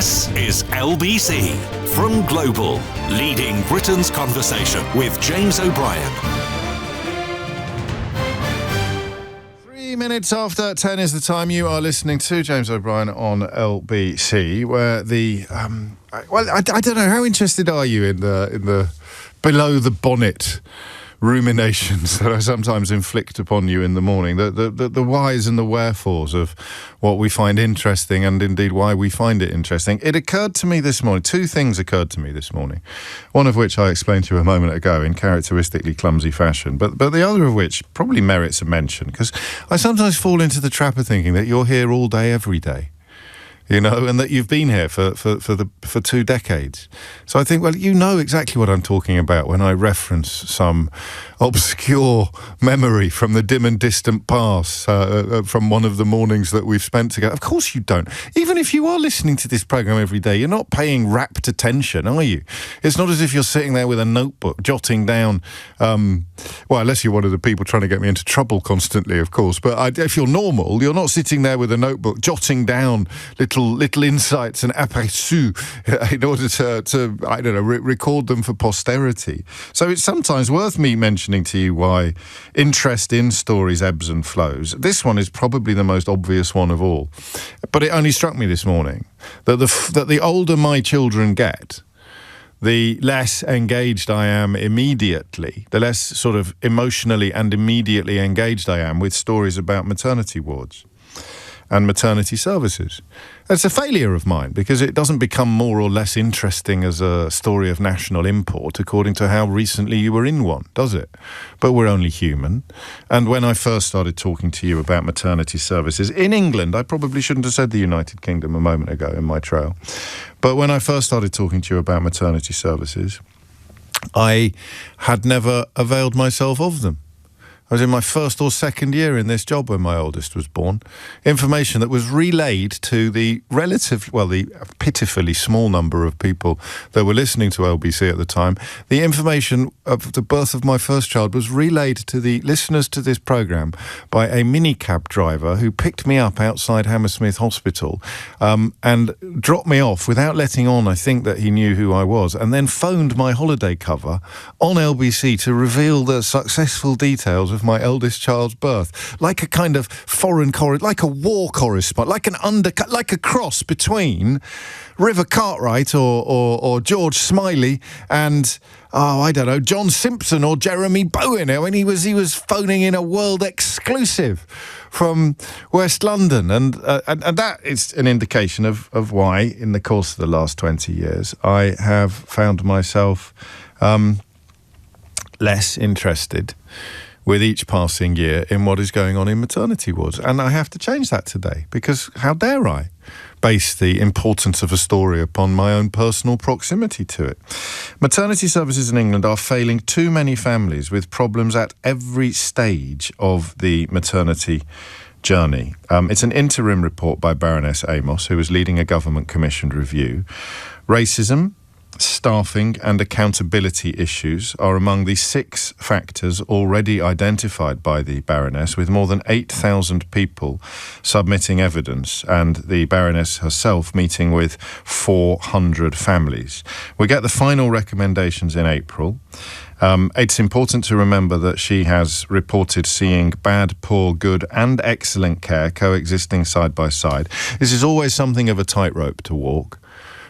This is LBC from Global, leading Britain's conversation with James O'Brien. 3 minutes after 10 is the time. You are listening to James O'Brien on LBC, where the I don't know, how interested are you in the below the bonnet ruminations that I sometimes inflict upon you in the morning, the whys and the wherefores of what we find interesting, and indeed why we find it interesting. It occurred to me this morning, two things occurred to me this morning, one of which I explained to you a moment ago in characteristically clumsy fashion, but the other of which probably merits a mention, because I sometimes fall into the trap of thinking that you're here all day, every day. You know, and that you've been here for 2 decades. So I think, well, you know exactly what I'm talking about when I reference some obscure memory from the dim and distant past, from one of the mornings that we've spent together. Of course you don't. Even if you are listening to this programme every day, you're not paying rapt attention, are you? It's not as if you're sitting there with a notebook, jotting down, well, unless you're one of the people trying to get me into trouble constantly, of course. But if you're normal, you're not sitting there with a notebook, jotting down little insights and aperçus in order to I don't know, record them for posterity. So it's sometimes worth me mentioning to you why interest in stories ebbs and flows. This one is probably the most obvious one of all. But it only struck me this morning that the older my children get, the less engaged I am immediately, the less sort of emotionally and immediately engaged I am with stories about maternity wards and maternity services. It's a failure of mine, because it doesn't become more or less interesting as a story of national import according to how recently you were in one, does it? But we're only human. And when I first started talking to you about maternity services in England, I probably shouldn't have said the United Kingdom a moment ago in my trail, but when I first started talking to you about maternity services, I had never availed myself of them. I was in my first or second year in this job when my oldest was born. Information that was relayed to the pitifully small number of people that were listening to LBC at the time. The information of the birth of my first child was relayed to the listeners to this programme by a minicab driver who picked me up outside Hammersmith Hospital and dropped me off without letting on, I think, that he knew who I was, and then phoned my holiday cover on LBC to reveal the successful details of my eldest child's birth, like a kind of like a war correspondent, like a cross between River Cartwright or George Smiley and I don't know, John Simpson or Jeremy Bowen. I mean, he was phoning in a world exclusive from West London, and that is an indication of why, in the course of the last 20 years, I have found myself less interested with each passing year in what is going on in maternity wards. And I have to change that today, because how dare I base the importance of a story upon my own personal proximity to it. Maternity services in England are failing too many families with problems at every stage of the maternity journey. It's an interim report by Baroness Amos, who is leading a government-commissioned review. Racism, staffing and accountability issues are among the 6 factors already identified by the Baroness, with more than 8,000 people submitting evidence and the Baroness herself meeting with 400 families. We get the final recommendations in April. It's important to remember that she has reported seeing bad, poor, good and excellent care coexisting side by side. This is always something of a tightrope to walk,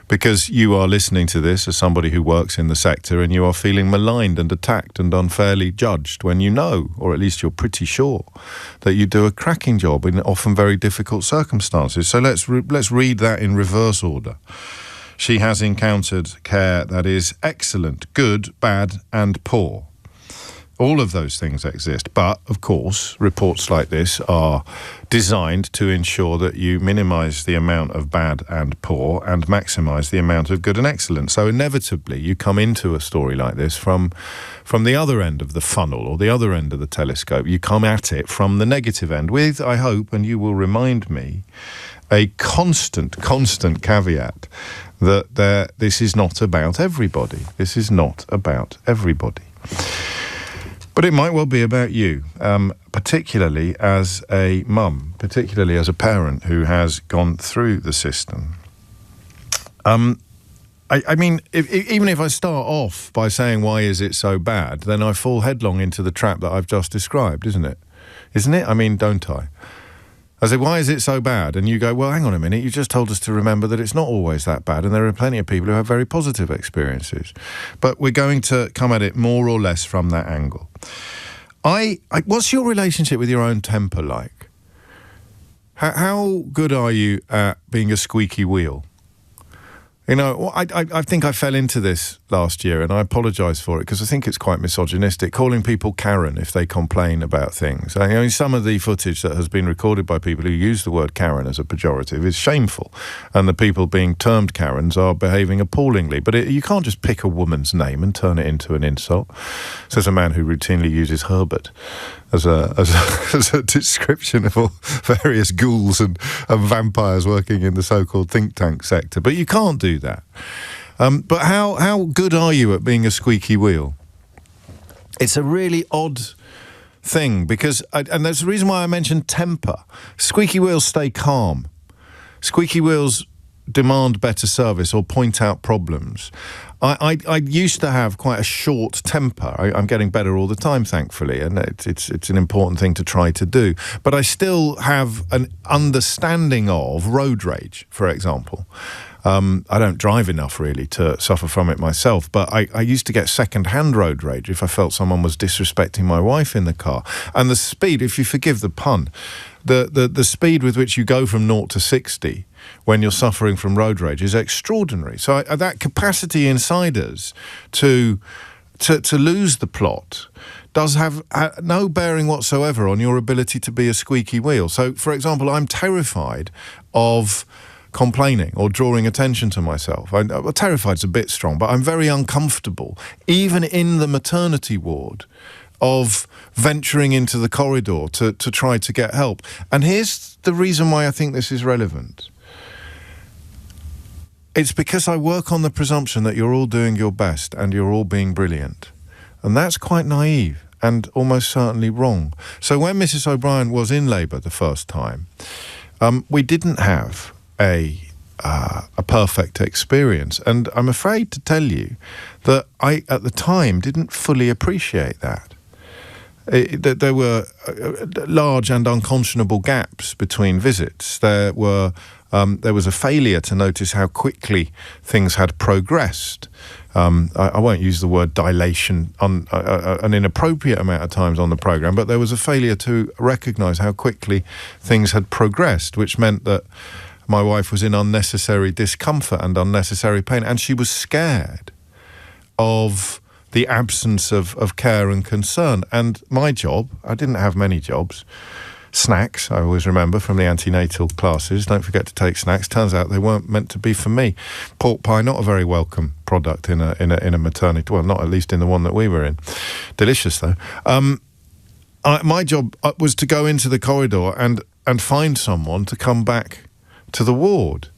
because you are listening to this as somebody who works in the sector, and you are feeling maligned and attacked and unfairly judged when you know, or at least you're pretty sure, that you do a cracking job in often very difficult circumstances. So let's read that in reverse order. She has encountered care that is excellent, good, bad and poor. All of those things exist, but, of course, reports like this are designed to ensure that you minimise the amount of bad and poor and maximise the amount of good and excellent. So inevitably, you come into a story like this from the other end of the funnel or the other end of the telescope. You come at it from the negative end with, I hope, and you will remind me, a constant caveat that this is not about everybody. This is not about everybody. But it might well be about you, particularly as a mum, particularly as a parent who has gone through the system. I mean, even if I start off by saying, why is it so bad, then I fall headlong into the trap that I've just described, isn't it? Isn't it? I mean, don't I? I say, why is it so bad? And you go, well, hang on a minute, you just told us to remember that it's not always that bad, and there are plenty of people who have very positive experiences. But we're going to come at it more or less from that angle. What's your relationship with your own temper like? How good are you at being a squeaky wheel? You know, I think I fell into this last year, and I apologise for it because I think it's quite misogynistic, calling people Karen if they complain about things. I mean, some of the footage that has been recorded by people who use the word Karen as a pejorative is shameful, and the people being termed Karens are behaving appallingly. But you can't just pick a woman's name and turn it into an insult. Says a man who routinely uses Herbert as a description of all various ghouls and vampires working in the so-called think tank sector. But you can't do that. But how good are you at being a squeaky wheel? It's a really odd thing because, and that's the reason why I mentioned temper. Squeaky wheels stay calm. Squeaky wheels demand better service or point out problems. I used to have quite a short temper. I'm getting better all the time, thankfully, and it's an important thing to try to do. But I still have an understanding of road rage, for example. I don't drive enough, really, to suffer from it myself, but I used to get second-hand road rage if I felt someone was disrespecting my wife in the car. And the speed, if you forgive the pun, the speed with which you go from 0 to 60 when you're suffering from road rage is extraordinary. So that capacity inside us to lose the plot does have no bearing whatsoever on your ability to be a squeaky wheel. So, for example, I'm terrified of complaining or drawing attention to myself. Well, terrified's a bit strong, but I'm very uncomfortable, even in the maternity ward, of venturing into the corridor to try to get help. And here's the reason why I think this is relevant. It's because I work on the presumption that you're all doing your best and you're all being brilliant. And that's quite naive and almost certainly wrong. So when Mrs. O'Brien was in labour the first time, we didn't have a perfect experience. And I'm afraid to tell you that I, at the time, didn't fully appreciate that. There were large and unconscionable gaps between visits. There was a failure to notice how quickly things had progressed. I won't use the word dilation an inappropriate amount of times on the programme, but there was a failure to recognise how quickly things had progressed, which meant that my wife was in unnecessary discomfort and unnecessary pain, and she was scared of the absence of care and concern. And my job, I didn't have many jobs. Snacks, I always remember from the antenatal classes, don't forget to take snacks. Turns out they weren't meant to be for me. Pork pie, not a very welcome product in a maternity, well, not at least in the one that we were in. Delicious though. My job was to go into the corridor and find someone to come back to the ward.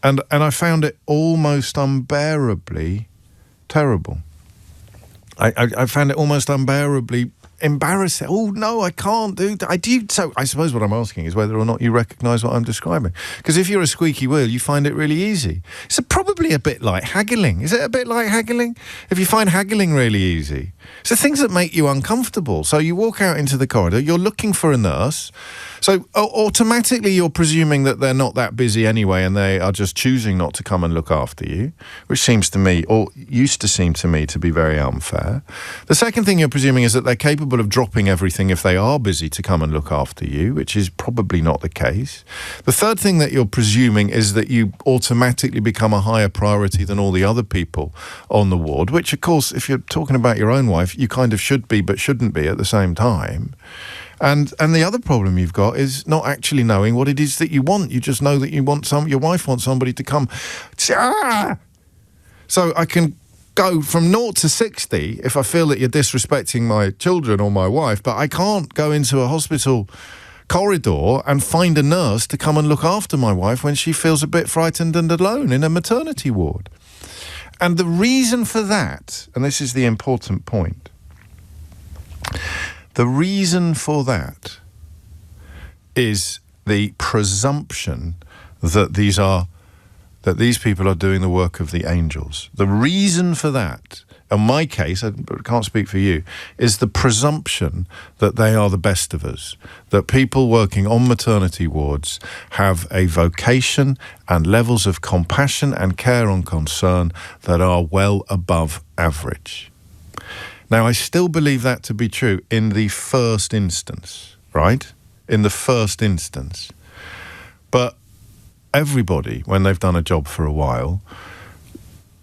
And I found it almost unbearably terrible. I found it almost unbearably embarrassing. Oh, no, I can't do that. So I suppose what I'm asking is whether or not you recognise what I'm describing. Because if you're a squeaky wheel, you find it really easy. It's probably a bit like haggling. Is it a bit like haggling? If you find haggling really easy, it's the things that make you uncomfortable. So you walk out into the corridor, you're looking for a nurse. So automatically you're presuming that they're not that busy anyway and they are just choosing not to come and look after you, which seems to me, or used to seem to me, to be very unfair. The second thing you're presuming is that they're capable of dropping everything if they are busy to come and look after you, which is probably not the case. The third thing that you're presuming is that you automatically become a higher priority than all the other people on the ward, which, of course, if you're talking about your own wife, you kind of should be but shouldn't be at the same time. And the other problem you've got is not actually knowing what it is that you want. You just know that you want your wife wants somebody to come. So I can go from 0 to 60 if I feel that you're disrespecting my children or my wife, but I can't go into a hospital corridor and find a nurse to come and look after my wife when she feels a bit frightened and alone in a maternity ward. And the reason for that, and this is the important point, the reason for that is the presumption that these are that these people are doing the work of the angels. The reason for that, in my case, I can't speak for you, is the presumption that they are the best of us, that people working on maternity wards have a vocation and levels of compassion and care and concern that are well above average. Now, I still believe that to be true in the first instance, right? In the first instance. But everybody, when they've done a job for a while,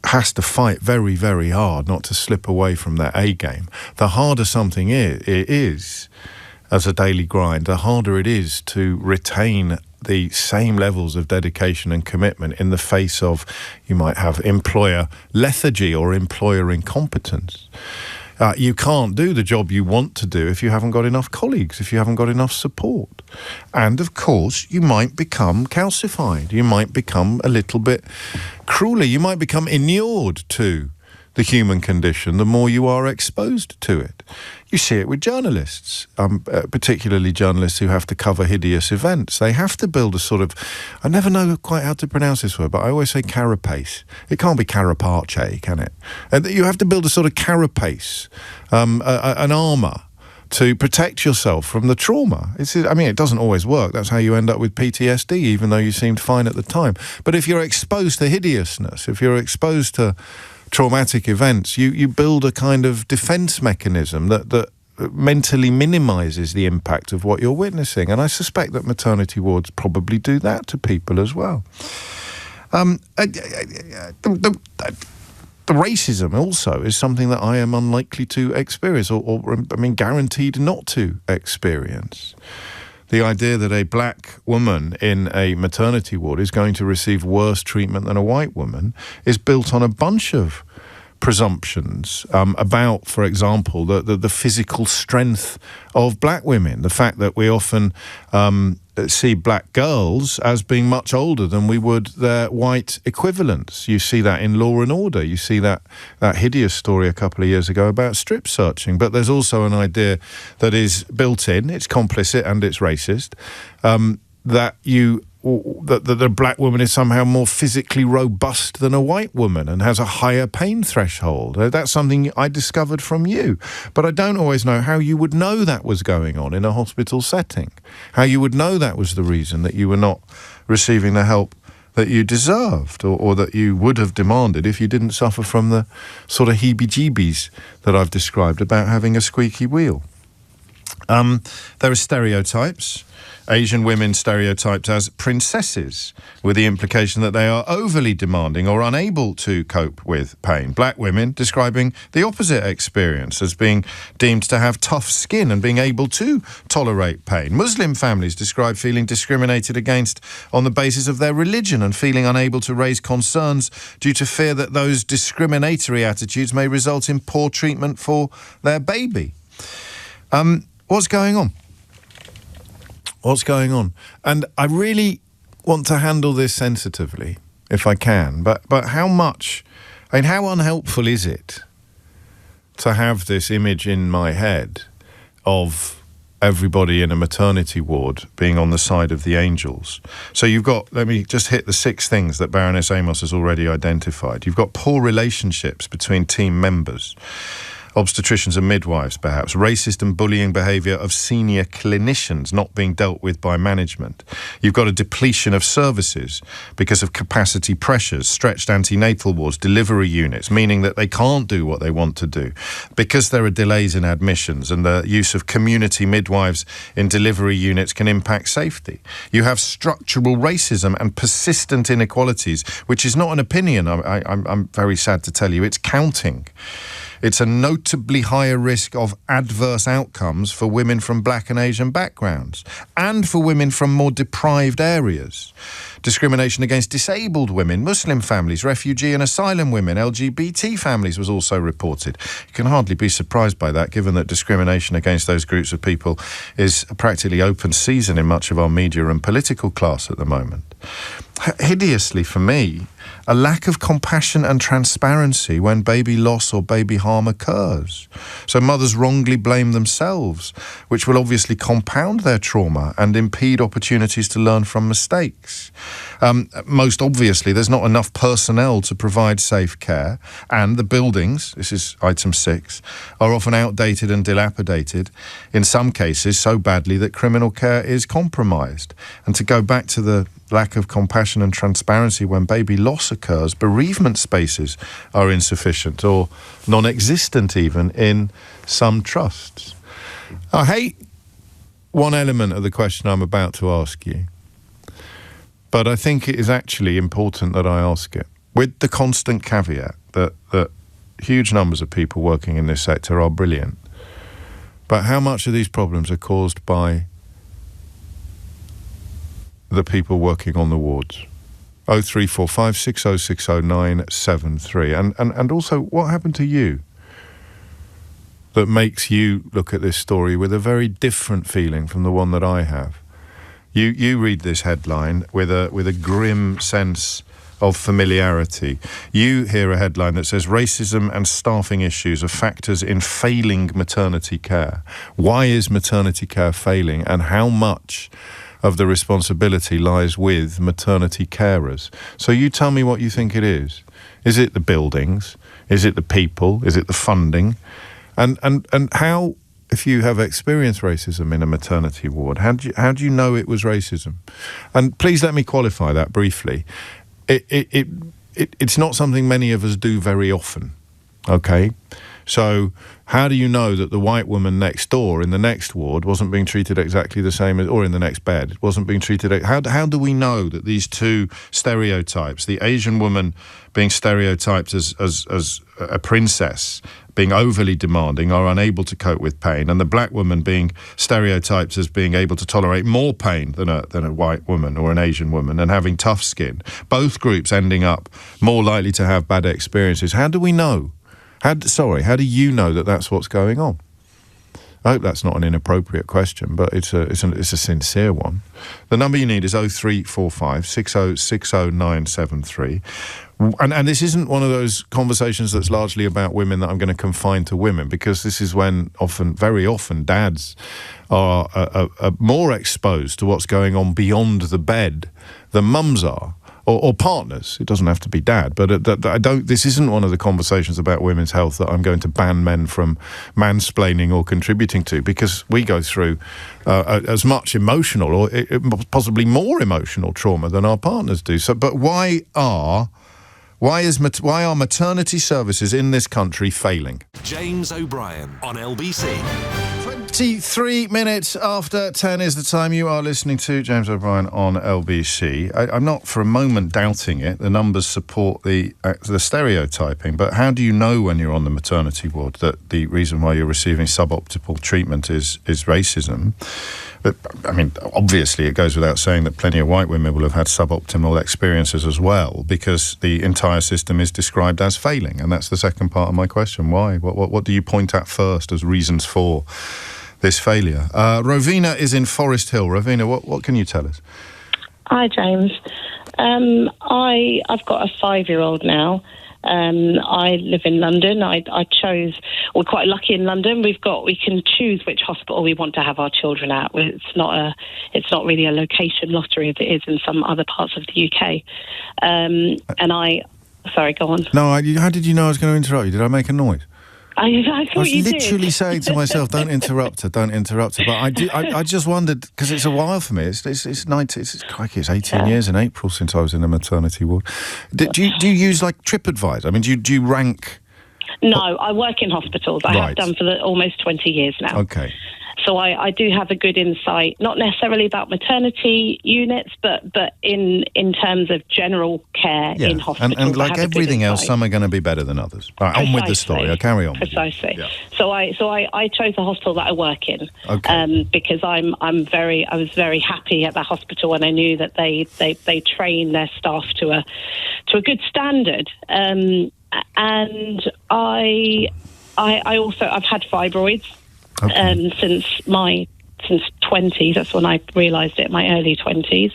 has to fight very, very hard not to slip away from their A game. The harder something is as a daily grind, the harder it is to retain the same levels of dedication and commitment in the face of, you might have employer lethargy or employer incompetence. You can't do the job you want to do if you haven't got enough colleagues, if you haven't got enough support. And of course, you might become calcified. You might become a little bit crueler. You might become inured to the human condition the more you are exposed to it. You see it with journalists, particularly journalists who have to cover hideous events. They have to build a sort of, I never know quite how to pronounce this word, but I always say carapace. It can't be carapace, can it? You have to build a sort of carapace, an armour to protect yourself from the trauma. It doesn't always work. That's how you end up with PTSD, even though you seemed fine at the time. But if you're exposed to hideousness, if you're exposed to traumatic events, you build a kind of defense mechanism that mentally minimizes the impact of what you're witnessing. And I suspect that maternity wards probably do that to people as well. The racism also is something that I am unlikely to experience or guaranteed not to experience. The idea that a black woman in a maternity ward is going to receive worse treatment than a white woman is built on a bunch of presumptions about, for example, the physical strength of black women. The fact that we often see black girls as being much older than we would their white equivalents. You see that in Law and Order. You see that hideous story a couple of years ago about strip searching. But there's also an idea that is built in, it's complicit and it's racist, that a black woman is somehow more physically robust than a white woman and has a higher pain threshold. That's something I discovered from you. But I don't always know how you would know that was going on in a hospital setting, how you would know that was the reason that you were not receiving the help that you deserved or that you would have demanded if you didn't suffer from the sort of heebie-jeebies that I've described about having a squeaky wheel. There are stereotypes. Asian women stereotyped as princesses, with the implication that they are overly demanding or unable to cope with pain. Black women describing the opposite experience as being deemed to have tough skin and being able to tolerate pain. Muslim families describe feeling discriminated against on the basis of their religion and feeling unable to raise concerns due to fear that those discriminatory attitudes may result in poor treatment for their baby. What's going on? What's going on? And I really want to handle this sensitively, if I can. But how much, how unhelpful is it to have this image in my head of everybody in a maternity ward being on the side of the angels? So you've got, let me just hit the 6 things that Baroness Amos has already identified. You've got poor relationships between team members, obstetricians and midwives perhaps, racist and bullying behaviour of senior clinicians not being dealt with by management. You've got a depletion of services because of capacity pressures, stretched antenatal wards, delivery units, meaning that they can't do what they want to do. Because there are delays in admissions and the use of community midwives in delivery units can impact safety. You have structural racism and persistent inequalities, which is not an opinion, I'm very sad to tell you, it's counting. It's a notably higher risk of adverse outcomes for women from black and Asian backgrounds and for women from more deprived areas. Discrimination against disabled women, Muslim families, refugee and asylum women, LGBT families was also reported. You can hardly be surprised by that, given that discrimination against those groups of people is a practically open season in much of our media and political class at the moment. Hideously for me, a lack of compassion and transparency when baby loss or baby harm occurs. So mothers wrongly blame themselves, which will obviously compound their trauma and impede opportunities to learn from mistakes. Most obviously, there's not enough personnel to provide safe care, and the buildings, this is item 6, are often outdated and dilapidated, in some cases so badly that criminal care is compromised. And to go back to the lack of compassion and transparency when baby loss occurs, bereavement spaces are insufficient or non-existent even in some trusts. I hate one element of the question I'm about to ask you, but I think it is actually important that I ask it, with the constant caveat that huge numbers of people working in this sector are brilliant. But how much of these problems are caused by the people working on the wards? 0345 6060 973. And also, what happened to you that makes you look at this story with a very different feeling from the one that I have? You read this headline with a grim sense of familiarity. You hear a headline that says racism and staffing issues are factors in failing maternity care. Why is maternity care failing, and how much of the responsibility lies with maternity carers? So you tell me what you think it is. Is it the buildings? Is it the people? Is it the funding? And how, if you have experienced racism in a maternity ward, how do you know it was racism? And please let me qualify that briefly. It's not something many of us do very often, okay? So how do you know that the white woman next door in the next ward wasn't being treated exactly the same as, or in the next bed, wasn't being treated? How do we know that these two stereotypes, the Asian woman being stereotyped as a princess, being overly demanding or unable to cope with pain, and the black woman being stereotyped as being able to tolerate more pain than a white woman or an Asian woman and having tough skin, both groups ending up more likely to have bad experiences? How do we know? How do you know that that's what's going on? I hope that's not an inappropriate question, but it's a sincere one. The number you need is 0345 6060 973. And this isn't one of those conversations that's largely about women that I'm going to confine to women, because this is when very often dads are more exposed to what's going on beyond the bed than mums are. Or partners. It doesn't have to be dad, but this isn't one of the conversations about women's health that I'm going to ban men from mansplaining or contributing to, because we go through as much emotional or possibly more emotional trauma than our partners do. So, but why are maternity services in this country failing? James O'Brien on LBC. 23 minutes after 10 is the time. You are listening to James O'Brien on LBC. I'm not for a moment doubting it. The numbers support the stereotyping, but how do you know when you're on the maternity ward that the reason why you're receiving suboptimal treatment is racism? But, I mean, obviously it goes without saying that plenty of white women will have had suboptimal experiences as well, because the entire system is described as failing. And that's the second part of my question. Why? What do you point at first as reasons for this failure? Rovina is in Forest Hill. Rovina, what can you tell us? Hi, James. I've got a 5-year-old now. I live in London. We're quite lucky in London. We can choose which hospital we want to have our children at. It's not really a location lottery as it is in some other parts of the UK. Sorry, go on. No, how did you know I was going to interrupt you? Did I make a noise? I thought you did. I was literally saying to myself, don't interrupt her. But I just wondered, because it's a while for me. It's 18 years in April since I was in a maternity ward. Do you use like TripAdvisor? I mean, do you rank? No, I work in hospitals. I have done for almost 20 years now. Okay. So I do have a good insight, not necessarily about maternity units, but in terms of general care in hospitals. And like everything else, some are going to be better than others. Right, on with the story. I'll carry on. Precisely. Yeah. So I chose the hospital that I work in, because I was very happy at the hospital when I knew that they train their staff to a good standard. And I've had fibroids. Okay. Since 20s, that's when I realised it, my early 20s,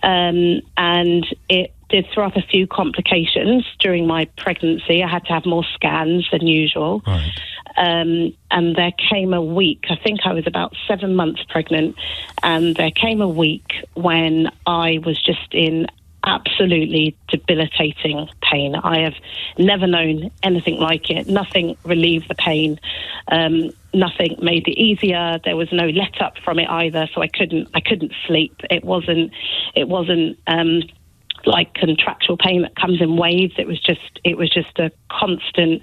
and it did throw up a few complications during my pregnancy. I had to have more scans than usual. Right. And there came a week, I think I was about 7 months pregnant, and there came a week when I was just in absolutely debilitating pain. I have never known anything like it. Nothing relieved the pain. Nothing made it easier. There was no let up from it either, so I couldn't sleep. It wasn't like contractual pain that comes in waves. It was just a constant,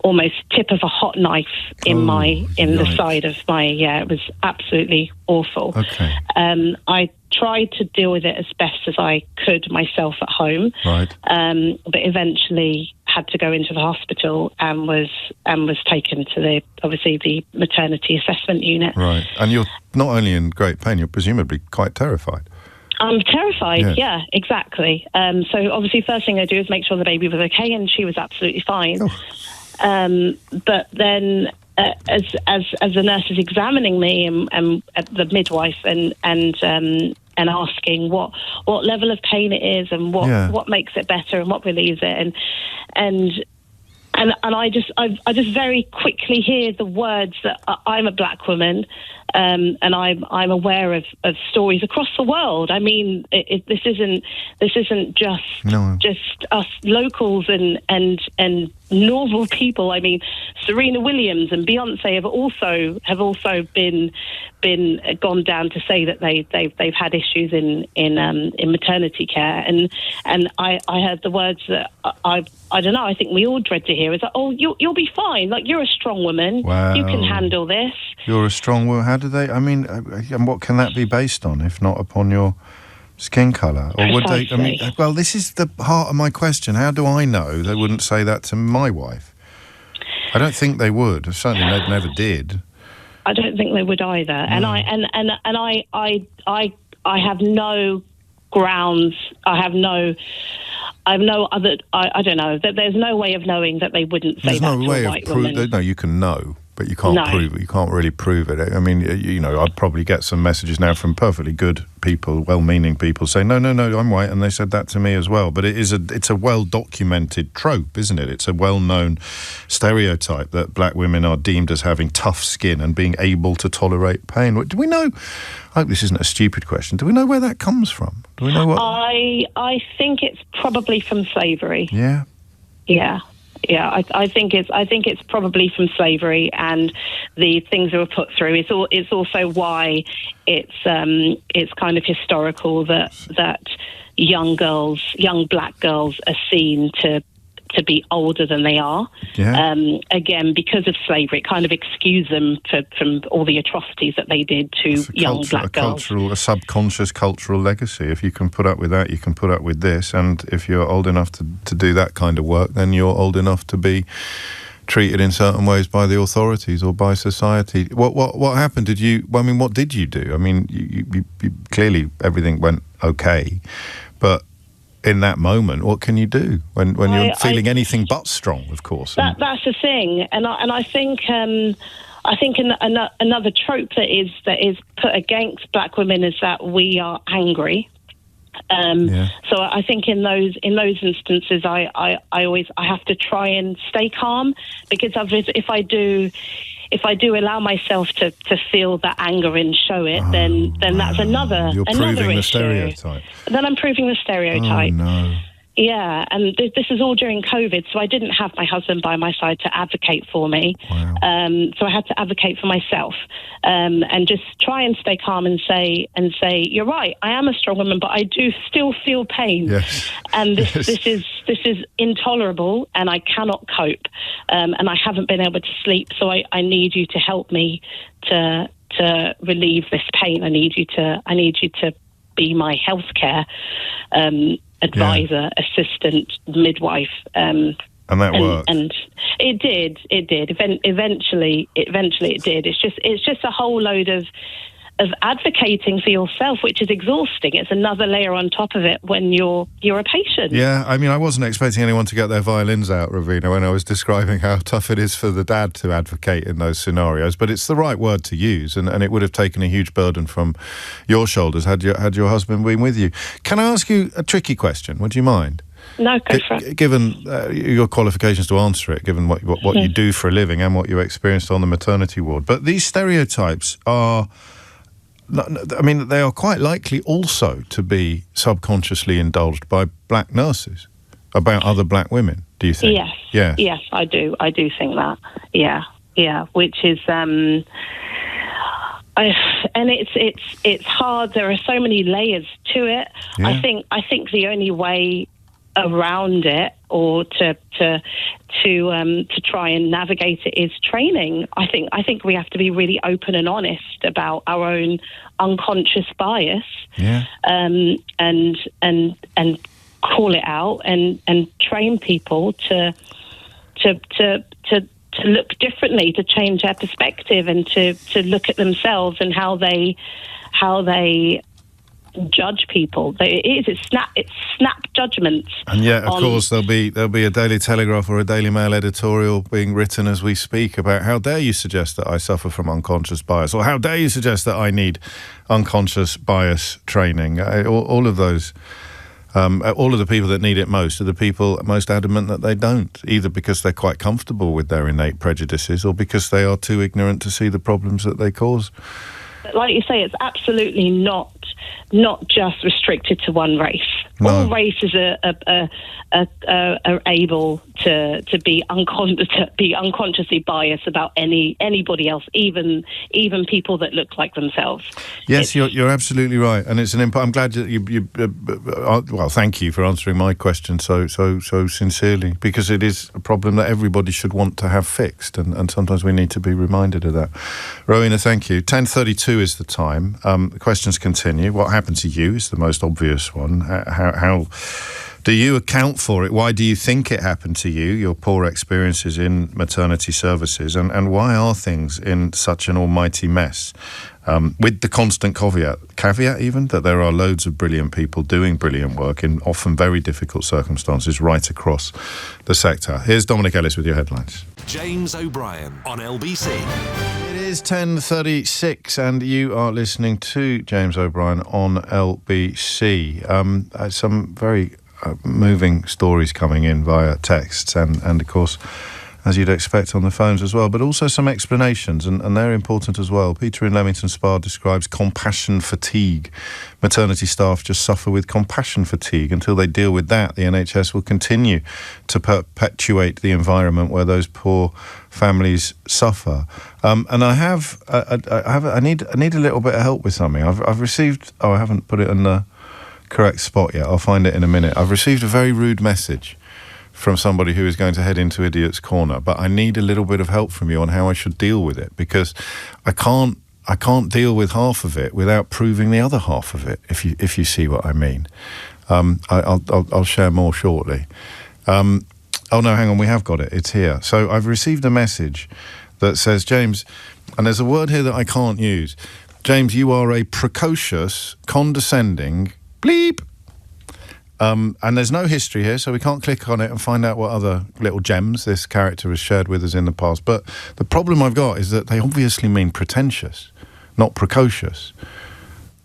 almost tip of a hot knife in the side of my. Yeah, it was absolutely awful. Okay. I tried to deal with it as best as I could myself at home. Right. But eventually had to go into the hospital and was taken to the maternity assessment unit. Right. And you're not only in great pain, you're presumably quite terrified. I'm terrified, yeah, exactly. So obviously first thing I do is make sure the baby was okay, and she was absolutely fine. Oh. But then as the nurse is examining me and the midwife and asking what level of pain it is and what makes it better and what relieves it and I just very quickly hear the words that I'm a black woman, and I'm aware of stories across the world. I mean, this isn't just us locals and normal people. I mean, Serena Williams and Beyonce have also been gone down to say that they've had issues in maternity care, and I heard the words that I don't know. I think we all dread to hear is that, oh, you'll be fine. Like, you're a strong woman. Wow. You can handle this. You're a strong woman. How do they? I mean, and what can that be based on, if not upon your skin colour? Or would they? I mean, well, this is the heart of my question. How do I know they wouldn't say that to my wife? I don't think they would. Certainly, they never did. I don't think they would either. And I have no grounds. I have no other. I don't know. That there's no way of knowing that they wouldn't say that to a white woman. No, you can know, but you can't prove it. You can't really prove it. I mean, I'd probably get some messages now from perfectly good people, well-meaning people, saying, no, I'm white, and they said that to me as well. But it's a well-documented trope, isn't it? It's a well-known stereotype that black women are deemed as having tough skin and being able to tolerate pain. Do we know? I hope this isn't a stupid question. Do we know where that comes from? Do we know what? I think it's probably from slavery. Yeah. Yeah. Yeah, I think it's probably from slavery and the things that were put through. It's also why it's kind of historical that young black girls are seen to be older than they are. Yeah. Again, because of slavery, it kind of excused them from all the atrocities that they did to young black girls. A subconscious cultural legacy. If you can put up with that, you can put up with this. And if you're old enough to do that kind of work, then you're old enough to be treated in certain ways by the authorities or by society. What happened? What did you do? I mean, you clearly everything went okay, but in that moment, what can you do when you're feeling anything but strong? Of course, that's the thing, and I think another trope that is put against black women is that we are angry. So I think in those instances, I have to try and stay calm, because if I do allow myself to feel that anger and show it, then that's another You're another proving issue. the stereotype. Then I'm proving the stereotype. Oh, no. Yeah, and this is all during COVID, so I didn't have my husband by my side to advocate for me. Wow. So I had to advocate for myself, and just try and stay calm and say, you're right, I am a strong woman, but I do still feel pain. Yes. And this is intolerable, and I cannot cope, and I haven't been able to sleep. So I need you to help me to relieve this pain. I need you to be my healthcare advisor, assistant, midwife. And that worked. And it did. Eventually it did. It's just a whole load of advocating for yourself, which is exhausting. It's another layer on top of it when you're a patient. Yeah, I mean, I wasn't expecting anyone to get their violins out, Ravina, when I was describing how tough it is for the dad to advocate in those scenarios. But it's the right word to use, and it would have taken a huge burden from your shoulders had your husband been with you. Can I ask you a tricky question? Would you mind? No, go for it. Given your qualifications to answer it, given what you do for a living and what you experienced on the maternity ward. But these stereotypes are, I mean, they are quite likely also to be subconsciously indulged by black nurses about other black women, do you think? Yes. Yeah. Yes, I do. I do think that. Yeah. Which is... and it's hard. There are so many layers to it. Yeah. I think the only way around it, or to try and navigate it, is training. I think we have to be really open and honest about our own unconscious bias, and call it out and train people to look differently, to change their perspective, and to look at themselves and how they judge people. It's snap judgments. And yet, of course, there'll be a Daily Telegraph or a Daily Mail editorial being written as we speak about how dare you suggest that I suffer from unconscious bias, or how dare you suggest that I need unconscious bias training. All of those. All of the people that need it most are the people most adamant that they don't, either because they're quite comfortable with their innate prejudices or because they are too ignorant to see the problems that they cause. Like you say, it's absolutely not just restricted to one race. No. All races are able to be unconsciously biased about anybody else, even people that look like themselves. Yes, you're absolutely right, and it's I'm glad that you well, thank you for answering my question so sincerely, because it is a problem that everybody should want to have fixed, and sometimes we need to be reminded of that. Rowena, thank you. 10:32 is the time. The questions continue. What happened to you is the most obvious one. How do you account for it? Why do you think it happened to you, your poor experiences in maternity services, and why are things in such an almighty mess? With the constant caveat even, that there are loads of brilliant people doing brilliant work in often very difficult circumstances right across the sector. Here's Dominic Ellis with your headlines. James O'Brien on LBC. It is 10:36 and you are listening to James O'Brien on LBC. Some very moving stories coming in via texts and of course, as you'd expect, on the phones as well, but also some explanations, and they're important as well. Peter in Leamington Spa describes compassion fatigue. Maternity staff just suffer with compassion fatigue. Until they deal with that, the NHS will continue to perpetuate the environment where those poor families suffer. And I need a little bit of help with something. I've received, I haven't put it in the correct spot yet. I'll find it in a minute. I've received a very rude message from somebody who is going to head into Idiot's Corner, but I need a little bit of help from you on how I should deal with it, because I can't deal with half of it without proving the other half of it, if you see what I mean. I'll share more shortly. Oh no, hang on, we have got it. It's here. So I've received a message that says, James, and there's a word here that I can't use. James, you are a precocious, condescending bleep. And there's no history here, so we can't click on it and find out what other little gems this character has shared with us in the past. But the problem I've got is that they obviously mean pretentious, not precocious.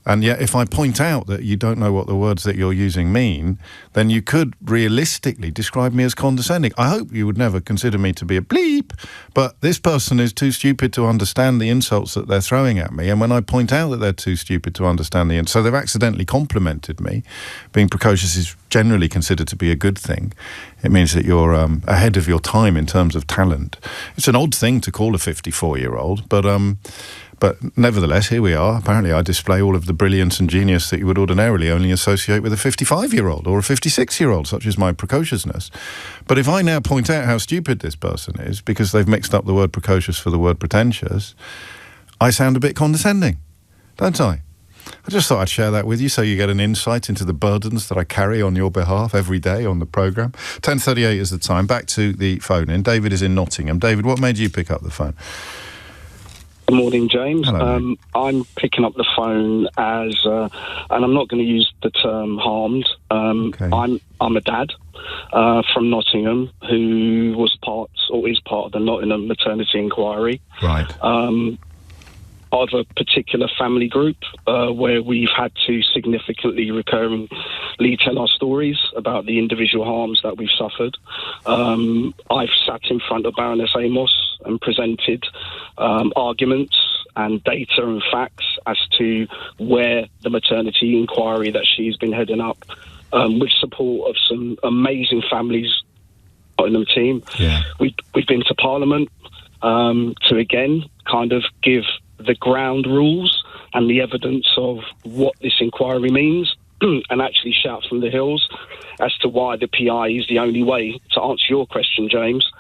And yet, if I point out that you don't know what the words that you're using mean, then you could realistically describe me as condescending. I hope you would never consider me to be a bleep, but this person is too stupid to understand the insults that they're throwing at me. And when I point out that they're too stupid to understand the insults, so they've accidentally complimented me. Being precocious is generally considered to be a good thing. It means that you're ahead of your time in terms of talent. It's an odd thing to call a 54-year-old, but nevertheless, here we are. Apparently, I display all of the brilliance and genius that you would ordinarily only associate with a 55-year-old or a 56-year-old, such as my precociousness. But if I now point out how stupid this person is, because they've mixed up the word precocious for the word pretentious, I sound a bit condescending, don't I? I just thought I'd share that with you so you get an insight into the burdens that I carry on your behalf every day on the programme. 10:38 is the time. Back to the phone in. David is in Nottingham. David, what made you pick up the phone? Good morning, James. Hello. I'm picking up the phone as, and I'm not going to use the term harmed. Okay. I'm a dad from Nottingham who was part or is part of the Nottingham maternity inquiry. Right. Of a particular family group where we've had to significantly recurringly tell our stories about the individual harms that we've suffered. I've sat in front of Baroness Amos and presented arguments and data and facts as to where the maternity inquiry that she's been heading up, with support of some amazing families in the team. Yeah. We've been to Parliament to again kind of give the ground rules and the evidence of what this inquiry means and actually shout from the hills as to why the PI is the only way. To answer your question, James,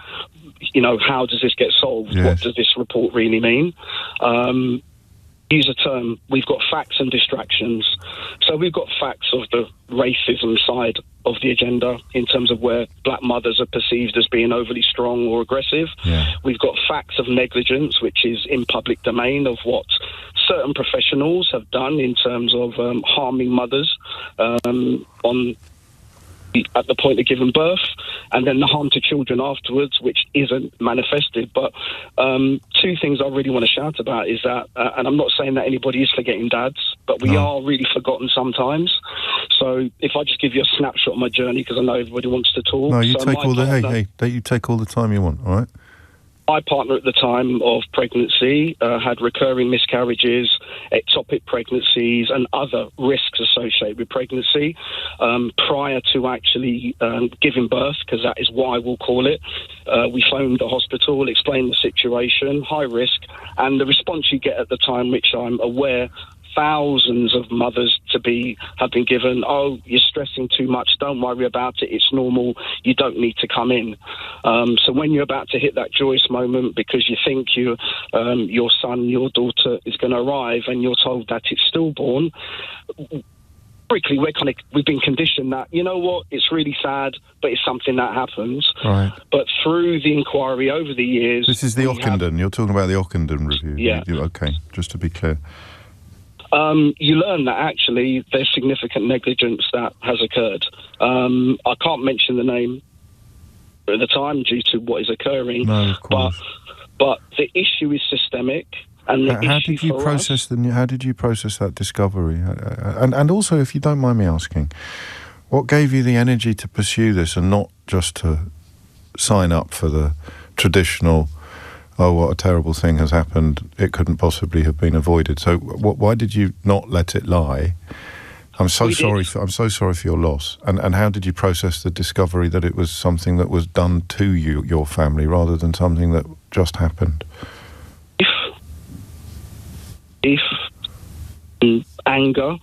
how does this get solved? Yes. What does this report really mean? Use a term, we've got facts and distractions. So we've got facts of the racism side of the agenda in terms of where black mothers are perceived as being overly strong or aggressive. Yeah. We've got facts of negligence, which is in public domain, of what certain professionals have done in terms of harming mothers at the point of giving birth, and then the harm to children afterwards, which isn't manifested. But two things I really want to shout about is that, and I'm not saying that anybody is forgetting dads, but we are really forgotten sometimes. So if I just give you a snapshot of my journey, because I know everybody wants to talk. No, you So take my all the partner- you take all the time you want, all right? My partner at the time of pregnancy had recurring miscarriages, ectopic pregnancies, and other risks associated with pregnancy prior to actually giving birth, because that is what I will call it. We phoned the hospital, explained the situation, high risk, and the response you get at the time, which I'm aware thousands of mothers have been given, oh, you're stressing too much, don't worry about it, it's normal, you don't need to come in. So when you're about to hit that joyous moment because you think your son, your daughter is going to arrive and you're told that it's stillborn, quickly we've been conditioned that, you know what, it's really sad, but it's something that happens. Right. But through the inquiry over the years... This is the Ockenden. You're talking about the Ockenden review. Yeah. Okay, just to be clear. You learn that actually there's significant negligence that has occurred. I can't mention the name at the time due to what is occurring. No, of course. But the issue is systemic. And How did you process that discovery? And also, if you don't mind me asking, what gave you the energy to pursue this and not just to sign up for the traditional, oh, what a terrible thing has happened, it couldn't possibly have been avoided? So why did you not let it lie? I'm so sorry for your loss. And how did you process the discovery that it was something that was done to you, your family, rather than something that just happened? If anger,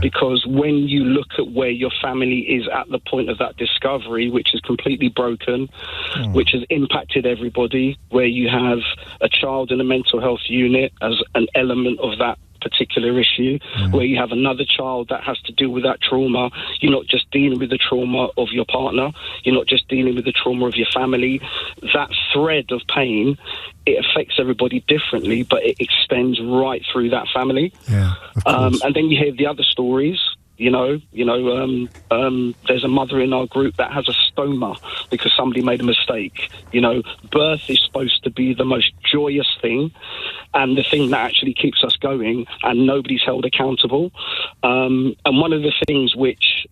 because when you look at where your family is at the point of that discovery, which is completely broken, which has impacted everybody, where you have a child in a mental health unit as an element of that particular issue, where you have another child that has to deal with that trauma. You're not just dealing with the trauma of your partner, you're not just dealing with the trauma of your family. That thread of pain, it affects everybody differently, but it extends right through that family. Yeah, of course. And then you hear the other stories. There's a mother in our group that has a stoma because somebody made a mistake. Birth is supposed to be the most joyous thing and the thing that actually keeps us going, and nobody's held accountable. And one of the things which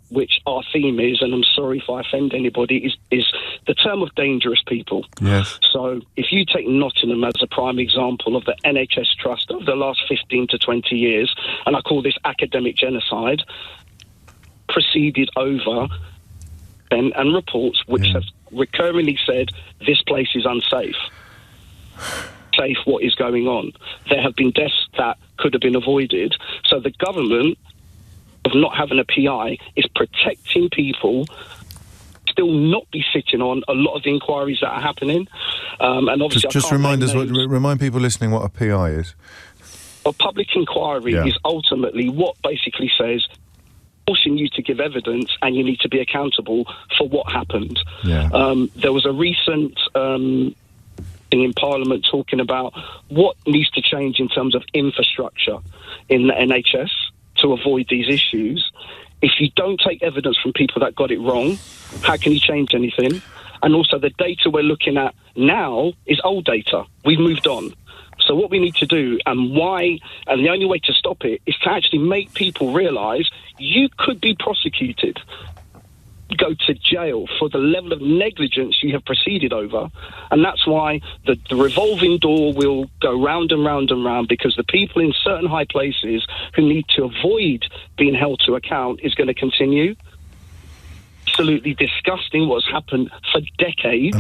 our theme is, and I'm sorry if I offend anybody, is the term of dangerous people. Yes. So if you take Nottingham as a prime example of the NHS trust of the last 15 to 20 years, and I call this academic genocide, proceeded over and reports which have recurringly said this place is unsafe. Safe what is going on. There have been deaths that could have been avoided. So the government of not having a PI is protecting people, still not be sitting on a lot of the inquiries that are happening. And obviously just remind people listening what a PI is. A public inquiry is ultimately what basically says forcing you to give evidence and you need to be accountable for what happened. Yeah. There was a recent in Parliament talking about what needs to change in terms of infrastructure in the NHS to avoid these issues. If you don't take evidence from people that got it wrong, how can you change anything? And also the data we're looking at now is old data. We've moved on. So what we need to do and the only way to stop it is to actually make people realise you could be prosecuted, go to jail for the level of negligence you have proceeded over. And that's why the revolving door will go round and round and round, because the people in certain high places who need to avoid being held to account is going to continue. Absolutely disgusting what's happened for decades.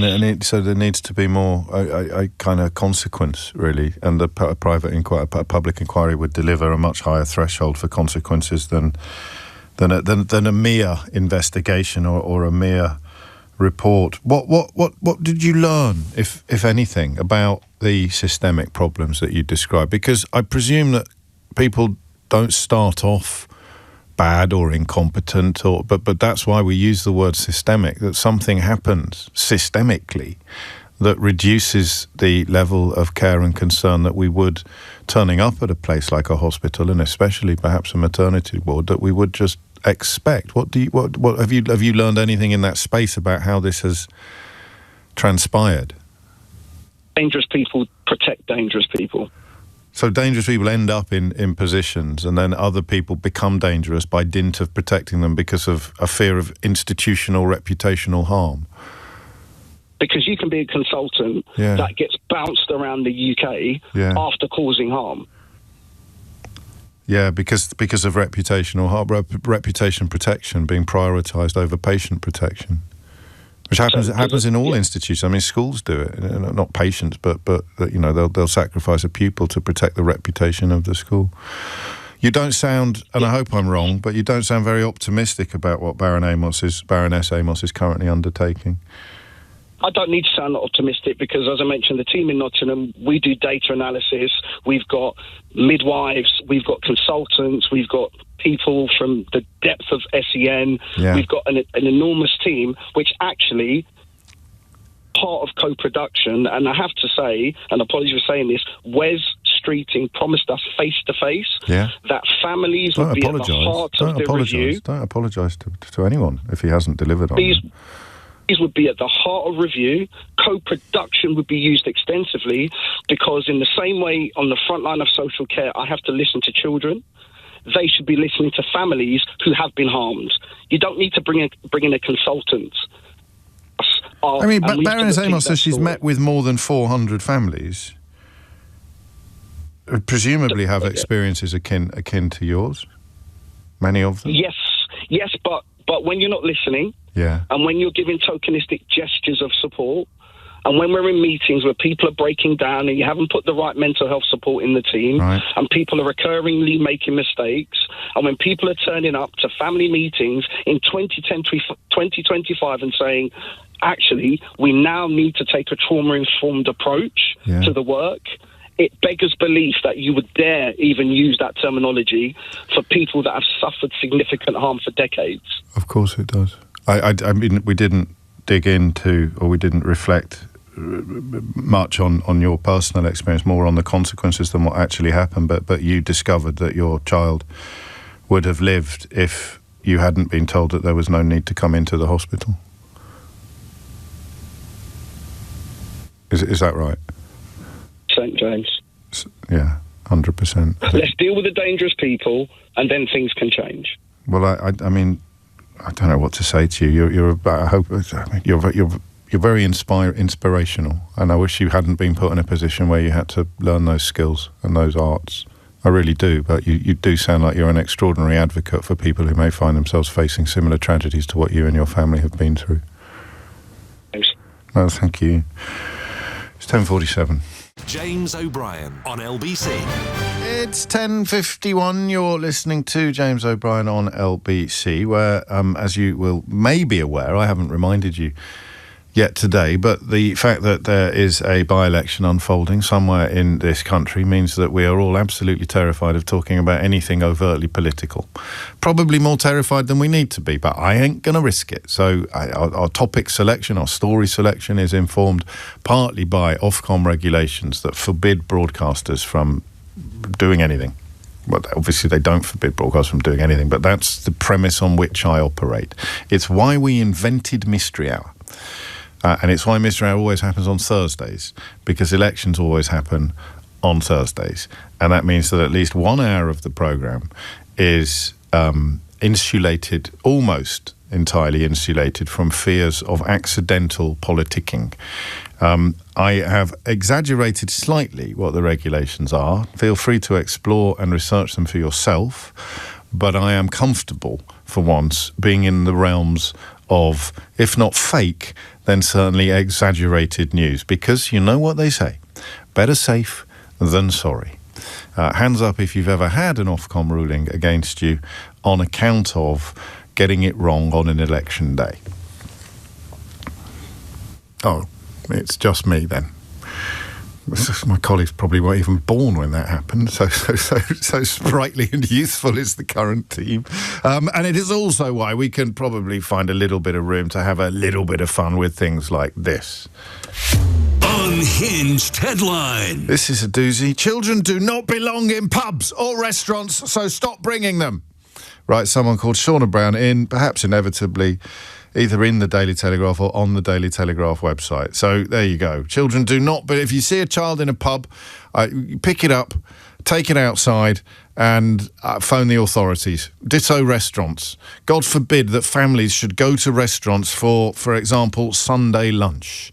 So there needs to be more a kind of consequence, really, and a public inquiry would deliver a much higher threshold for consequences than a mere investigation or a mere report. What did you learn, if anything, about the systemic problems that you described? Because I presume that people don't start off bad or incompetent, but that's why we use the word systemic, that something happens systemically that reduces the level of care and concern that we would, turning up at a place like a hospital, and especially perhaps a maternity ward, that we would just expect. What have you learned anything in that space about how this has transpired? Dangerous people protect dangerous people. So dangerous people end up in positions, and then other people become dangerous by dint of protecting them because of a fear of institutional reputational harm. Because you can be a consultant that gets bounced around the UK after causing harm. Yeah, because of reputational harm, reputation protection being prioritised over patient protection, which happens in all institutions. I mean, schools do it, not patients, but you know, they'll sacrifice a pupil to protect the reputation of the school. You don't sound, and I hope I'm wrong, but you don't sound very optimistic about what Baroness Amos is currently undertaking. I don't need to sound optimistic because, as I mentioned, the team in Nottingham, we do data analysis. We've got midwives, we've got consultants, we've got people from the depth of SEN. Yeah. We've got an enormous team, which actually part of co-production. And I have to say, and apologies for saying this, Wes Streeting promised us face-to-face that families would be at the heart of the review. Don't apologise to anyone if he hasn't delivered on them. These would be at the heart of review. Co-production would be used extensively because in the same way on the front line of social care, I have to listen to children. They should be listening to families who have been harmed. You don't need to bring in a consultant. I mean, but Baroness Amos says she's met with more than 400 families, who presumably have experiences akin to yours. Many of them. Yes, but when you're not listening, and when you're giving tokenistic gestures of support, and when we're in meetings where people are breaking down and you haven't put the right mental health support in the team, and people are recurringly making mistakes, and when people are turning up to family meetings in 2025 and saying, actually, we now need to take a trauma-informed approach to the work, it beggars belief that you would dare even use that terminology for people that have suffered significant harm for decades. Of course it does. I mean, we didn't dig into, or we didn't reflect much on your personal experience, more on the consequences than what actually happened, but you discovered that your child would have lived if you hadn't been told that there was no need to come into the hospital. Is that right? St. James. Yeah, 100%. Let's deal with the dangerous people, and then things can change. Well, I mean, I don't know what to say to you. You're very inspirational, and I wish you hadn't been put in a position where you had to learn those skills and those arts. I really do, but you do sound like you're an extraordinary advocate for people who may find themselves facing similar tragedies to what you and your family have been through. Thanks. No, thank you. It's 10:47. James O'Brien on LBC. It's 10:51. You're listening to James O'Brien on LBC, where, as you will may be aware, I haven't reminded you yet today, but the fact that there is a by-election unfolding somewhere in this country means that we are all absolutely terrified of talking about anything overtly political. Probably more terrified than we need to be, but I ain't going to risk it. So our topic selection, our story selection is informed partly by Ofcom regulations that forbid broadcasters from doing anything. Well, obviously they don't forbid broadcasters from doing anything, but that's the premise on which I operate. It's why we invented Mystery Hour. And it's why Mystery Hour always happens on Thursdays, because elections always happen on Thursdays. And that means that at least 1 hour of the programme is insulated, almost entirely insulated from fears of accidental politicking. I have exaggerated slightly what the regulations are. Feel free to explore and research them for yourself, but I am comfortable, for once, being in the realms of, if not fake, then certainly exaggerated news, because you know what they say, better safe than sorry. Hands up if you've ever had an Ofcom ruling against you on account of getting it wrong on an election day. Oh, it's just me then. My colleagues probably weren't even born when that happened. So sprightly and youthful is the current team. And it is also why we can probably find a little bit of room to have a little bit of fun with things like this. Unhinged headline. This is a doozy. Children do not belong in pubs or restaurants, so stop bringing them. Right, someone called Shauna Brown in, perhaps inevitably, either in the Daily Telegraph or on the Daily Telegraph website. So there you go. Children do not, but if you see a child in a pub, you pick it up, take it outside and phone the authorities. Ditto restaurants. God forbid that families should go to restaurants for example, Sunday lunch.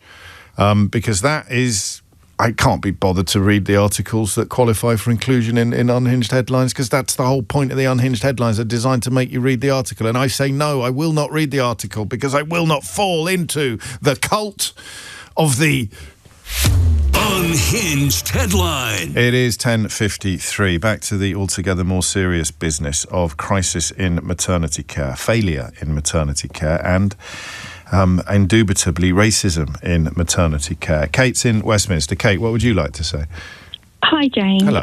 Because that is... I can't be bothered to read the articles that qualify for inclusion in Unhinged Headlines, because that's the whole point of the Unhinged Headlines. They're designed to make you read the article. And I say, no, I will not read the article, because I will not fall into the cult of the... Unhinged headline. It is 10:53. Back to the altogether more serious business of crisis in maternity care, failure in maternity care, and... indubitably racism in maternity care. Kate's in Westminster. Kate, what would you like to say? Hi, James. Hello.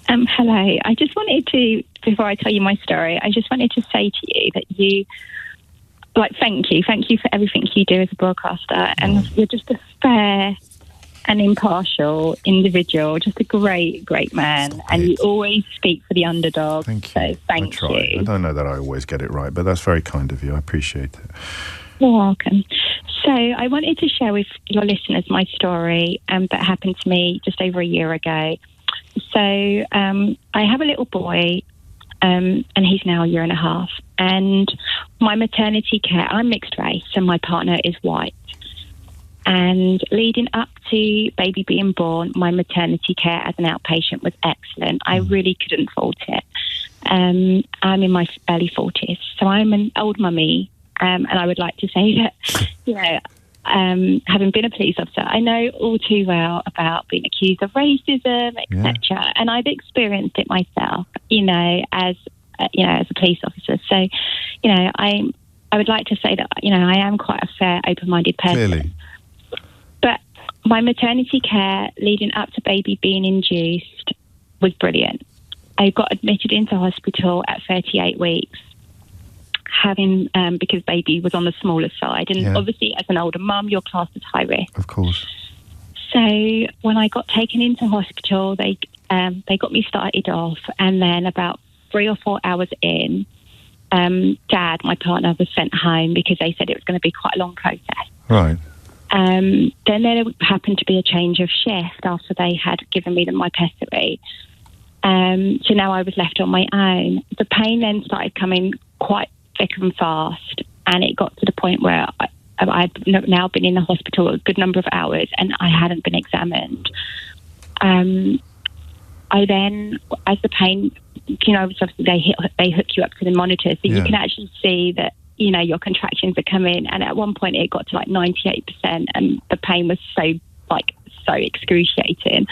Hello. I just wanted to, before I tell you my story, I just wanted to say to you that thank you for everything you do as a broadcaster, and you're just a fair and impartial individual, just a great man, and you always speak for the underdog. Thank you. So thank you. I don't know that I always get it right, but that's very kind of you. I appreciate it. You're welcome. So I wanted to share with your listeners my story that happened to me just over a year ago. So I have a little boy, and he's now a year and a half. And my maternity care, I'm mixed race, and my partner is white. And leading up to baby being born, my maternity care as an outpatient was excellent. I really couldn't fault it. I'm in my early 40s, so I'm an old mummy. And I would like to say that, having been a police officer, I know all too well about being accused of racism, etc. Yeah. And I've experienced it myself, as a police officer. So, I would like to say that, I am quite a fair, open-minded person. Clearly. But my maternity care leading up to baby being induced was brilliant. I got admitted into hospital at 38 weeks. Because baby was on the smaller side, and obviously as an older mum you're classed as high risk. Of course. So when I got taken into hospital, they got me started off, and then about 3 or 4 hours in, Dad, my partner, was sent home because they said it was going to be quite a long process. Right. Then there happened to be a change of shift after they had given me my pessary. So now I was left on my own. The pain then started coming quite thick and fast, and it got to the point where I'd now been in the hospital a good number of hours and I hadn't been examined. I then, as the pain, obviously they hook you up to the monitor, so you can actually see that, your contractions are coming, and at one point it got to 98%, and the pain was so excruciating.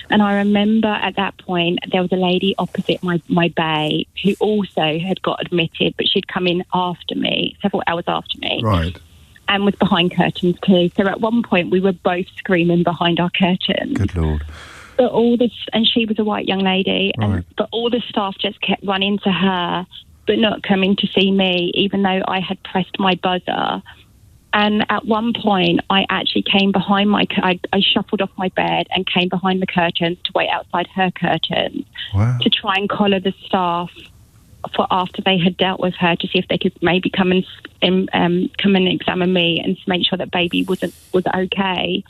And I remember at that point there was a lady opposite my bay who also had got admitted, but she'd come in after me, several hours after me. Right. and was behind curtains too. So at one point we were both screaming behind our curtains. Good Lord. But and she was a white young lady, Right. but all the staff just kept running to her, but not coming to see me, even though I had pressed my buzzer. And at one point, I actually came behind I shuffled off my bed and came behind the curtains to wait outside her curtains to try and collar the staff for after they had dealt with her, to see if they could maybe come and examine me and to make sure that baby was okay.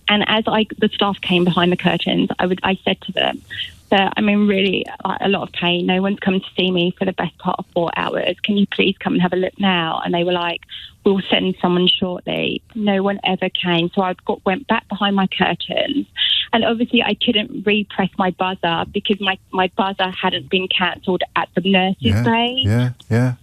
And as the staff came behind the curtains, I said to them that I'm in really a lot of pain. No one's come to see me for the best part of 4 hours. Can you please come and have a look now? And they were like, we'll send someone shortly. No one ever came. So I went back behind my curtains. And obviously I couldn't repress my buzzer because my buzzer hadn't been cancelled at the nurse's bay. Yeah.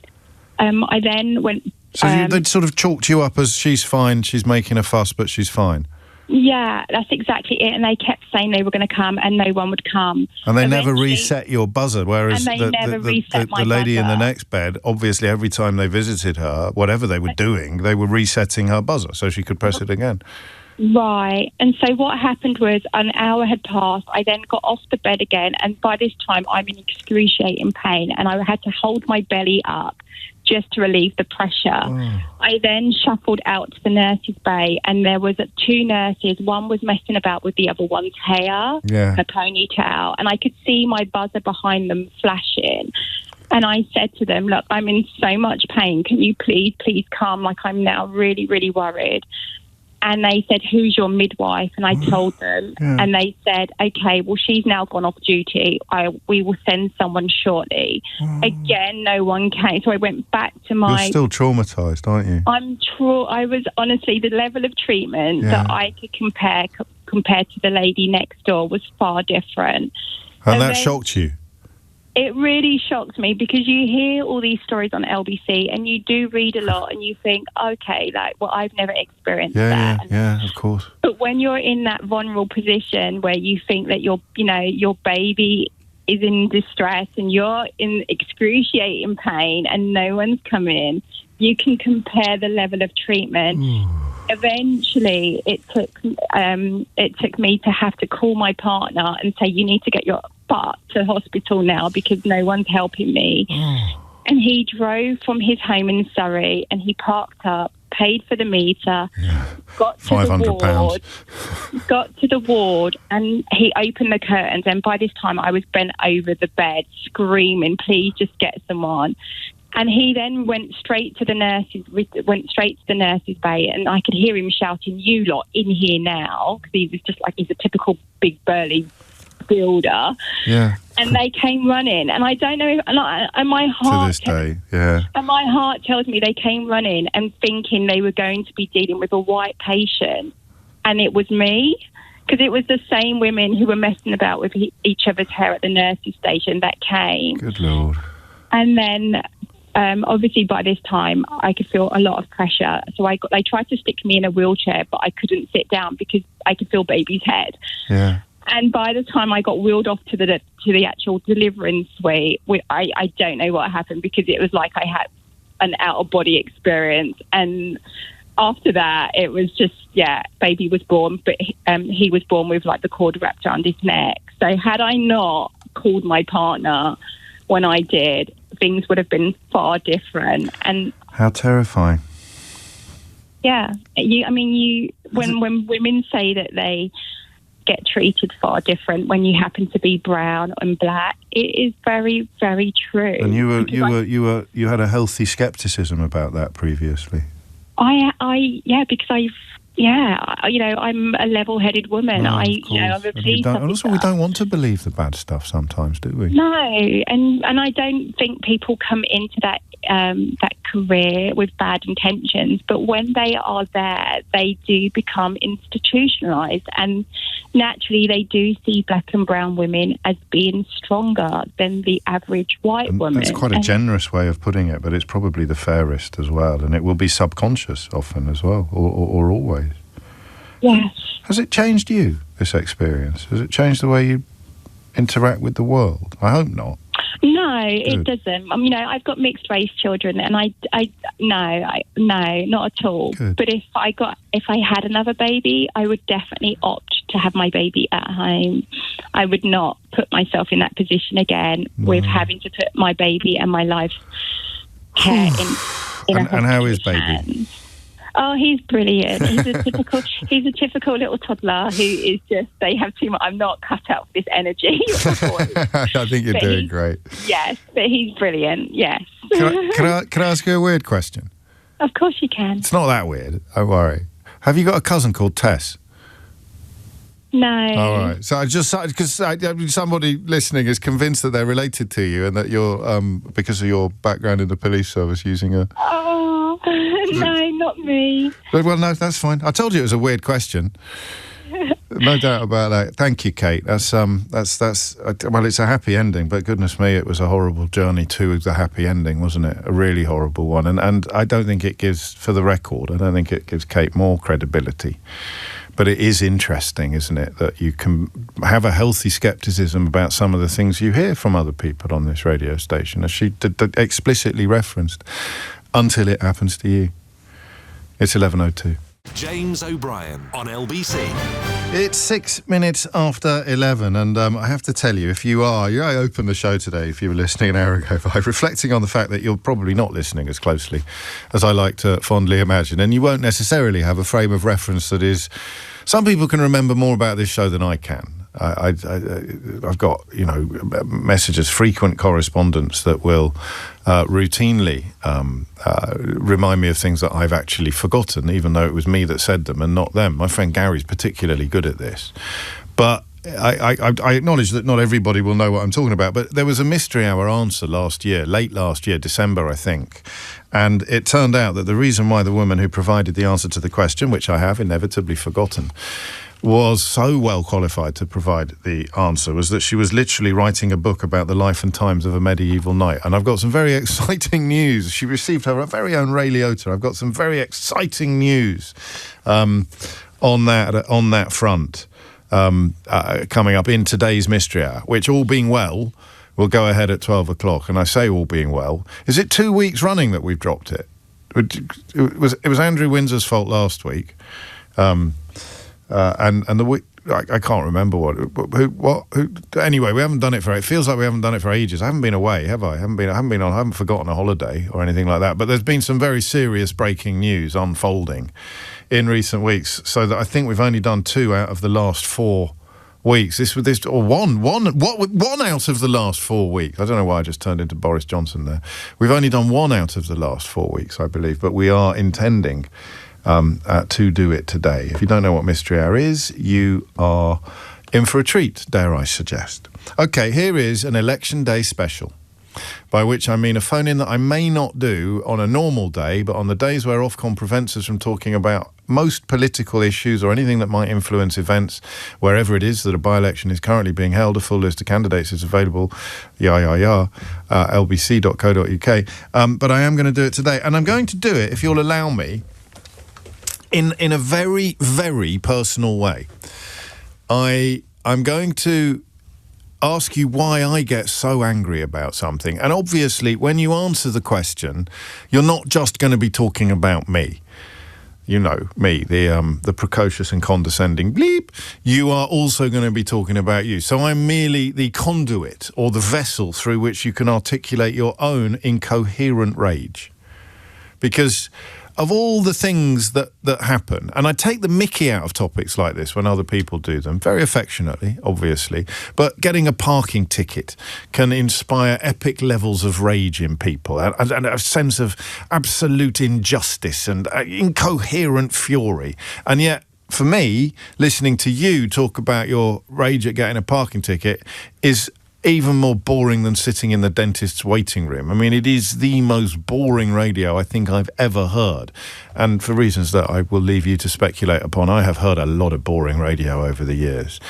I then went... So they'd sort of chalked you up as she's fine, she's making a fuss, but she's fine. Yeah, that's exactly it. And they kept saying they were going to come and no one would come. And they never reset your buzzer, whereas the lady in the buzzer. next bed, obviously every time they visited her, whatever they were doing, they were resetting her buzzer so she could press it again. Right. And so what happened was an hour had passed. I then got off the bed again. And by this time, I'm in excruciating pain. And I had to hold my belly up just to relieve the pressure. I then shuffled out to the nurse's bay. And there was 2 nurses. One was messing about with the other one's hair, her ponytail. And I could see my buzzer behind them flashing. And I said to them, look, I'm in so much pain. Can you please come? Like, I'm now really, really worried. And they said, who's your midwife? And I told them. And they said, okay, well, she's now gone off duty. We will send someone shortly. Again, no one came. So I went back to my... You're still traumatised, aren't you? I was honestly, the level of treatment that I could compare to the lady next door was far different. And that shocked you? It really shocked me because you hear all these stories on LBC and you do read a lot and you think, okay, I've never experienced that. Yeah, of course. But when you're in that vulnerable position where you think that your baby is in distress and you're in excruciating pain and no one's come in, you can compare the level of treatment. Eventually, it took me to have to call my partner and say, you need to get your butt to hospital now because no one's helping me. And he drove from his home in Surrey and he parked up, paid for the meter, got to £500. got to the ward and he opened the curtains, and by this time I was bent over the bed screaming, please just get someone. And he then went straight to the nurses bay, and I could hear him shouting, you lot in here now, because he was just like, he's a typical big burly builder. Yeah. And they came running, and I don't know if, and my heart... To this day, yeah. And my heart tells me they came running and thinking they were going to be dealing with a white patient, and it was me. Because it was the same women who were messing about with each other's hair at the nurse's station that came. Good Lord. And then... obviously, by this time, I could feel a lot of pressure. So they tried to stick me in a wheelchair, but I couldn't sit down because I could feel baby's head. Yeah. And by the time I got wheeled off to the actual delivering suite, I don't know what happened because it was like I had an out-of-body experience. And after that, it was just, baby was born, but he was born with like the cord wrapped around his neck. So had I not called my partner when I did, things would have been far different. And how terrifying. Yeah, when women say that they get treated far different when you happen to be brown and black, it is very, very true. And you had a healthy skepticism about that previously. I'm a level-headed woman. No, I'm a police officer. And also, we don't want to believe the bad stuff sometimes, do we? No, and I don't think people come into that career with bad intentions, but when they are there, they do become institutionalised, and naturally they do see black and brown women as being stronger than the average white woman. That's quite a generous way of putting it, but it's probably the fairest as well, and it will be subconscious often as well, or always. Yes. Has it changed you, this experience? Has it changed the way you interact with the world? I hope not. No, it doesn't. I've got mixed race children, and no, not at all. Good. But if I had another baby, I would definitely opt to have my baby at home. I would not put myself in that position again with having to put my baby and my life's care in And how is baby? hands. Oh, he's brilliant. He's a typical little toddler who is just, they have too much. I'm not cut out for this energy. I think you're doing great. Yes, but he's brilliant. Yes. Can I ask you a weird question? Of course you can. It's not that weird. Don't worry. Have you got a cousin called Tess? No. All right. So because somebody listening is convinced that they're related to you and that you're, because of your background in the police service, using a... Oh, no, not me. Well, no, that's fine. I told you it was a weird question. No doubt about that. Thank you, Kate. That's well, it's a happy ending, but goodness me, it was a horrible journey to the happy ending, wasn't it? A really horrible one. And I don't think it gives, for the record, I don't think it gives Kate more credibility. But it is interesting, isn't it, that you can have a healthy scepticism about some of the things you hear from other people on this radio station, as she explicitly referenced, until it happens to you. It's 11:02. James O'Brien on LBC. It's 6 minutes after 11, and I have to tell you, I opened the show today, if you were listening an hour ago, by reflecting on the fact that you're probably not listening as closely as I like to fondly imagine, and you won't necessarily have a frame of reference that is... Some people can remember more about this show than I can. I've got, messages, frequent correspondence that will routinely remind me of things that I've actually forgotten, even though it was me that said them and not them. My friend Gary's particularly good at this. But I acknowledge that not everybody will know what I'm talking about, but there was a Mystery Hour answer late last year, December, I think. And it turned out that the reason why the woman who provided the answer to the question, which I have inevitably forgotten, was so well qualified to provide the answer was that she was literally writing a book about the life and times of a medieval knight. And I've got some very exciting news. She received her very own Ray Liotta. I've got some very exciting news on that front coming up in today's Mystery Hour, which, all being well, will go ahead at 12 o'clock. And I say all being well. Is it 2 weeks running that we've dropped it? It was Andrew Windsor's fault last week. And the week, I can't remember who. Anyway, we haven't done it it feels like we haven't done it for ages. I haven't been away, have I? I haven't forgotten a holiday or anything like that. But there's been some very serious breaking news unfolding in recent weeks, so that I think we've only done 2 out of the last 4 weeks. One out of the last 4 weeks. I don't know why I just turned into Boris Johnson there. We've only done 1 out of the last 4 weeks, I believe, but we are intending to do it today. If you don't know what Mystery Hour is, you are in for a treat, dare I suggest. Okay, here is an election day special, by which I mean a phone-in that I may not do on a normal day, but on the days where Ofcom prevents us from talking about most political issues or anything that might influence events, wherever it is that a by-election is currently being held. A full list of candidates is available, lbc.co.uk. But I am going to do it today, and I'm going to do it, if you'll allow me, in a very, very personal way. I'm going to ask you why I get so angry about something. And obviously, when you answer the question, you're not just going to be talking about me. You know, me, the precocious and condescending bleep. You are also going to be talking about you. So I'm merely the conduit or the vessel through which you can articulate your own incoherent rage. Because of all the things that happen, and I take the mickey out of topics like this when other people do them, very affectionately, obviously, but getting a parking ticket can inspire epic levels of rage in people and a sense of absolute injustice and incoherent fury. And yet, for me, listening to you talk about your rage at getting a parking ticket is even more boring than sitting in the dentist's waiting room. I mean, it is the most boring radio I think I've ever heard. And for reasons that I will leave you to speculate upon, I have heard a lot of boring radio over the years.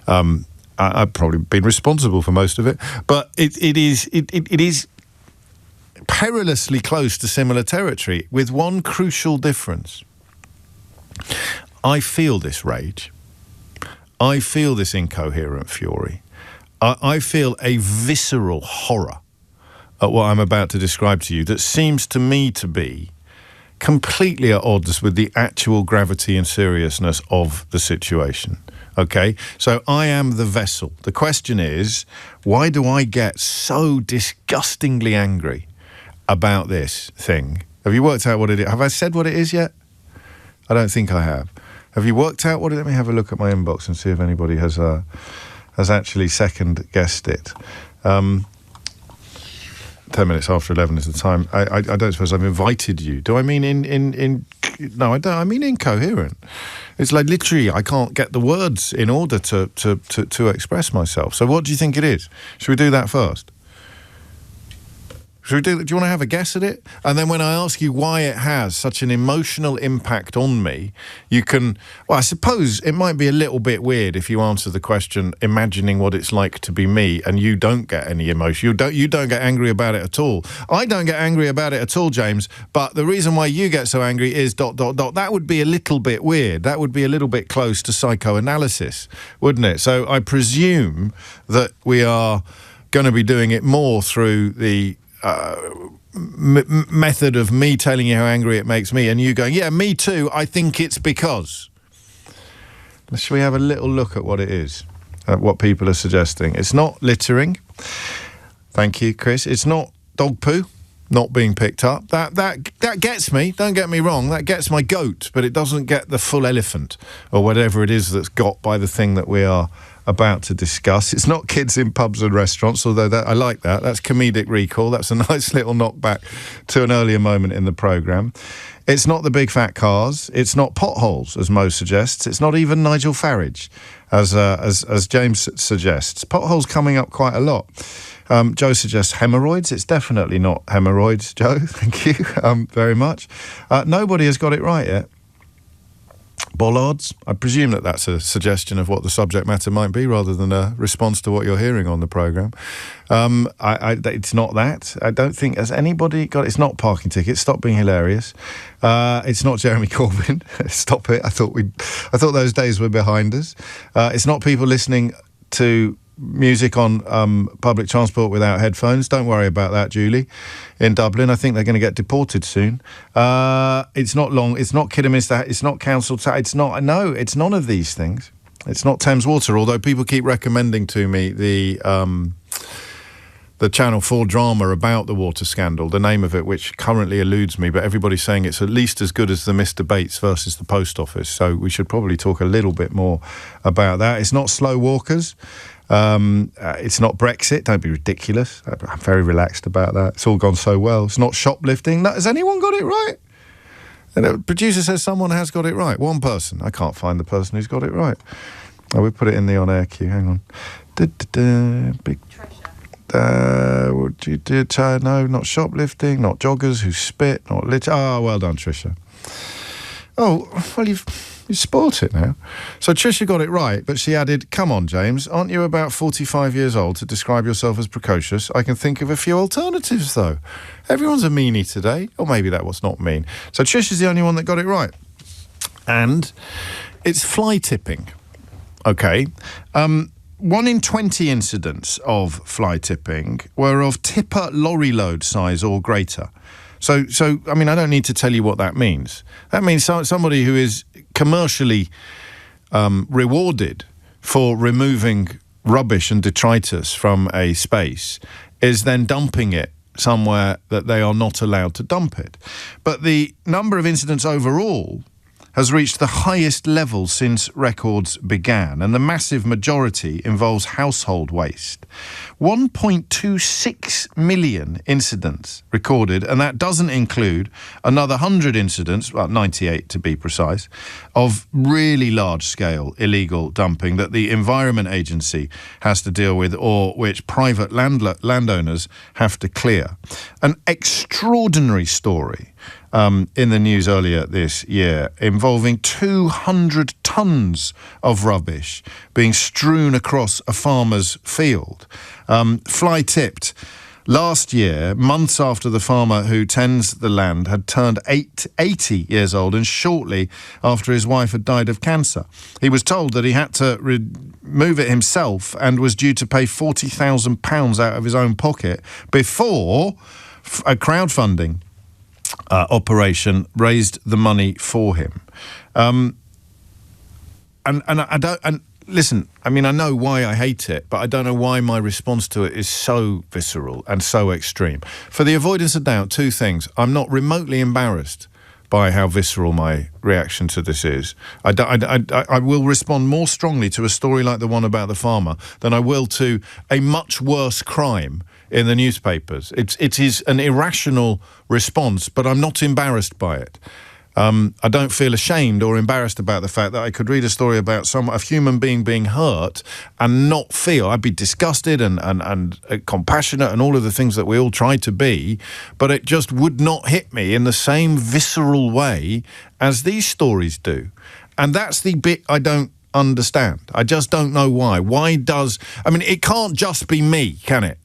I've probably been responsible for most of it. But it is perilously close to similar territory, with one crucial difference. I feel this rage. I feel this incoherent fury. I feel a visceral horror at what I'm about to describe to you that seems to me to be completely at odds with the actual gravity and seriousness of the situation. Okay, so I am the vessel. The question is, why do I get so disgustingly angry about this thing? Have you worked out what it is? Have I said what it is yet? I don't think I have. Have you worked out what it is? Let me have a look at my inbox and see if anybody has actually second guessed it. 10 minutes after 11 is the time. I don't suppose I've invited you. Do I mean in no, I don't. I mean incoherent. It's like literally I can't get the words in order to express myself. So what do you think it is? Should we do that first? Do you want to have a guess at it? And then when I ask you why it has such an emotional impact on me, you can... Well, I suppose it might be a little bit weird if you answer the question imagining what it's like to be me and you don't get any emotion. You don't get angry about it at all. I don't get angry about it at all, James, but the reason why you get so angry is ... That would be a little bit weird. That would be a little bit close to psychoanalysis, wouldn't it? So I presume that we are going to be doing it more through the... method of me telling you how angry it makes me and you going, yeah, me too, I think it's because. Shall we have a little look at what it is, at what people are suggesting? It's not littering. Thank you, Chris. It's not dog poo not being picked up. That gets me, don't get me wrong, that gets my goat, but it doesn't get the full elephant or whatever it is that's got by the thing that we are about to discuss. It's not kids in pubs and restaurants, although I like that. That's comedic recall. That's a nice little knockback to an earlier moment in the programme. It's not the big fat cars. It's not potholes, as Mo suggests. It's not even Nigel Farage, as James suggests. Potholes coming up quite a lot. Joe suggests hemorrhoids. It's definitely not hemorrhoids, Joe. Thank you very much. Nobody has got it right yet. Bollards. I presume that's a suggestion of what the subject matter might be rather than a response to what you're hearing on the programme. It's not that. I don't think... Has anybody got... It's not parking tickets. Stop being hilarious. It's not Jeremy Corbyn. Stop it. I thought those days were behind us. It's not people listening to music on public transport without headphones. Don't worry about that, Julie. In Dublin, I think they're going to get deported soon. It's not long. It's not Kidderminster. It's not council tax. It's not. No, it's none of these things. It's not Thames Water. Although people keep recommending to me the Channel 4 drama about the water scandal, the name of it, which currently eludes me, but everybody's saying it's at least as good as the Mr. Bates versus the Post Office. So we should probably talk a little bit more about that. It's not slow walkers. It's not Brexit. Don't be ridiculous. I'm very relaxed about that. It's all gone so well. It's not shoplifting. No, has anyone got it right? And the producer says someone has got it right. One person. I can't find the person who's got it right. Oh, we put it in the on-air queue. Hang on. Big what you did? No, not shoplifting. Not joggers who spit. Not litter. Ah, well done, Trisha. Oh, well, you spoilt it now. So Trisha got it right, but she added, come on, James, aren't you about 45 years old to describe yourself as precocious? I can think of a few alternatives, though. Everyone's a meanie today. Or maybe that was not mean. So Trisha's the only one that got it right. And it's fly tipping. Okay. 1 in 20 incidents of fly tipping were of tipper lorry load size or greater. So I mean, I don't need to tell you what that means. That means somebody who is commercially rewarded for removing rubbish and detritus from a space is then dumping it somewhere that they are not allowed to dump it. But the number of incidents overall has reached the highest level since records began, and the massive majority involves household waste. 1.26 million incidents recorded, and that doesn't include another 100 incidents, well, 98 to be precise, of really large-scale illegal dumping that the Environment Agency has to deal with or which private landowners have to clear. An extraordinary story in the news earlier this year involving 200 tonnes of rubbish being strewn across a farmer's field. Fly tipped last year, months after the farmer who tends the land had turned 80 years old, and shortly after his wife had died of cancer. He was told that he had to remove it himself and was due to pay £40,000 out of his own pocket before a crowdfunding operation raised the money for him. Listen, I mean, I know why I hate it, but I don't know why my response to it is so visceral and so extreme. For the avoidance of doubt, two things. I'm not remotely embarrassed by how visceral my reaction to this is. I will respond more strongly to a story like the one about the farmer than I will to a much worse crime in the newspapers. It is an irrational response, but I'm not embarrassed by it. I don't feel ashamed or embarrassed about the fact that I could read a story about a human being hurt and not feel. I'd be disgusted and compassionate and all of the things that we all try to be, but it just would not hit me in the same visceral way as these stories do. And that's the bit I don't understand. I just don't know why. It can't just be me, can it?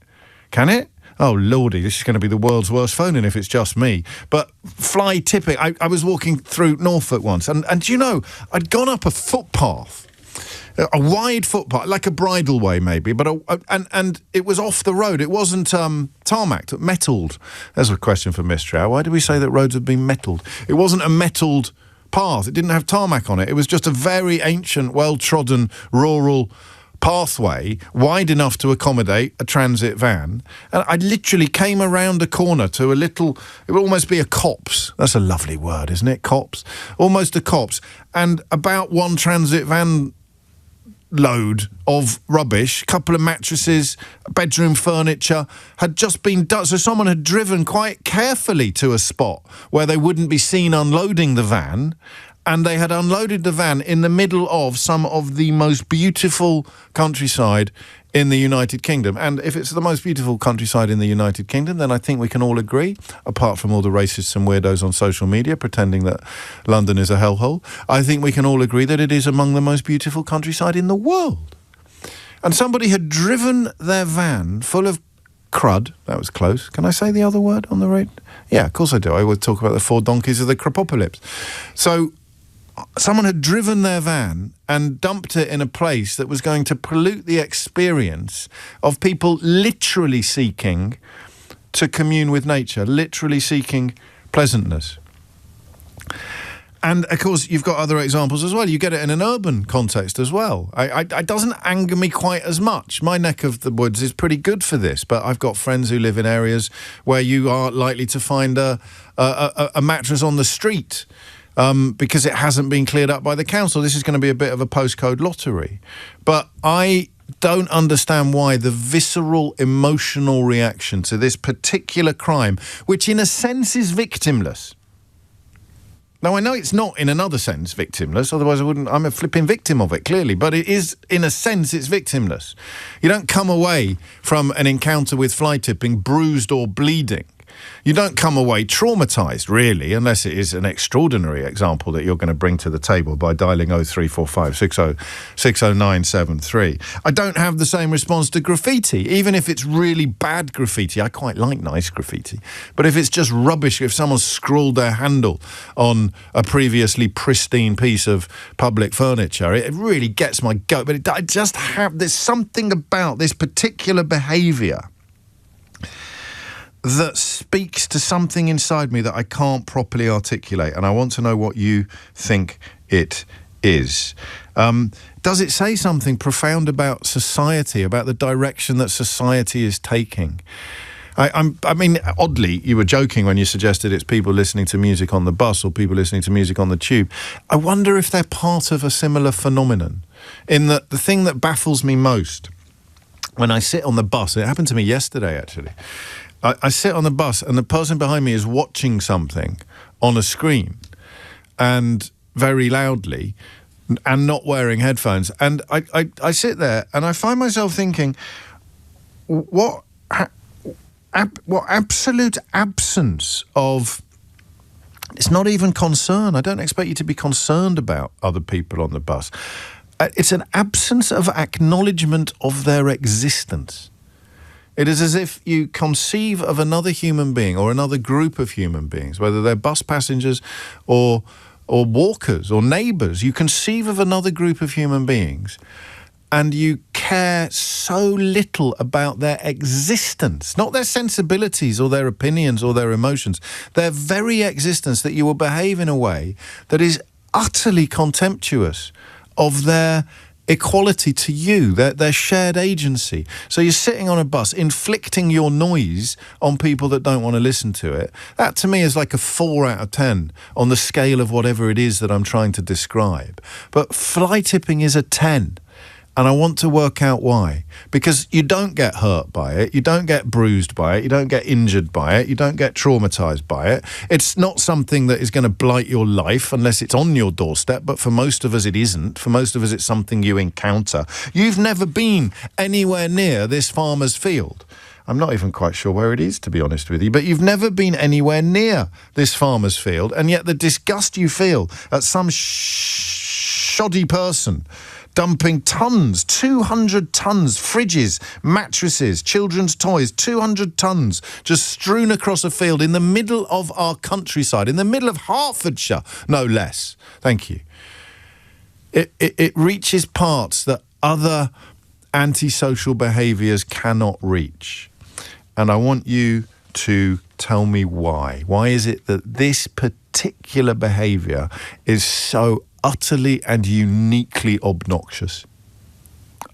Can it? Oh, lordy, this is going to be the world's worst phoning if it's just me. But fly tipping, I was walking through Norfolk once, and do you know, I'd gone up a footpath, a wide footpath, like a bridleway maybe, but and it was off the road. It wasn't tarmacked, metalled. There's a question for Mystery Hour. Why do we say that roads have been metalled? It wasn't a metalled path. It didn't have tarmac on it. It was just a very ancient, well-trodden, rural pathway wide enough to accommodate a transit van, and I literally came around a corner to it would almost be a copse. That's a lovely word, isn't it? Copse. Almost a copse. And about one transit van load of rubbish, a couple of mattresses, bedroom furniture, had just been done. So someone had driven quite carefully to a spot where they wouldn't be seen unloading the van, and they had unloaded the van in the middle of some of the most beautiful countryside in the United Kingdom. And if it's the most beautiful countryside in the United Kingdom, then I think we can all agree, apart from all the racists and weirdos on social media pretending that London is a hellhole, I think we can all agree that it is among the most beautiful countryside in the world. And somebody had driven their van full of crud. That was close. Can I say the other word on the radio? Yeah, of course I do. I would talk about the 4 donkeys of the Crapopolis. So someone had driven their van and dumped it in a place that was going to pollute the experience of people literally seeking to commune with nature, literally seeking pleasantness. And, of course, you've got other examples as well. You get it in an urban context as well. It doesn't anger me quite as much. My neck of the woods is pretty good for this, but I've got friends who live in areas where you are likely to find a mattress on the street because it hasn't been cleared up by the council. This is going to be a bit of a postcode lottery. But I don't understand why the visceral, emotional reaction to this particular crime, which in a sense is victimless. Now, I know it's not in another sense victimless, otherwise I'm a flipping victim of it, clearly, but it is, in a sense, it's victimless. You don't come away from an encounter with fly tipping bruised or bleeding. You don't come away traumatised, really, unless it is an extraordinary example that you're going to bring to the table by dialing 0345 60973. I don't have the same response to graffiti, even if it's really bad graffiti. I quite like nice graffiti. But if it's just rubbish, if someone's scrawled their handle on a previously pristine piece of public furniture, it really gets my goat. But there's something about this particular behaviour that speaks to something inside me that I can't properly articulate, and I want to know what you think it is. Does it say something profound about society, about the direction that society is taking? I mean, oddly, you were joking when you suggested it's people listening to music on the bus or people listening to music on the tube. I wonder if they're part of a similar phenomenon, in that the thing that baffles me most when I sit on the bus, it happened to me yesterday, actually, I sit on the bus and the person behind me is watching something on a screen and very loudly and not wearing headphones. And I sit there and I find myself thinking, what absolute absence of... It's not even concern. I don't expect you to be concerned about other people on the bus. It's an absence of acknowledgement of their existence. It is as if you conceive of another human being or another group of human beings, whether they're bus passengers or walkers or neighbours. You conceive of another group of human beings and you care so little about their existence, not their sensibilities or their opinions or their emotions, their very existence, that you will behave in a way that is utterly contemptuous of their equality to you, their shared agency. So you're sitting on a bus inflicting your noise on people that don't want to listen to it. That to me is like a 4 out of 10 on the scale of whatever it is that I'm trying to describe. But fly tipping is a 10. And I want to work out why. Because you don't get hurt by it, you don't get bruised by it, you don't get injured by it, you don't get traumatised by it. It's not something that is going to blight your life unless it's on your doorstep, but for most of us it isn't. For most of us it's something you encounter. You've never been anywhere near this farmer's field. I'm not even quite sure where it is, to be honest with you, but you've never been anywhere near this farmer's field, and yet the disgust you feel at some shoddy person dumping tons, 200 tons, fridges, mattresses, children's toys, 200 tons just strewn across a field in the middle of our countryside, in the middle of Hertfordshire, no less. Thank you. It reaches parts that other antisocial behaviours cannot reach. And I want you to tell me why. Why is it that this particular behaviour is so utterly and uniquely obnoxious?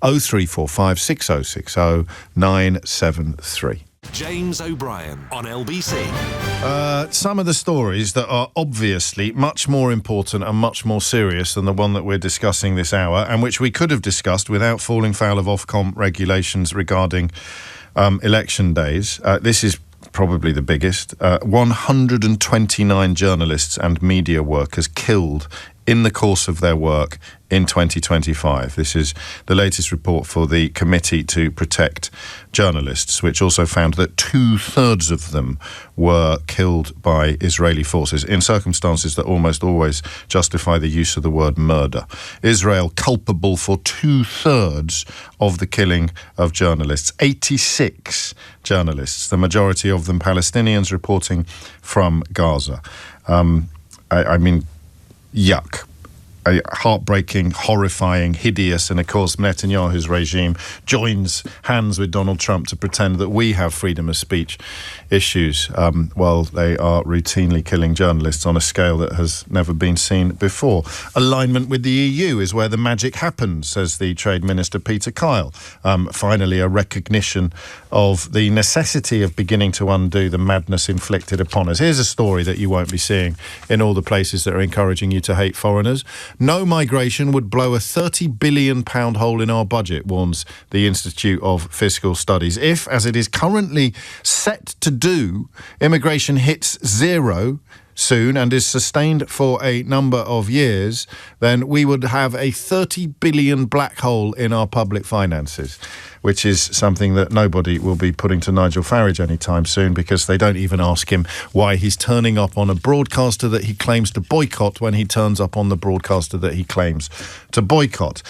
0345 6060 973. James O'Brien on LBC. Some of the stories that are obviously much more important and much more serious than the one that we're discussing this hour, and which we could have discussed without falling foul of Ofcom regulations regarding election days. This is probably the biggest. 129 journalists and media workers killed in the course of their work in 2025. This is the latest report for the Committee to Protect Journalists, which also found that 2/3 of them were killed by Israeli forces in circumstances that almost always justify the use of the word murder. Israel culpable for 2/3 of the killing of journalists. 86 journalists, the majority of them Palestinians, reporting from Gaza. I mean, yuck. Heartbreaking, horrifying, hideous, and of course Netanyahu's regime joins hands with Donald Trump to pretend that we have freedom of speech issues while they are routinely killing journalists on a scale that has never been seen before. Alignment with the EU is where the magic happens, says the Trade Minister Peter Kyle. Finally, a recognition of the necessity of beginning to undo the madness inflicted upon us. Here's a story that you won't be seeing in all the places that are encouraging you to hate foreigners. No migration would blow a £30 billion hole in our budget, warns the Institute of Fiscal Studies. If, as it is currently set to do, immigration hits zero soon and is sustained for a number of years, then we would have a 30 billion black hole in our public finances, which is something that nobody will be putting to Nigel Farage anytime soon, because they don't even ask him why he's turning up on a broadcaster that he claims to boycott when he turns up on the broadcaster that he claims to boycott.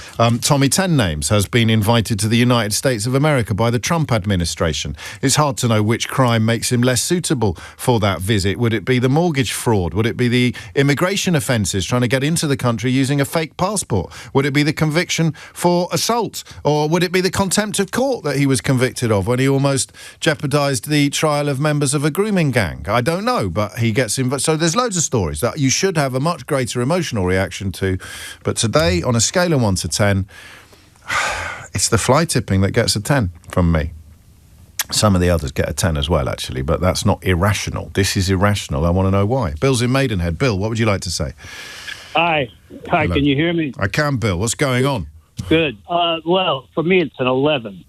Tommy Ten Names has been invited to the United States of America by the Trump administration. It's hard to know which crime makes him less suitable for that visit. Would it be the mortgage fraud? Would it be the immigration offences, trying to get into the country using a fake passport? Would it be the conviction for assault? Or would it be the contempt of court that he was convicted of when he almost jeopardised the trial of members of a grooming gang? I don't know, but he gets involved. So there's loads of stories that you should have a much greater emotional reaction to. But today, on a scale of 1 to 10, it's the fly tipping that gets a 10 from me. Some of the others get a 10 as well, actually, but that's not irrational. This is irrational. I want to know why. Bill's in Maidenhead. Bill, what would you like to say? Hi. Hi, Hello. Can you hear me? I can, Bill. What's going on? Good. Well, for me, it's an 11.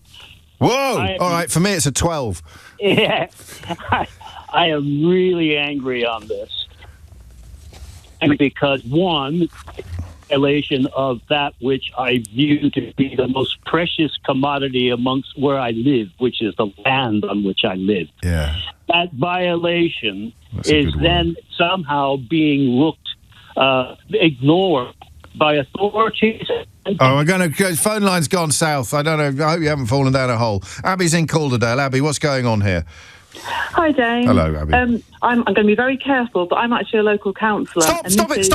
Whoa! All right, for me, it's a 12. Yeah. I am really angry on this. And because, one, violation of that which I view to be the most precious commodity amongst where I live, which is the land on which I live. Yeah. That violation is then somehow being ignored by authorities Oh, we're going to go. Phone line's gone south. I don't know. I hope you haven't fallen down a hole. Abby's in Calderdale. Abby, what's going on here? Hi, James. Hello, Abby. I'm going to be very careful, but I'm actually a local councillor. Stop it.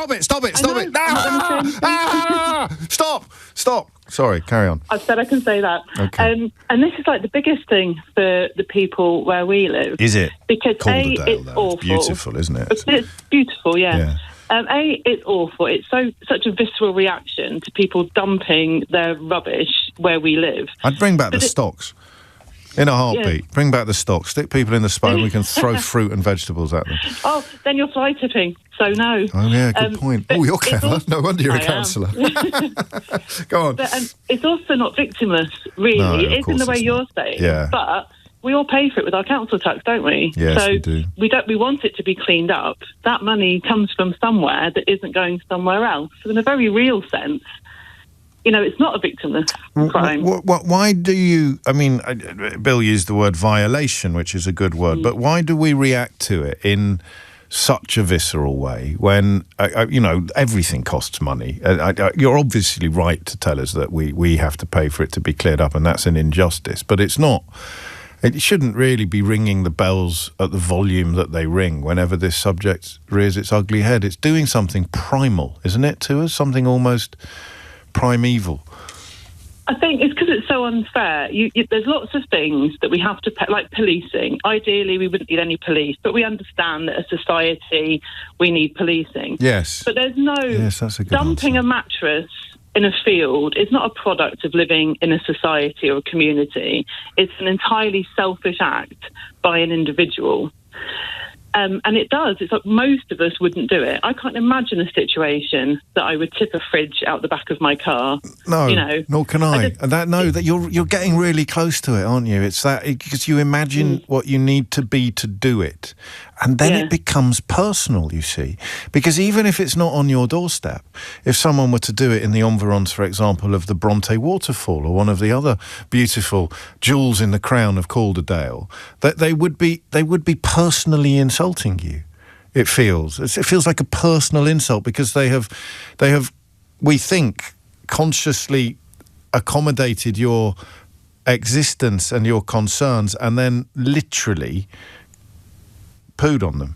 Stop. Sorry, carry on. I've said I can say that. Okay. And this is like the biggest thing for the people where we live. Is it? Because Calderdale, it's awful. It's beautiful, isn't it? It's beautiful, yeah. It's awful. It's such a visceral reaction to people dumping their rubbish where we live. I'd bring back the stocks. In a heartbeat. Yeah. Bring back the stock. Stick people in the spade and we can throw fruit and vegetables at them. Oh, then you're fly tipping. So no. Oh, yeah, good point. Oh, you're clever. No wonder you're a councillor. Go on. But it's also not victimless, really. No, it is in the way you're saying. Yeah. But we all pay for it with our council tax, don't we? Yes, we do. We want it to be cleaned up. That money comes from somewhere that isn't going somewhere else. So in a very real sense, it's not a victimless crime. Why do you... I mean, Bill used the word violation, which is a good word, but why do we react to it in such a visceral way when, everything costs money? You're obviously right to tell us that we have to pay for it to be cleared up, and that's an injustice, but it's not... It shouldn't really be ringing the bells at the volume that they ring whenever this subject rears its ugly head. It's doing something primal, isn't it, to us? Something almost... primeval. I think it's because it's so unfair. There's lots of things that we have to pay, like policing. Ideally, we wouldn't need any police, but we understand that as a society, we need policing. Yes. But there's no... Yes, that's a good dumping answer. A mattress in a field is not a product of living in a society or a community. It's an entirely selfish act by an individual. And it does. It's like most of us wouldn't do it. I can't imagine a situation that I would tip a fridge out the back of my car. No, nor can I. That you're getting really close to it, aren't you? It's that because you imagine what you need to be to do it, and then it becomes personal. You see, because even if it's not on your doorstep, if someone were to do it in the environs, for example, of the Bronte waterfall or one of the other beautiful jewels in the crown of Calderdale, that they would be personally insulting you. It feels like a personal insult because they have, we think, consciously accommodated your existence and your concerns and then literally pooed on them.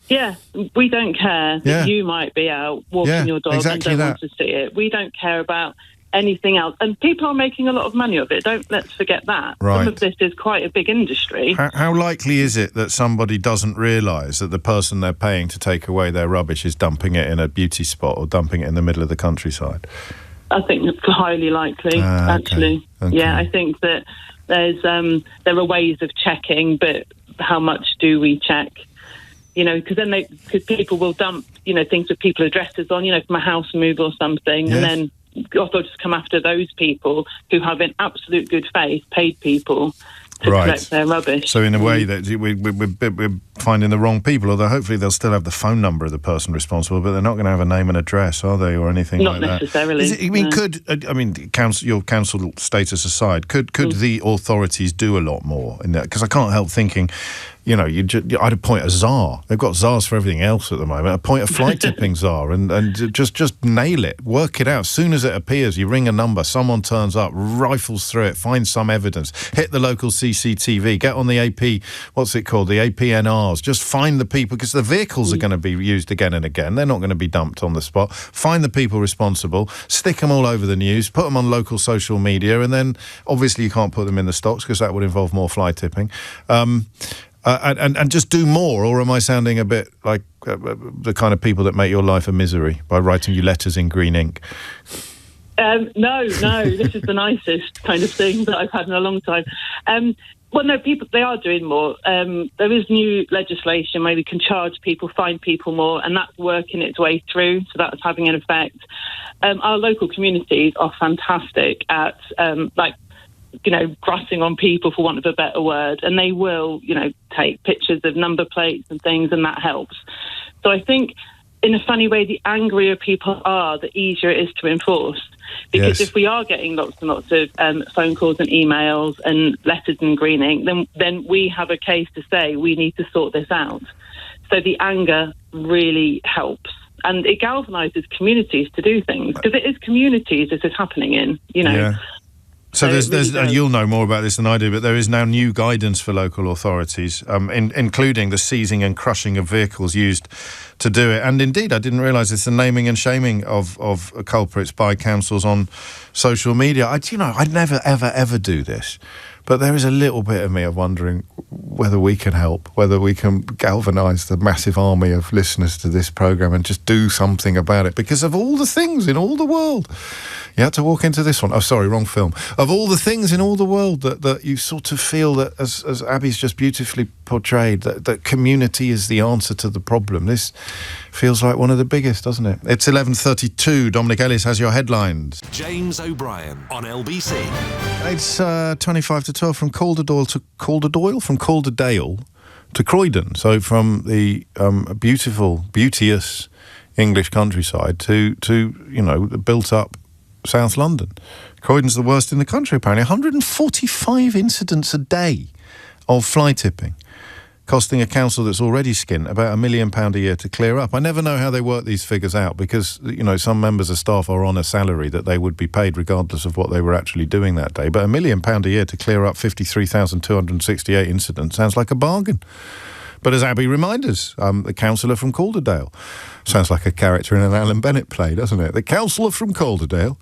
Yeah, we don't care that you might be out walking your dog and don't want to see it. We don't care about anything else. And people are making a lot of money of it. Let's forget that. Right. Some of this is quite a big industry. How likely is it that somebody doesn't realise that the person they're paying to take away their rubbish is dumping it in a beauty spot or dumping it in the middle of the countryside? I think it's highly likely, actually. Okay. Yeah, I think that there are ways of checking, but how much do we check? Because people will dump, things with people's addresses on, from a house move or something, and then they'll just come after those people who have, in absolute good faith, paid people to collect their rubbish. So in a way that we're finding the wrong people, although hopefully they'll still have the phone number of the person responsible, but they're not going to have a name and address, are they, or anything like that? Not necessarily. Your council status aside, could the authorities do a lot more in that? Because I can't help thinking, I'd appoint a czar. They've got czars for everything else at the moment. Appoint a fly tipping czar and just nail it. Work it out. As soon as it appears, you ring a number, someone turns up, rifles through it, finds some evidence, hit the local CCTV, get on the AP, what's it called, the APNRs, just find the people, because the vehicles are going to be used again and again. They're not going to be dumped on the spot. Find the people responsible, stick them all over the news, put them on local social media, and then obviously you can't put them in the stocks because that would involve more fly tipping. And just do more, or am I sounding a bit like the kind of people that make your life a misery by writing you letters in green ink? No, this is the nicest kind of thing that I've had in a long time. People, they are doing more. There is new legislation where we can charge people, fine people more, and that's working its way through, so that's having an effect. Our local communities are fantastic at, grassing on people, for want of a better word, and they will, take pictures of number plates and things, and that helps. So I think, in a funny way, the angrier people are, the easier it is to enforce. Because if we are getting lots and lots of phone calls and emails and letters and greening, then we have a case to say we need to sort this out. So the anger really helps. and it galvanises communities to do things, because it is communities this is happening in, Yeah. So there's really you'll know more about this than I do, but there is now new guidance for local authorities, including the seizing and crushing of vehicles used to do it. And indeed, I didn't realise it's the naming and shaming of culprits by councils on social media. I'd never, ever do this. But there is a little bit of me of wondering whether we can help, whether we can galvanise the massive army of listeners to this programme and just do something about it. Because of all the things in all the world, you had to walk into this one. Oh, sorry, wrong film. Of all the things in all the world that you sort of feel that, as Abby's just beautifully portrayed, that community is the answer to the problem. This feels like one of the biggest, doesn't it? It's 11:32. Dominic Ellis has your headlines. James O'Brien on LBC. It's 25 to 12 from Calderdale to Croydon. So from the beauteous English countryside to the built-up South London. Croydon's the worst in the country, apparently. 145 incidents a day of fly tipping, costing a council that's already skint about £1 million a year to clear up. I never know how they work these figures out, because some members of staff are on a salary that they would be paid regardless of what they were actually doing that day. But £1 million a year to clear up 53,268 incidents sounds like a bargain. But as Abby reminded us, the councillor from Calderdale, sounds like a character in an Alan Bennett play, doesn't it? The councillor from Calderdale,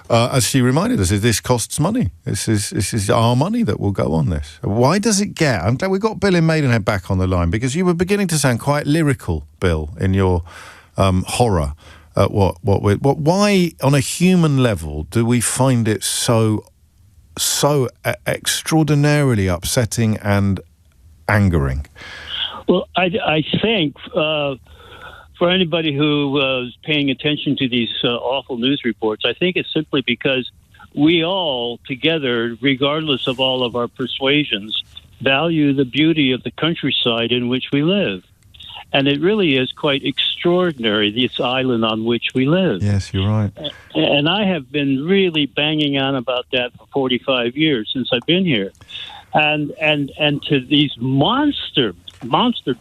as she reminded us, this costs money. This is our money that will go on this. Why does it get? I'm glad we got Bill in Maidenhead back on the line, because you were beginning to sound quite lyrical, Bill, in your horror at why, on a human level, do we find it so extraordinarily upsetting and angering? Well, I think for anybody who is paying attention to these awful news reports, I think it's simply because we all together, regardless of all of our persuasions, value the beauty of the countryside in which we live. And it really is quite extraordinary, this island on which we live. Yes, you're right. And I have been really banging on about that for 45 years since I've been here. And to these monster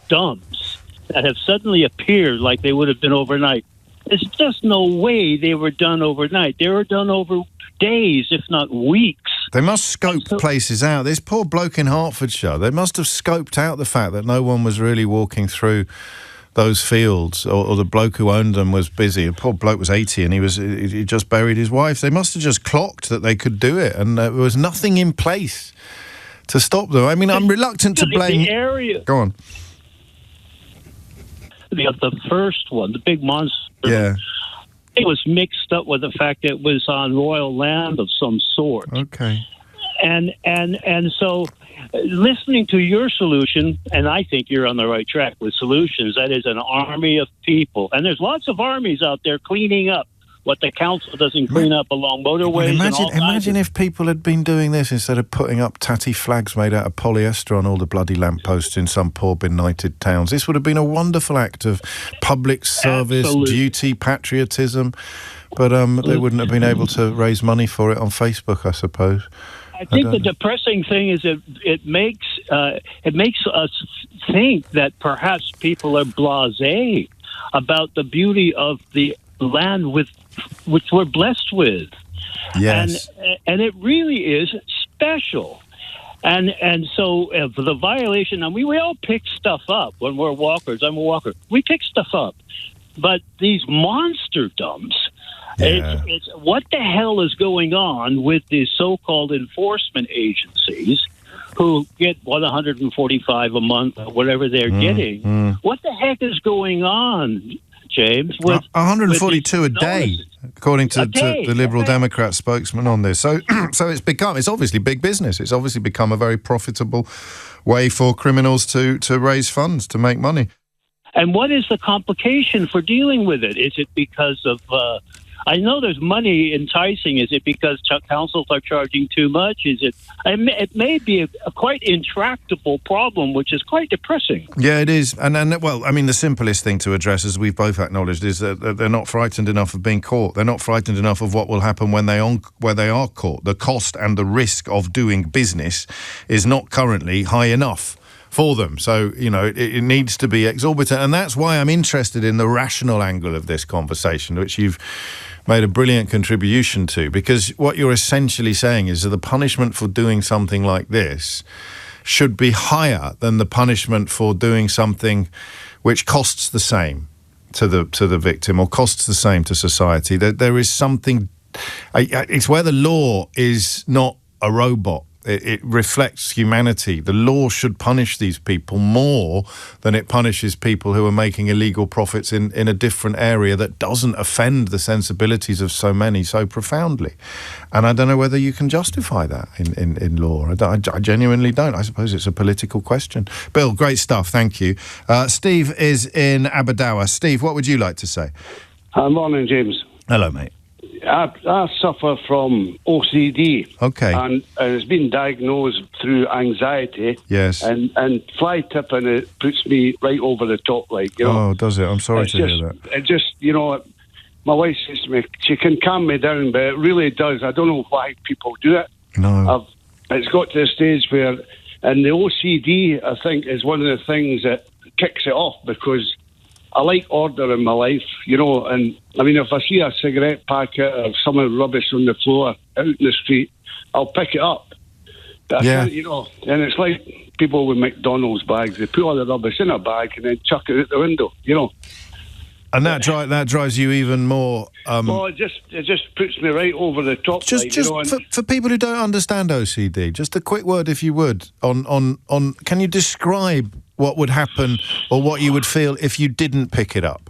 dumps that have suddenly appeared like they would have been overnight. There's just no way they were done overnight. They were done over days, if not weeks. They must scope places out. This poor bloke in Hertfordshire, they must have scoped out the fact that no one was really walking through those fields, or the bloke who owned them was busy. The poor bloke was 80 and he just buried his wife. They must have just clocked that they could do it, and there was nothing in place to stop them. I mean, I'm reluctant to blame... The area... Go on. The first one, the big monster... Yeah. It was mixed up with the fact that it was on royal land of some sort. Okay. And so listening to your solution, and I think you're on the right track with solutions, that is an army of people. And there's lots of armies out there cleaning up what the council doesn't clean up along motorways. Imagine if people had been doing this instead of putting up tatty flags made out of polyester on all the bloody lampposts in some poor benighted towns. This would have been a wonderful act of public service, duty, patriotism, but they wouldn't have been able to raise money for it on Facebook, I suppose. I think the depressing thing is that it makes us think that perhaps people are blasé about the beauty of the land which we're blessed with. Yes. And it really is special. And so for the violation, and we all pick stuff up when we're walkers. I'm a walker. We pick stuff up. But these monster dumps, it's what the hell is going on with these so-called enforcement agencies who get 145 a month or whatever they're getting? What the heck is going on, James? 142 a day, according to the Liberal Democrat spokesman on this. So it's obviously big business. It's obviously become a very profitable way for criminals to raise funds, to make money. And what is the complication for dealing with it? Is it because of... I know there's money enticing. Is it because councils are charging too much? It may be a quite intractable problem, which is quite depressing. Yeah, it is. And well, I mean, the simplest thing to address, as we've both acknowledged, is that they're not frightened enough of being caught. They're not frightened enough of what will happen when they are caught. The cost and the risk of doing business is not currently high enough for them. So, it needs to be exorbitant. And that's why I'm interested in the rational angle of this conversation, which you've made a brilliant contribution to, because what you're essentially saying is that the punishment for doing something like this should be higher than the punishment for doing something which costs the same to the victim or costs the same to society. There is something. It's where the law is not a robot. It reflects humanity. The law should punish these people more than it punishes people who are making illegal profits in a different area that doesn't offend the sensibilities of so many so profoundly. And I don't know whether you can justify that in law. I genuinely don't. I suppose it's a political question. Bill, great stuff. Thank you. Steve is in Aberdour. Steve, what would you like to say? Morning, James. Hello, mate. I suffer from OCD. Okay. And it's been diagnosed through anxiety. Yes. And fly tipping, it puts me right over the top, Oh, does it? I'm sorry to hear that. It just, my wife says to me, she can calm me down, but it really does. I don't know why people do it. No. It's got to the stage where, and the OCD, I think, is one of the things that kicks it off, because I like order in my life, and I mean, if I see a cigarette packet or some rubbish on the floor out in the street, I'll pick it up. But yeah. I can't, and it's like people with McDonald's bags, they put all the rubbish in a bag and then chuck it out the window, And that drives you even more. Well, it just puts me right over the top. For people who don't understand OCD, just a quick word, if you would, on can you describe what would happen or what you would feel if you didn't pick it up?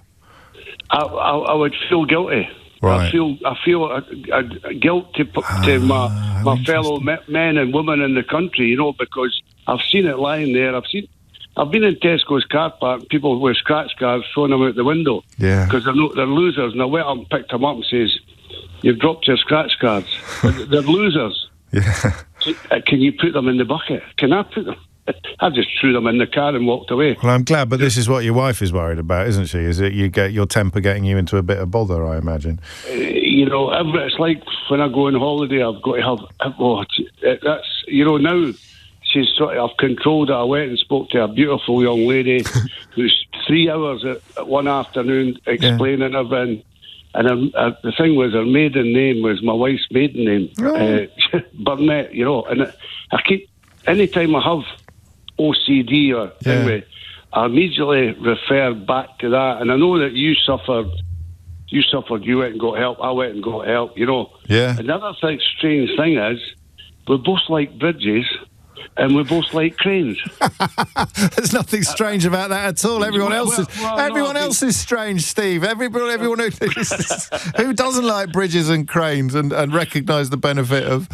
I would feel guilty. Right. I feel a guilt to my fellow men and women in the country, because I've seen it lying there. I've been in Tesco's car park, people with scratch cards throwing them out the window. Yeah. Because they're losers, and I went up and picked them up and says, "You've dropped your scratch cards." They're losers. Yeah. Can you put them in the bucket? Can I put them? I just threw them in the car and walked away. Well, I'm glad, but this is what your wife is worried about, isn't she? Is it you get your temper getting you into a bit of bother, I imagine? It's like when I go on holiday, I've got to have... that's, now she's sort of... I've controlled her. I went and spoke to a beautiful young lady who's 3 hours at one afternoon explaining everything. And the thing was, her maiden name was my wife's maiden name, Burnett, and I keep... Anytime I have OCD or anyway, I immediately refer back to that. And I know that you suffered, you went and got help, I went and got help, Yeah. Another strange thing is, we're both like bridges and we're both like cranes. There's nothing strange about that at all. Everyone else is strange, Steve. Everyone who doesn't like bridges and cranes and recognise the benefit of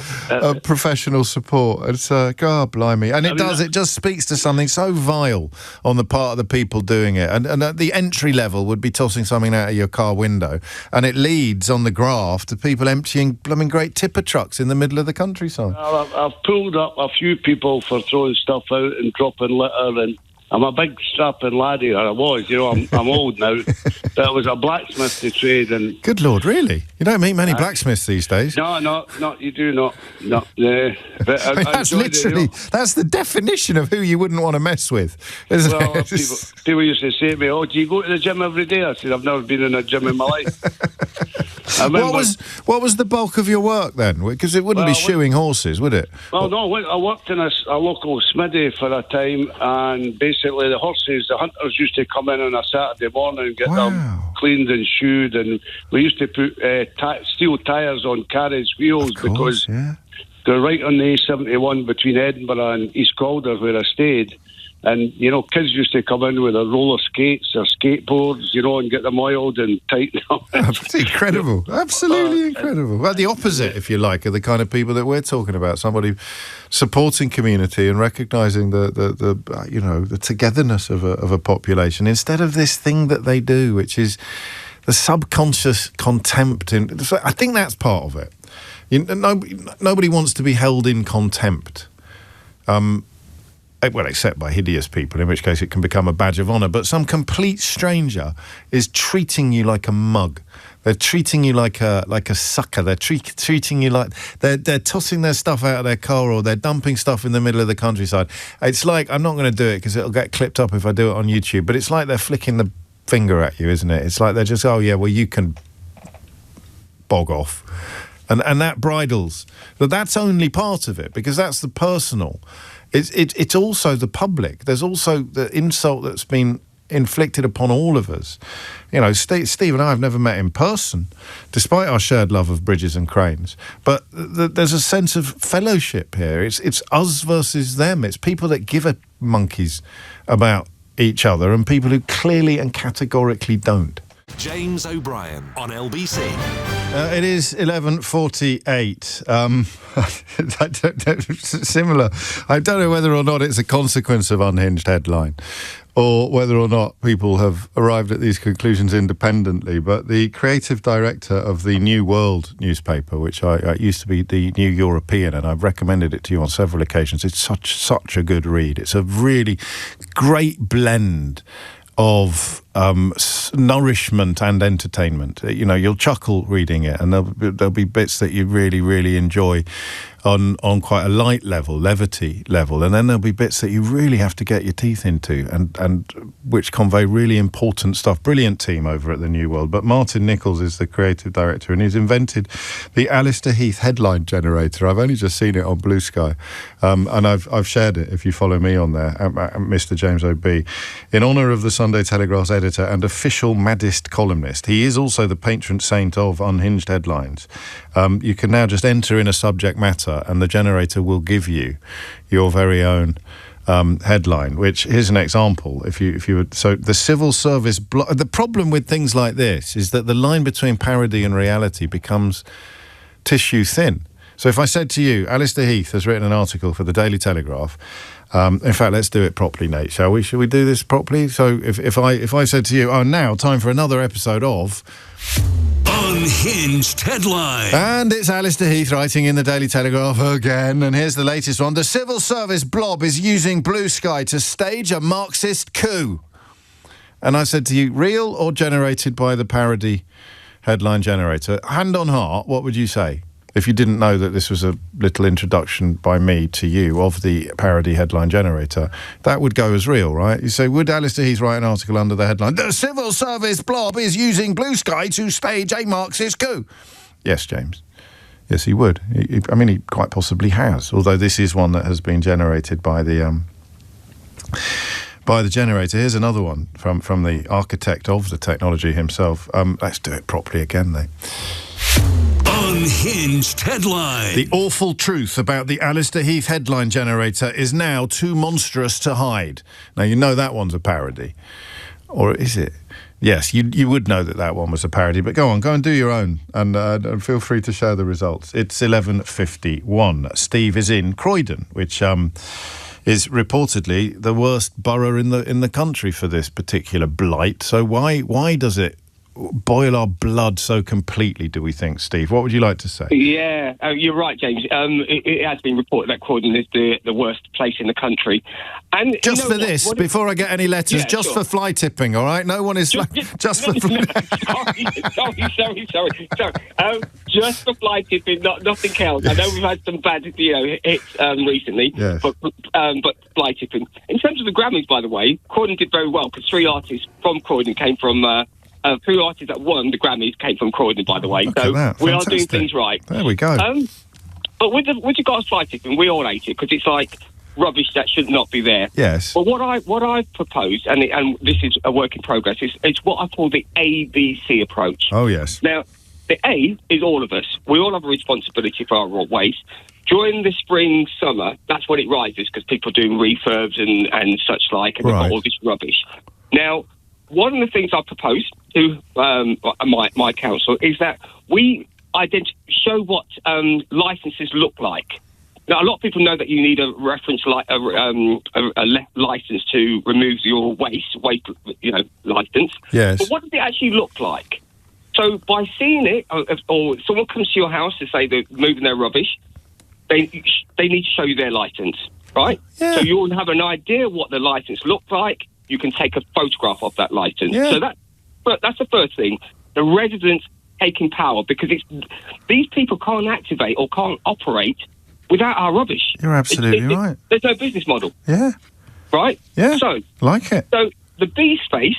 professional support. It's God blimey, and it just speaks to something so vile on the part of the people doing it. And at the entry level would be tossing something out of your car window, and it leads on the graph to people emptying blooming great tipper trucks in the middle of the countryside. I've pulled up a few people for throwing stuff out and dropping litter, and I'm a big strapping laddie, or I was, I'm old now, but I was a blacksmith to trade. And good Lord, really? You don't meet many blacksmiths these days? No, you do not. No, but that's literally, that's the definition of who you wouldn't want to mess with, isn't it? People used to say to me, "Oh, do you go to the gym every day?" I said, "I've never been in a gym in my life." What was the bulk of your work then? Because it wouldn't be shoeing horses, would it? Well, no, I worked in a local smithy for a time, and basically the hunters used to come in on a Saturday morning and get them cleaned and shoed, and we used to put steel tyres on carriage wheels because they're right on the A71 between Edinburgh and East Calder where I stayed. And, kids used to come in with their roller skates or skateboards, and get them oiled and tightened up. That's incredible. Absolutely incredible. Well, the opposite, if you like, are the kind of people that we're talking about. Somebody supporting community and recognising the togetherness of a population instead of this thing that they do, which is the subconscious contempt. I think that's part of it. Nobody wants to be held in contempt. except by hideous people, in which case it can become a badge of honour. But some complete stranger is treating you like a mug. They're treating you like a sucker. They're treating you like they're tossing their stuff out of their car, or they're dumping stuff in the middle of the countryside. It's like, I'm not going to do it because it'll get clipped up if I do it on YouTube, but it's like they're flicking the finger at you, isn't it? It's like they're just, oh yeah, well, you can bog off. And that bridles. But that's only part of it, because that's the personal. It's also the public. There's also the insult that's been inflicted upon all of us. You know, Steve and I have never met in person, despite our shared love of bridges and cranes. But there's a sense of fellowship here. It's us versus them. It's people that give a monkeys about each other and people who clearly and categorically don't. James O'Brien on LBC. It is 11:48. Similar. I don't know whether or not it's a consequence of Unhinged headline, or whether or not people have arrived at these conclusions independently. But the creative director of the New World newspaper, which I used to be the New European, and I've recommended it to you on several occasions. It's such a good read. It's a really great blend of nourishment and entertainment. You know, you'll chuckle reading it, and there'll be bits that you really, really enjoy on quite a light level, levity level, and then there'll be bits that you really have to get your teeth into, and which convey really important stuff. Brilliant team over at the New World. But Martin Nichols is the creative director, and he's invented the Alistair Heath headline generator. I've only just seen it on Blue Sky, and I've shared it if you follow me on there, at Mr. James O.B., in honour of the Sunday Telegraph's editor and official Maddist columnist. He is also the patron saint of Unhinged headlines. You can now just enter in a subject matter, and the generator will give you your very own headline. Which, here's an example. If you would, so the civil service. The problem with things like this is that the line between parody and reality becomes tissue thin. So if I said to you, Alistair Heath has written an article for the Daily Telegraph. In fact, let's do it properly, Nate, shall we? Should we do this properly? So if I said to you, oh, now time for another episode of Unhinged headline. And it's Alistair Heath writing in the Daily Telegraph again, and here's the latest one. The civil service blob is using Blue Sky to stage a Marxist coup. And I said to you, real or generated by the parody headline generator? Hand on heart, what would you say? If you didn't know that this was a little introduction by me to you of the parody headline generator, that would go as real, right? You say, would Alistair Heath write an article under the headline, the civil service blob is using Blue Sky to stage a Marxist coup? Yes, James. Yes, he would. He quite possibly has, although this is one that has been generated by the generator. Here's another one from the architect of the technology himself. Let's do it properly again, though. Unhinged headline. The awful truth about the Alistair Heath headline generator is now too monstrous to hide. Now, you know that one's a parody. Or is it? Yes, you would know that one was a parody, but go and do your own, and feel free to share the results. It's 11:51. Steve is in Croydon, which is reportedly the worst borough in the country for this particular blight. So why does it boil our blood so completely, do we think, Steve? What would you like to say? Yeah, you're right, James. It has been reported that Croydon is the worst place in the country. And just for this, before I get any letters, just for fly tipping, all right? No one is just for sorry. Just for fly tipping, nothing else. I know we've had some bad, hits recently, yes. but fly tipping. In terms of the Grammys, by the way, Croydon did very well because 3 artists from Croydon came from. 3 artists that won the Grammys came from Croydon, by the way. Look at that. We are doing things right. There we go. But with regards to fly tipping, we all hate it because it's like rubbish that should not be there. Yes. But what I propose, and this is a work in progress, is what I call the ABC approach. Oh, yes. Now, the A is all of us. We all have a responsibility for our waste. During the spring, summer, that's when it rises because people are doing refurbs and such like, and they've got all this rubbish. Now, one of the things I propose to my council is that we show what licenses look like. Now, a lot of people know that you need a reference license to remove your waste license. Yes. But what does it actually look like? So by seeing it, or someone comes to your house to say they're moving their rubbish, they need to show you their license. right? Yeah. So you'll have an idea what the licence looks like. You can take a photograph of that licence. Yeah. So that's the first thing. The residents taking power, because these people can't activate or can't operate without our rubbish. You're absolutely right. There's no business model. Yeah. Right? Yeah. So, like it. So the B space,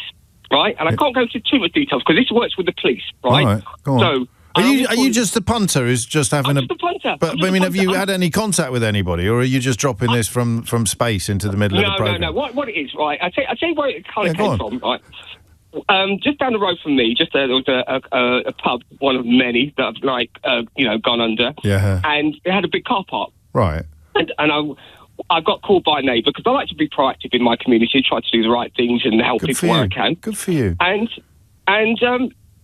right? And I can't go into too much details because this works with the police, right? All right. Go on. So Are you just the punter who's just having I'm just a punter. But I mean, have you had any contact with anybody, or are you just dropping this from space into the middle of the programme? No. What it is, right? I tell you where it kind of go came from, right? Just down the road from me, there was a pub, one of many that have gone under. Yeah. And it had a big car park. Right. And I got called by a neighbour because I like to be proactive in my community, try to do the right things and help people where I can. Good for you. And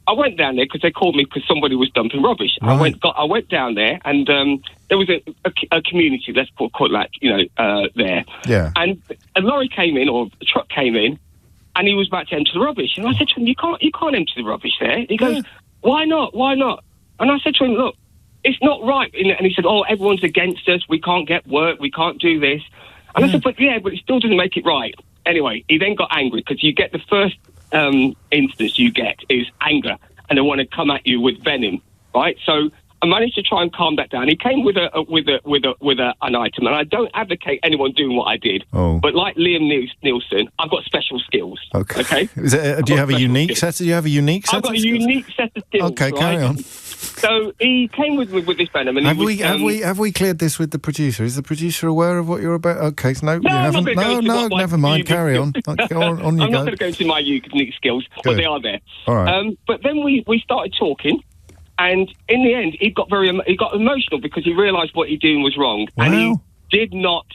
I went down there because they called me because somebody was dumping rubbish. Right. I went down there and there was a community, let's call it that, there. Yeah. And a lorry came in, or a truck came in, and he was about to empty the rubbish. And I said to him, you can't empty the rubbish there. He goes, why not? And I said to him, look, it's not right. And he said, everyone's against us. We can't get work. We can't do this. And I said, but it still doesn't make it right. Anyway, he then got angry because you get the first instance you get is anger, and they want to come at you with venom, right? So I managed to try and calm that down. He came with an item, and I don't advocate anyone doing what I did. Oh. But like Liam Nielsen, I've got special skills. Okay. Do you have a unique set? Do you have a unique set? I've got a unique set of skills. Okay, carry on. So he came with this venom, and have we cleared this with the producer? Is the producer aware of what you're about? Okay, so you haven't. No, never mind. Carry on. Okay, on you I'm go. not going to go into my unique skills, but they are there. All right. But then we started talking. And in the end, he got emotional because he realised what he'd doing was wrong. Wow. And he did not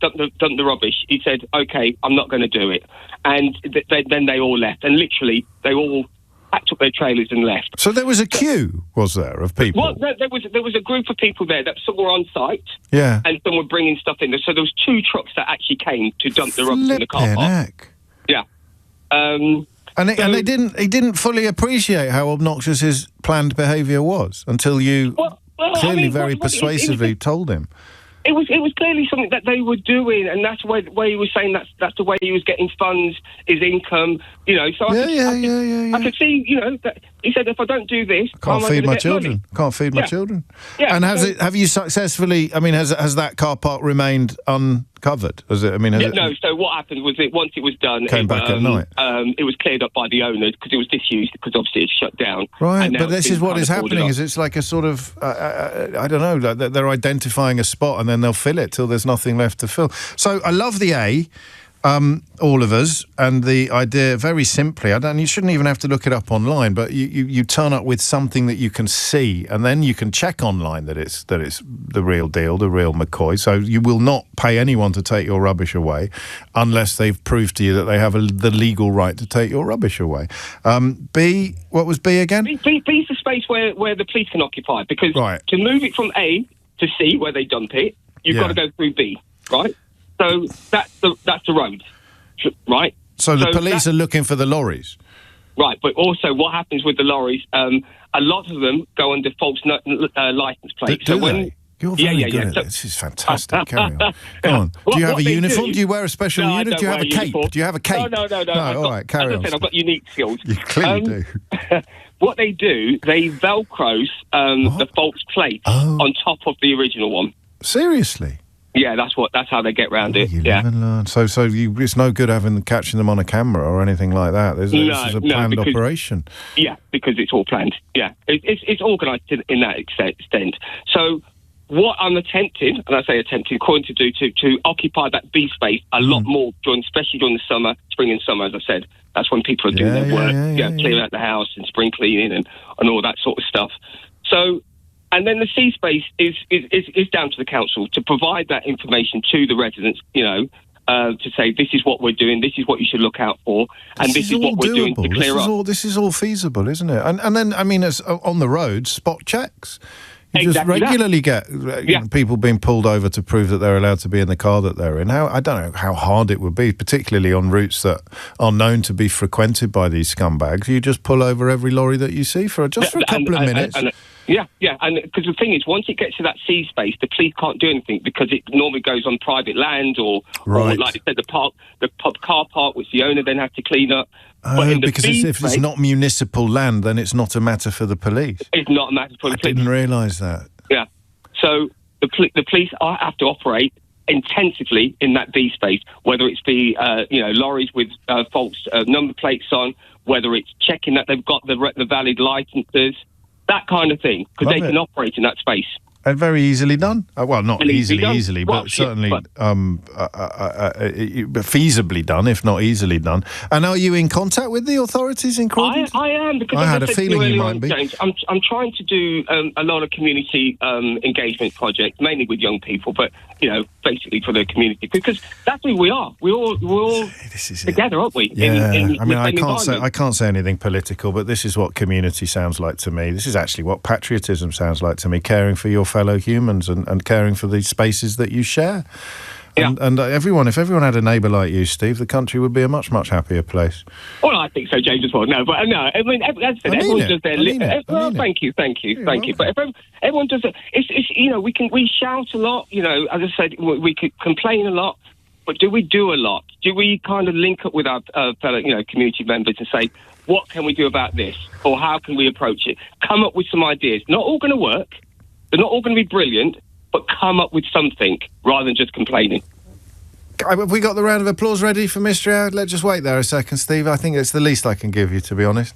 dump the rubbish. He said, OK, I'm not going to do it. And then they all left. And literally, they all packed up their trailers and left. So there was a queue, was there, of people? Well, there was a group of people there that some were on site. Yeah. And some were bringing stuff in. So there was 2 trucks that actually came to dump the rubbish in the car park. Heck. Yeah. And he didn't fully appreciate how obnoxious his planned behaviour was until you very persuasively told him. It was clearly something that they were doing, and that's why he was saying that's the way he was getting funds, his income, So I could see, that he said, if I don't do this, can't feed my children. Can't feed my children. Yeah. And have you successfully? I mean, has that car park remained uncovered? Has it? I mean, no. So what happened was once it was done, came back at night. It was cleared up by the owner because it was disused because obviously it's shut down. Right, but this is what is happening. Is it's like a sort of I don't know. They're identifying a spot and then they'll fill it till there's nothing left to fill. So I love the A. All of us, and the idea, very simply, you shouldn't even have to look it up online, but you turn up with something that you can see, and then you can check online that it's the real deal, the real McCoy. So you will not pay anyone to take your rubbish away unless they've proved to you that they have the legal right to take your rubbish away. B, what was B again? B is the space where the police can occupy, because to move it from A to C, where they dump it, you've got to go through B, right? So that's the road, right? So the police are looking for the lorries? Right, but also what happens with the lorries, a lot of them go under false licence plates. Do they? You're very good at this. This is fantastic. Carry on. Go on. Do you have a uniform? Do you wear a special unit? Do you have a cape? Do you have a cape? No. All right, carry on. As I said, I've got unique skills. You clearly do. What they do, they Velcros the false plate on top of the original one. Seriously? Yeah, that's how they get around it. You live and learn. So it's no good catching them on a camera or anything like that. This is a planned operation. Yeah, because it's all planned. Yeah, it's organised in that extent. So what I'm attempting, and I say attempting, going to do to occupy that B space a lot more, especially during the summer, spring and summer, as I said. That's when people are doing their work, clearing out the house and spring cleaning and all that sort of stuff. So. And then the C space is down to the council to provide that information to the residents, to say this is what we're doing, this is what you should look out for, and this is what we're doing to clear up. This is all feasible, isn't it? And then, I mean, as on the road, spot checks. You just regularly get people being pulled over to prove that they're allowed to be in the car that they're in. I don't know how hard it would be, particularly on routes that are known to be frequented by these scumbags. You just pull over every lorry that you see for a couple of minutes. Yeah, and because the thing is, once it gets to that sea space, the police can't do anything because it normally goes on private land or like I said, the car park, which the owner then has to clean up. Because if it's not municipal land, then it's not a matter for the police. It's not a matter for the police. I didn't realise that. Yeah, so the police have to operate intensively in that B space, whether it's the lorries with false number plates on, whether it's checking that they've got the valid licences, that kind of thing, because they can operate in that space. And very easily done. Well, not easily, well, but certainly feasibly done, if not easily done. And are you in contact with the authorities in Croydon? I am, because I had a feeling you might be. James, I'm trying to do a lot of community engagement projects, mainly with young people, but basically for the community, because that's who we are. We're all together, aren't we? Yeah. I can't say anything political, but this is what community sounds like to me. This is actually what patriotism sounds like to me, caring for your fellow humans and caring for the spaces that you share. Yeah. And if everyone had a neighbour like you, Steve, the country would be a much, much happier place. Well, I think so, James, as well. No, but no, I mean, as I said, everyone does their... Well, thank you. Thank you. But if everyone does it, we shout a lot, as I said, we could complain a lot, but do we do a lot? Do we kind of link up with our fellow, community members and say, what can we do about this? Or how can we approach it? Come up with some ideas. Not all going to work. They're not all going to be brilliant, but come up with something rather than just complaining. Have we got the round of applause ready for Mystery Hour? Let's just wait there a second, Steve. I think it's the least I can give you, to be honest.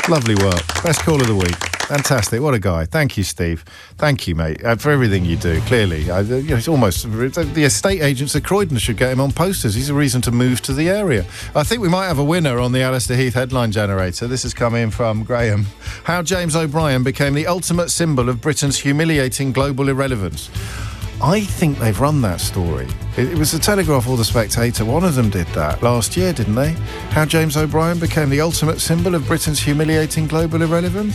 Lovely work. Best call of the week. Fantastic. What a guy. Thank you, Steve. Thank you, mate, for everything you do. Clearly, it's almost the estate agents at Croydon should get him on posters. He's a reason to move to the area. I think we might have a winner on the Alistair Heath headline generator. This has come in from Graham. How James O'Brien became the ultimate symbol of Britain's humiliating global irrelevance. I think they've run that story. It was the Telegraph or the Spectator. One of them did that last year, didn't they? How James O'Brien became the ultimate symbol of Britain's humiliating global irrelevance?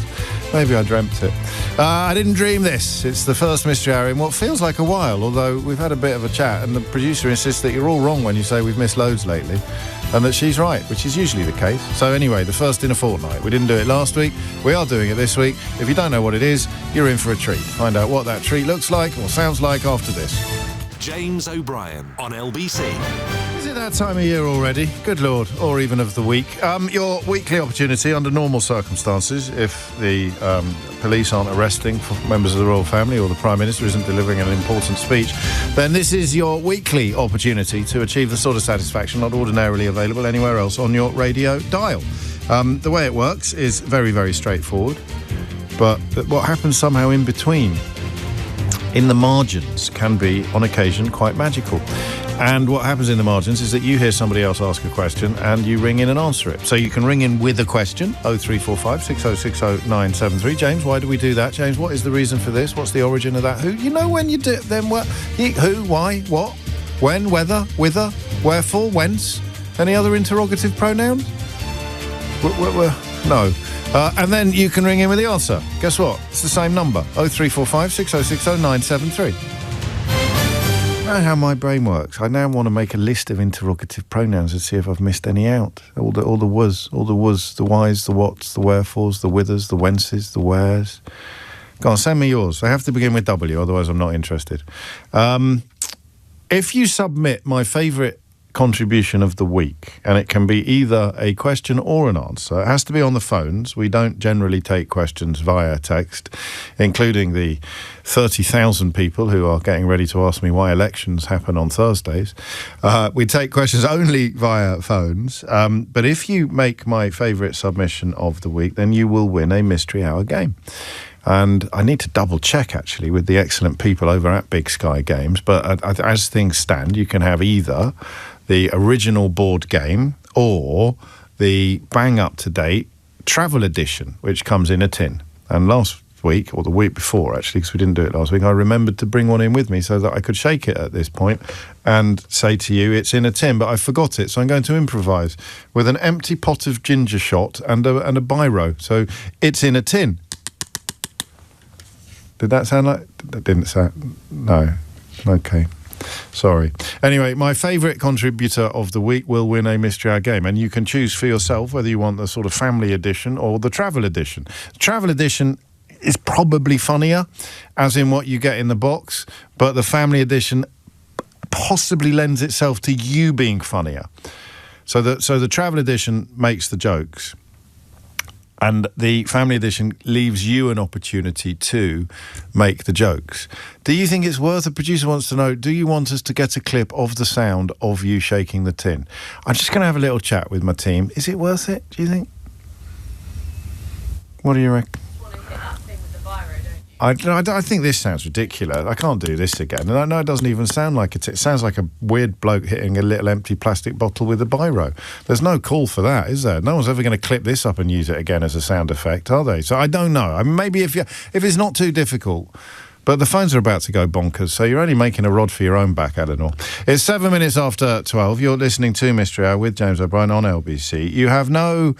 Maybe I dreamt it. I didn't dream this. It's the first Mystery Hour in what feels like a while, although we've had a bit of a chat, and the producer insists that you're all wrong when you say we've missed loads lately, and that she's right, which is usually the case. So anyway, the first in a fortnight. We didn't do it last week. We are doing it this week. If you don't know what it is, you're in for a treat. Find out what that treat looks like or sounds like after this. James O'Brien on LBC. Is it that time of year already? Good Lord, or even of the week. Your weekly opportunity under normal circumstances, if the police aren't arresting members of the royal family or the Prime Minister isn't delivering an important speech, then this is your weekly opportunity to achieve the sort of satisfaction not ordinarily available anywhere else on your radio dial. The way it works is very, very straightforward, but what happens somehow in between, in the margins, can be, on occasion, quite magical. And what happens in the margins is that you hear somebody else ask a question and you ring in and answer it. So you can ring in with a question, 0345 6060 973. James, why do we do that? James, what is the reason for this? What's the origin of that? Who? You know when you do it, then what? Who, why, what, when, whether, whither, wherefore, whence? Any other interrogative pronouns? No. And then you can ring in with the answer. Guess what? It's the same number, 0345 6060 973. I know how my brain works. I now want to make a list of interrogative pronouns and see if I've missed any out. All the was, the whys, the whats, the wherefores, the whithers, the whences, the wheres. Go on, send me yours. They have to begin with W, otherwise I'm not interested. If you submit my favourite contribution of the week, and it can be either a question or an answer. It has to be on the phones. We don't generally take questions via text, including the 30,000 people who are getting ready to ask me why elections happen on Thursdays. We take questions only via phones. But if you make my favourite submission of the week, then you will win a Mystery Hour game. And I need to double check, actually, with the excellent people over at Big Sky Games. But as things stand, you can have either the original board game or the bang-up-to-date travel edition, which comes in a tin. And last week, or the week before, actually, because we didn't do it last week, I remembered to bring one in with me so that I could shake it at this point and say to you, it's in a tin, but I forgot it, so I'm going to improvise with an empty pot of ginger shot and a biro. So it's in a tin. Did that sound like... That didn't sound... No. Okay. Sorry. Anyway, my favourite contributor of the week will win a Mystery Hour game, and you can choose for yourself whether you want the sort of family edition or the travel edition. The travel edition is probably funnier, as in what you get in the box, but the family edition possibly lends itself to you being funnier. So the travel edition makes the jokes, and the family edition leaves you an opportunity to make the jokes. Do you think it's worth? A producer wants to know, do you want us to get a clip of the sound of you shaking the tin? I'm just going to have a little chat with my team. Is it worth it, do you think? What do you reckon? I think this sounds ridiculous. I can't do this again. And I know it doesn't even sound like it. It sounds like a weird bloke hitting a little empty plastic bottle with a biro. There's no call for that, is there? No one's ever going to clip this up and use it again as a sound effect, are they? So I don't know. I mean, maybe if it's not too difficult. But the phones are about to go bonkers, so you're only making a rod for your own back, Eleanor. It's 7 minutes after 12. You're listening to Mystery Hour with James O'Brien on LBC. You have no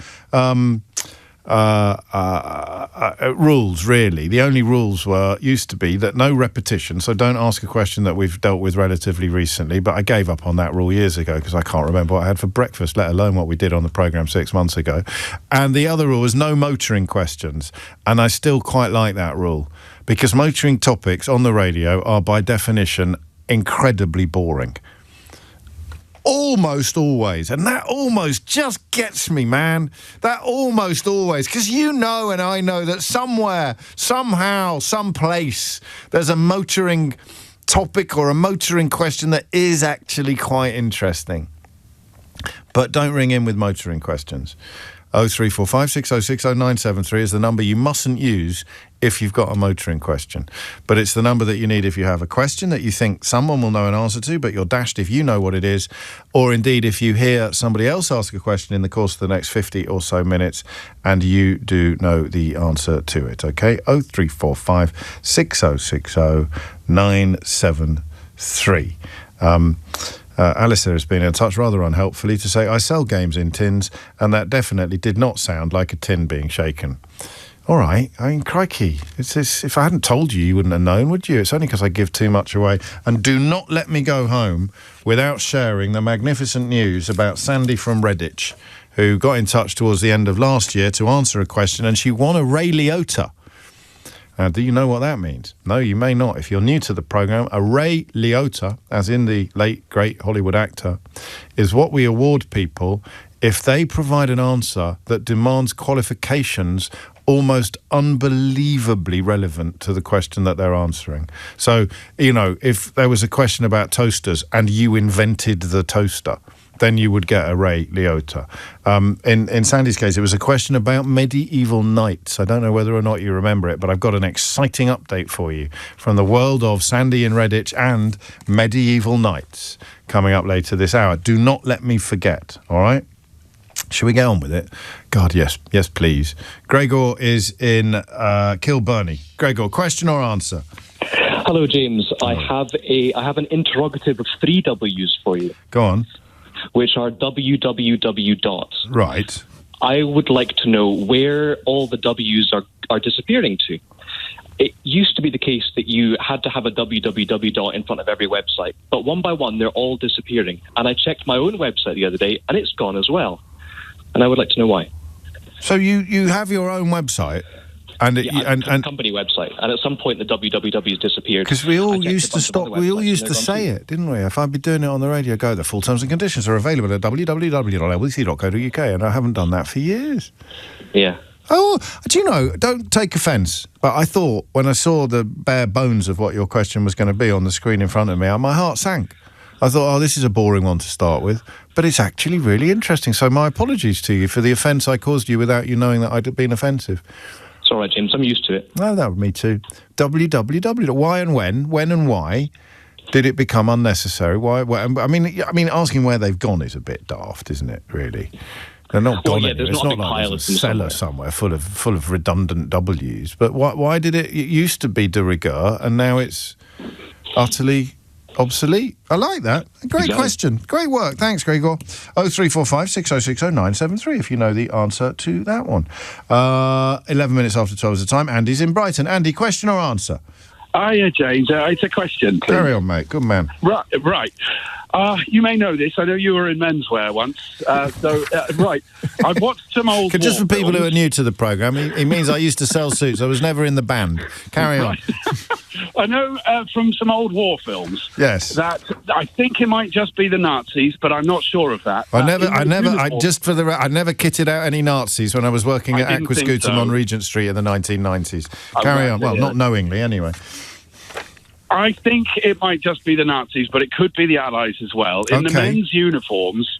rules, really. The only rules used to be that no repetition, so don't ask a question that we've dealt with relatively recently, but I gave up on that rule years ago because I can't remember what I had for breakfast, let alone what we did on the programme 6 months ago. And the other rule was no motoring questions, and I still quite like that rule, because motoring topics on the radio are by definition incredibly boring. Almost always. And that almost just gets me, man. That almost always. Because you know and I know that somewhere, somehow, someplace, there's a motoring topic or a motoring question that is actually quite interesting. But don't ring in with motoring questions. 0345 606 0973 is the number you mustn't use if you've got a motoring question. But it's the number that you need if you have a question that you think someone will know an answer to, but you're dashed if you know what it is, or indeed if you hear somebody else ask a question in the course of the next 50 or so minutes and you do know the answer to it, OK? 0345 6060 973. Alistair has been in touch rather unhelpfully to say, I sell games in tins, and that definitely did not sound like a tin being shaken. All right, I mean, crikey. If I hadn't told you, you wouldn't have known, would you? It's only because I give too much away. And do not let me go home without sharing the magnificent news about Sandy from Redditch, who got in touch towards the end of last year to answer a question, and she won a Ray Liotta. Do you know what that means? No, you may not. If you're new to the programme, a Ray Liotta, as in the late, great Hollywood actor, is what we award people if they provide an answer that demands qualifications almost unbelievably relevant to the question that they're answering. So, you know, if there was a question about toasters and you invented the toaster, then you would get a Ray Liotta. In Sandy's case, it was a question about medieval knights. I don't know whether or not you remember it, but I've got an exciting update for you from the world of Sandy in Redditch and medieval knights coming up later this hour. Do not let me forget, all right? Should we get on with it? God, yes. Yes, please. Gregor is in Kilburney. Gregor, question or answer? Hello, James. I have an interrogative of 3 W's for you. Go on. Which are www. Right. I would like to know where all the W's are disappearing to. It used to be the case that you had to have a www in front of every website, but one by one they're all disappearing. And I checked my own website the other day, and it's gone as well. And I would like to know why. So you have your own website? And a company website, and at some point the www disappeared. Because we all used to stop. We all used to say it, didn't we? If I'd be doing it on the radio, the full terms and conditions are available at www.lbc.co.uk, and I haven't done that for years. Yeah. Oh, do you know? Don't take offence, but I thought when I saw the bare bones of what your question was going to be on the screen in front of me, my heart sank. I thought, this is a boring one to start with, but it's actually really interesting. So my apologies to you for the offence I caused you without you knowing that I'd been offensive. It's all right, James. I'm used to it. No, that would me too. www. Why and when and why did it become unnecessary? Why? I mean, asking where they've gone is a bit daft, isn't it? Really, they're not gone anywhere. It's not like there's a cellar somewhere full of redundant W's. But why did it? It used to be de rigueur, and now it's utterly obsolete. I like that. Great question. Great work. Thanks, Gregor. 0345 6060 973 if you know the answer to that one. 11 minutes after 12 is the time. Andy's in Brighton. Andy, question or answer? Hiya, James. It's a question, please. Carry on, mate. Good man. Right. You may know this. I know you were in menswear once. Right. I've watched some old Just for people films. who are new to the programme, he means I used to sell suits. I was never in the band. Carry on. I know from some old war films. Yes. That I think it might just be the Nazis, but I'm not sure of that. I never kitted out any Nazis when I was working at Aquascutum on Regent Street in the 1990s. Carry on. Well, not knowingly, anyway. I think it might just be the Nazis, but it could be the Allies as well. In the men's uniforms,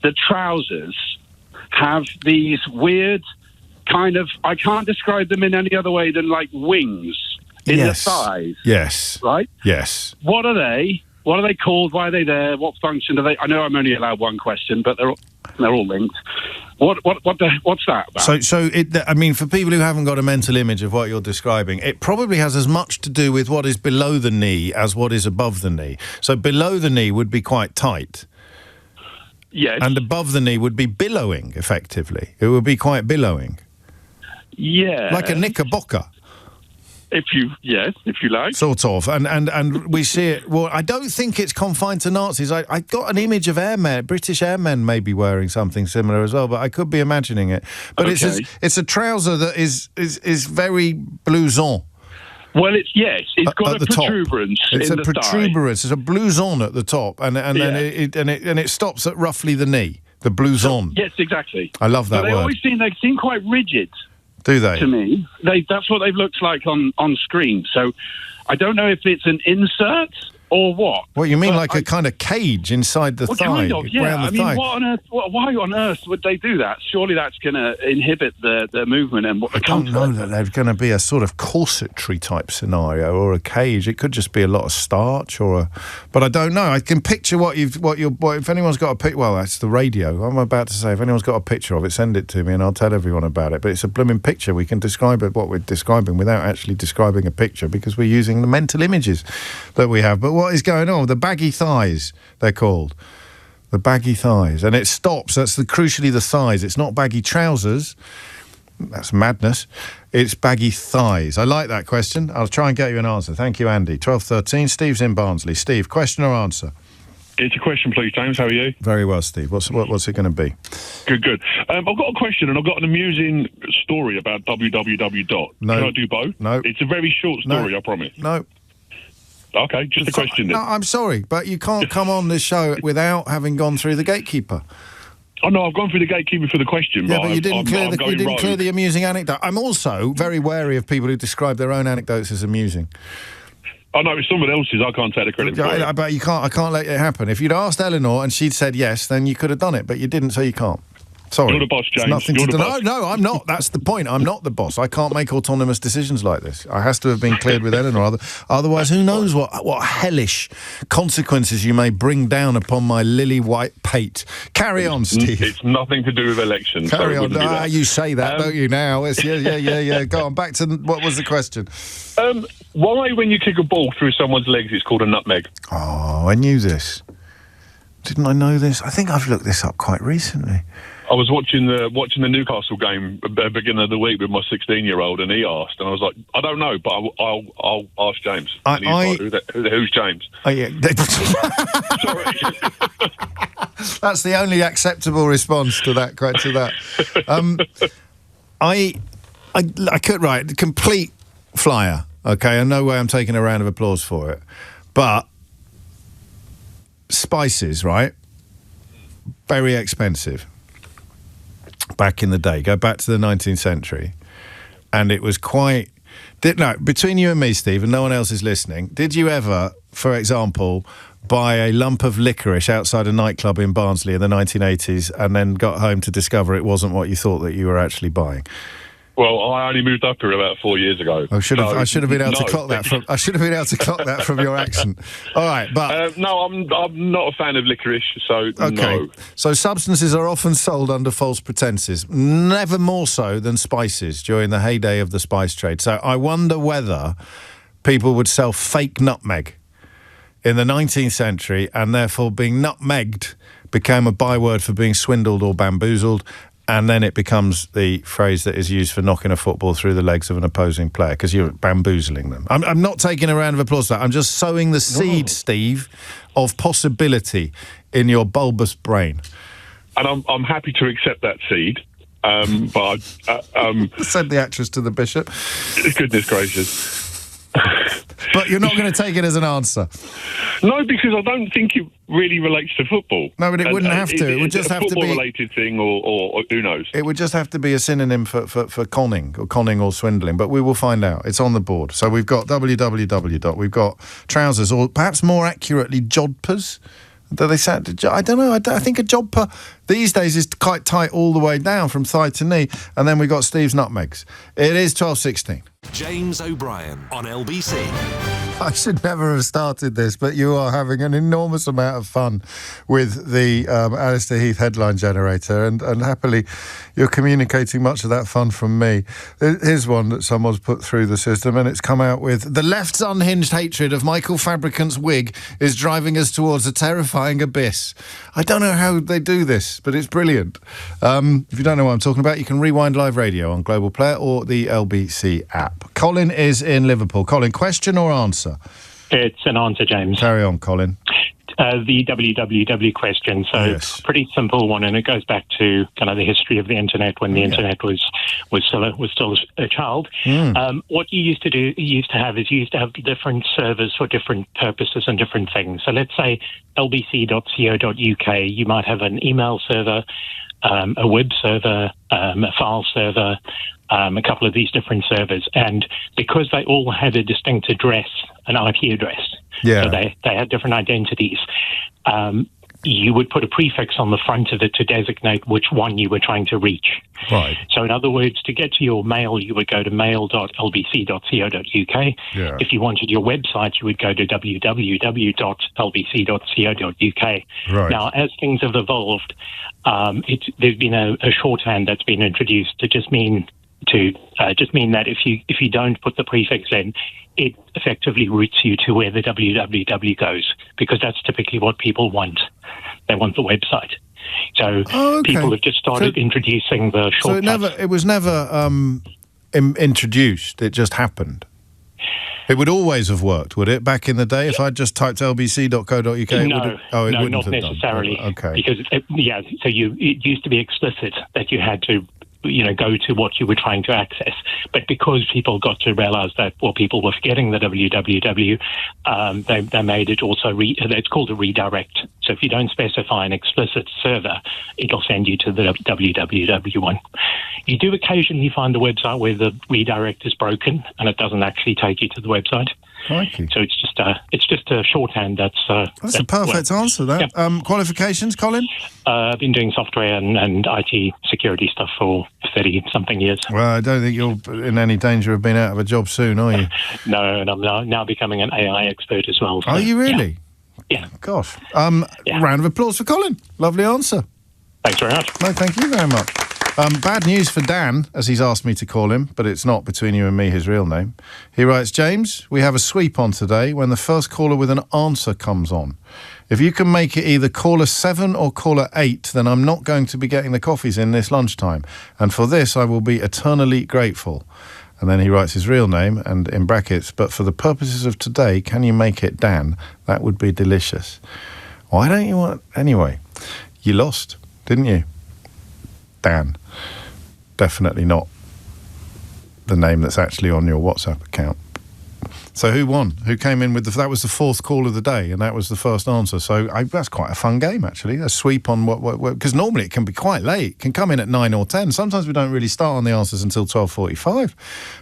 the trousers have these weird kind of, I can't describe them in any other way than like wings in the thighs. Yes. Right? Yes. What are they? What are they called? Why are they there? What function do they? I know I'm only allowed one question, but they're all linked. What's that about? I mean, for people who haven't got a mental image of what you're describing, it probably has as much to do with what is below the knee as what is above the knee. So below the knee would be quite tight. Yes. And above the knee would be billowing, effectively. It would be quite billowing. Yeah. Like a knickerbocker. If you like. Sort of. And we see it. Well, I don't think it's confined to Nazis. I got an image of airmen, British airmen maybe wearing something similar as well, but I could be imagining it. But it's a trouser that is very blouson. Well, it's got a protuberance. It's in a the protuberance. thigh. it's a blouson at the top, and then it stops at roughly the knee. The blouson. Yes, exactly. I love that word. They seem quite rigid. Do they? To me, that's what they've looked like on screen. So I don't know if it's an insert or what. What you mean, like a kind of cage inside the thigh? Kind of, yeah. Around the thigh. What on earth? Why on earth would they do that? Surely that's going to inhibit the movement and what the comfort. I don't know that there's going to be a sort of corsetry type scenario or a cage. It could just be a lot of starch but I don't know. I can picture if anyone's got a picture. Well, that's the radio. I'm about to say, if anyone's got a picture of it, send it to me and I'll tell everyone about it. But it's a blooming picture. We can describe it, what we're describing, without actually describing a picture because we're using the mental images that we have. But what is going on? The baggy thighs, they're called. The baggy thighs. And it stops. That's crucially the thighs. It's not baggy trousers. That's madness. It's baggy thighs. I like that question. I'll try and get you an answer. Thank you, Andy. 12:13. Steve's in Barnsley. Steve, question or answer? It's a question, please, James. How are you? Very well, Steve. What's it going to be? Good. I've got a question and I've got an amusing story about www. No. Can I do both? No. It's a very short story, I promise. No. Okay, just a question then. No, I'm sorry, but you can't come on this show without having gone through the gatekeeper. Oh, no, I've gone through the gatekeeper for the question. Yeah, but you didn't clear the amusing anecdote. I'm also very wary of people who describe their own anecdotes as amusing. Oh, no, it's someone else's. I can't take the credit for it. But I can't let it happen. If you'd asked Eleanor and she'd said yes, then you could have done it, but you didn't, so you can't. Sorry. You're the boss, James. No, I'm not. That's the point. I'm not the boss. I can't make autonomous decisions like this. I has to have been cleared with Eleanor. Otherwise, who knows what hellish consequences you may bring down upon my lily white pate. Carry on, Steve. It's nothing to do with elections. Carry on. You say that, don't you, now? It's, yeah. Go on, back to what was the question? Why, when you kick a ball through someone's legs, it's called a nutmeg? Oh, I knew this. Didn't I know this? I think I've looked this up quite recently. I was watching the Newcastle game at the beginning of the week with my 16-year-old, and he asked, and I was like, I don't know, but I'll ask James. And he's like, who's James? Oh, yeah. Sorry. That's the only acceptable response to that. I could write complete flyer. Okay, and no way I'm taking a round of applause for it, but spices, right? Very expensive. Back in the day, go back to the 19th century, and it was quite. Between you and me, Steve, and no one else is listening, did you ever, for example, buy a lump of licorice outside a nightclub in Barnsley in the 1980s and then got home to discover it wasn't what you thought that you were actually buying? Well, I only moved up here about 4 years ago. I should have been able to clock that from. I should have been able to clock that from your accent. All right, but no, I'm not a fan of licorice, so okay. No. So substances are often sold under false pretenses, never more so than spices during the heyday of the spice trade. So I wonder whether people would sell fake nutmeg in the 19th century, and therefore being nutmegged became a byword for being swindled or bamboozled. and then it becomes the phrase that is used for knocking a football through the legs of an opposing player because you're bamboozling them. I'm not taking a round of applause for that. I'm just sowing the seed, Steve, of possibility in your bulbous brain. And I'm happy to accept that seed. But said the actress to the bishop. Goodness gracious. But you're not going to take it as an answer. No, because I don't think it really relates to football. No, but it wouldn't have to. It would just have to be a football-related thing, or who knows. It would just have to be a synonym for conning or swindling. But we will find out. It's on the board. So we've got www. We've got trousers, or perhaps more accurately, jodhpurs. Do they say? I don't know. I think a jodhpur these days is quite tight all the way down from thigh to knee. And then we've got Steve's nutmegs. It is 12:16. James O'Brien on LBC. I should never have started this, but you are having an enormous amount of fun with the Alistair Heath headline generator, and happily you're communicating much of that fun from me. Here's one that someone's put through the system, and it's come out with: the left's unhinged hatred of Michael Fabricant's wig is driving us towards a terrifying abyss. I don't know how they do this, but it's brilliant. If you don't know what I'm talking about, you can rewind live radio on Global Player or the LBC app. Colin is in Liverpool. Colin, question or answer? It's an answer, James. Carry on, Colin. The www question. So yes. Pretty simple one, and it goes back to kind of the history of the internet when the internet was still a child. What you used to have different servers for different purposes and different things. So let's say lbc.co.uk, you might have an email server, a web server, a file server, a couple of these different servers, and because they all had a distinct address, an IP address, so they had different identities, you would put a prefix on the front of it to designate which one you were trying to reach. Right. So in other words, to get to your mail, you would go to mail.lbc.co.uk. Yeah. If you wanted your website, you would go to www.lbc.co.uk. Right. Now, as things have evolved, there's been a shorthand that's been introduced to just mean that if you don't put the prefix in, it effectively routes you to where the www goes, because that's typically what people want. They want the website. So people have just started introducing the shortcut. So it was never introduced. It just happened. It would always have worked, would it? Back in the day, if I just typed lbc.co.uk, no, not necessarily. Okay. Because it used to be explicit that you had to go to what you were trying to access. But because people got to realize that, people were forgetting the www, they made it also, it's called a redirect. So if you don't specify an explicit server, it'll send you to the www one. You do occasionally find a website where the redirect is broken and it doesn't actually take you to the website. Crikey. So it's just a shorthand. That's a perfect answer. That qualifications, Colin? I've been doing software and IT security stuff for 30-something years. Well, I don't think you're in any danger of being out of a job soon, are you? No, and I'm now becoming an AI expert as well. So, are you really? Yeah. Gosh. Round of applause for Colin. Lovely answer. Thanks very much. No, thank you very much. Bad news for Dan, as he's asked me to call him, but it's not between you and me his real name. He writes, James, we have a sweep on today when the first caller with an answer comes on. If you can make it either caller 7 or caller 8, then I'm not going to be getting the coffees in this lunchtime. And for this, I will be eternally grateful. And then he writes his real name, and in brackets, but for the purposes of today, can you make it Dan? That would be delicious. Why don't you want... Anyway, you lost, didn't you? Dan. Definitely not the name that's actually on your WhatsApp account. So who won? Who came in with that was the fourth call of the day, and that was the first answer. So that's quite a fun game, actually. A sweep on what because normally it can be quite late. It can come in at 9 or 10. Sometimes we don't really start on the answers until 12:45.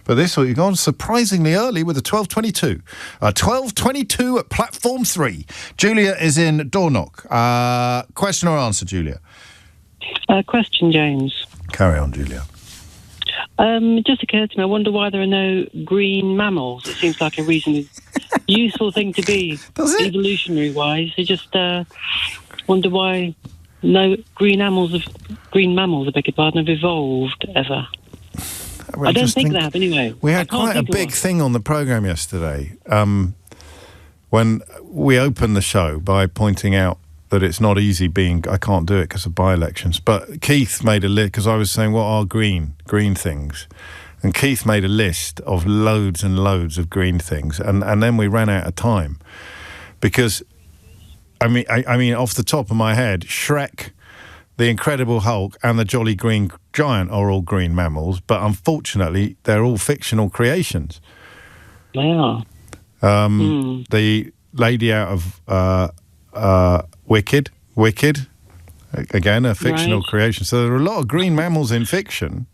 But this week you've gone surprisingly early with a 12:22. 12:22 at platform 3. Julia is in Dornoch. Question or answer, Julia? Question, James. Carry on, Julia. It just occurred to me, I wonder why there are no green mammals. It seems like a reasonably useful thing to be. Does it? Evolutionary-wise. I just wonder why no green mammals, have evolved ever. I don't think they have, anyway. We had quite a big thing on the programme yesterday when we opened the show by pointing out that it's not easy being. I can't do it because of by-elections. But Keith made a list because I was saying what are green things, and Keith made a list of loads and loads of green things, and then we ran out of time because I mean off the top of my head, Shrek, the Incredible Hulk, and the Jolly Green Giant are all green mammals, but unfortunately they're all fictional creations. They are. The lady out of Wicked, again, a fictional creation. So there are a lot of green mammals in fiction,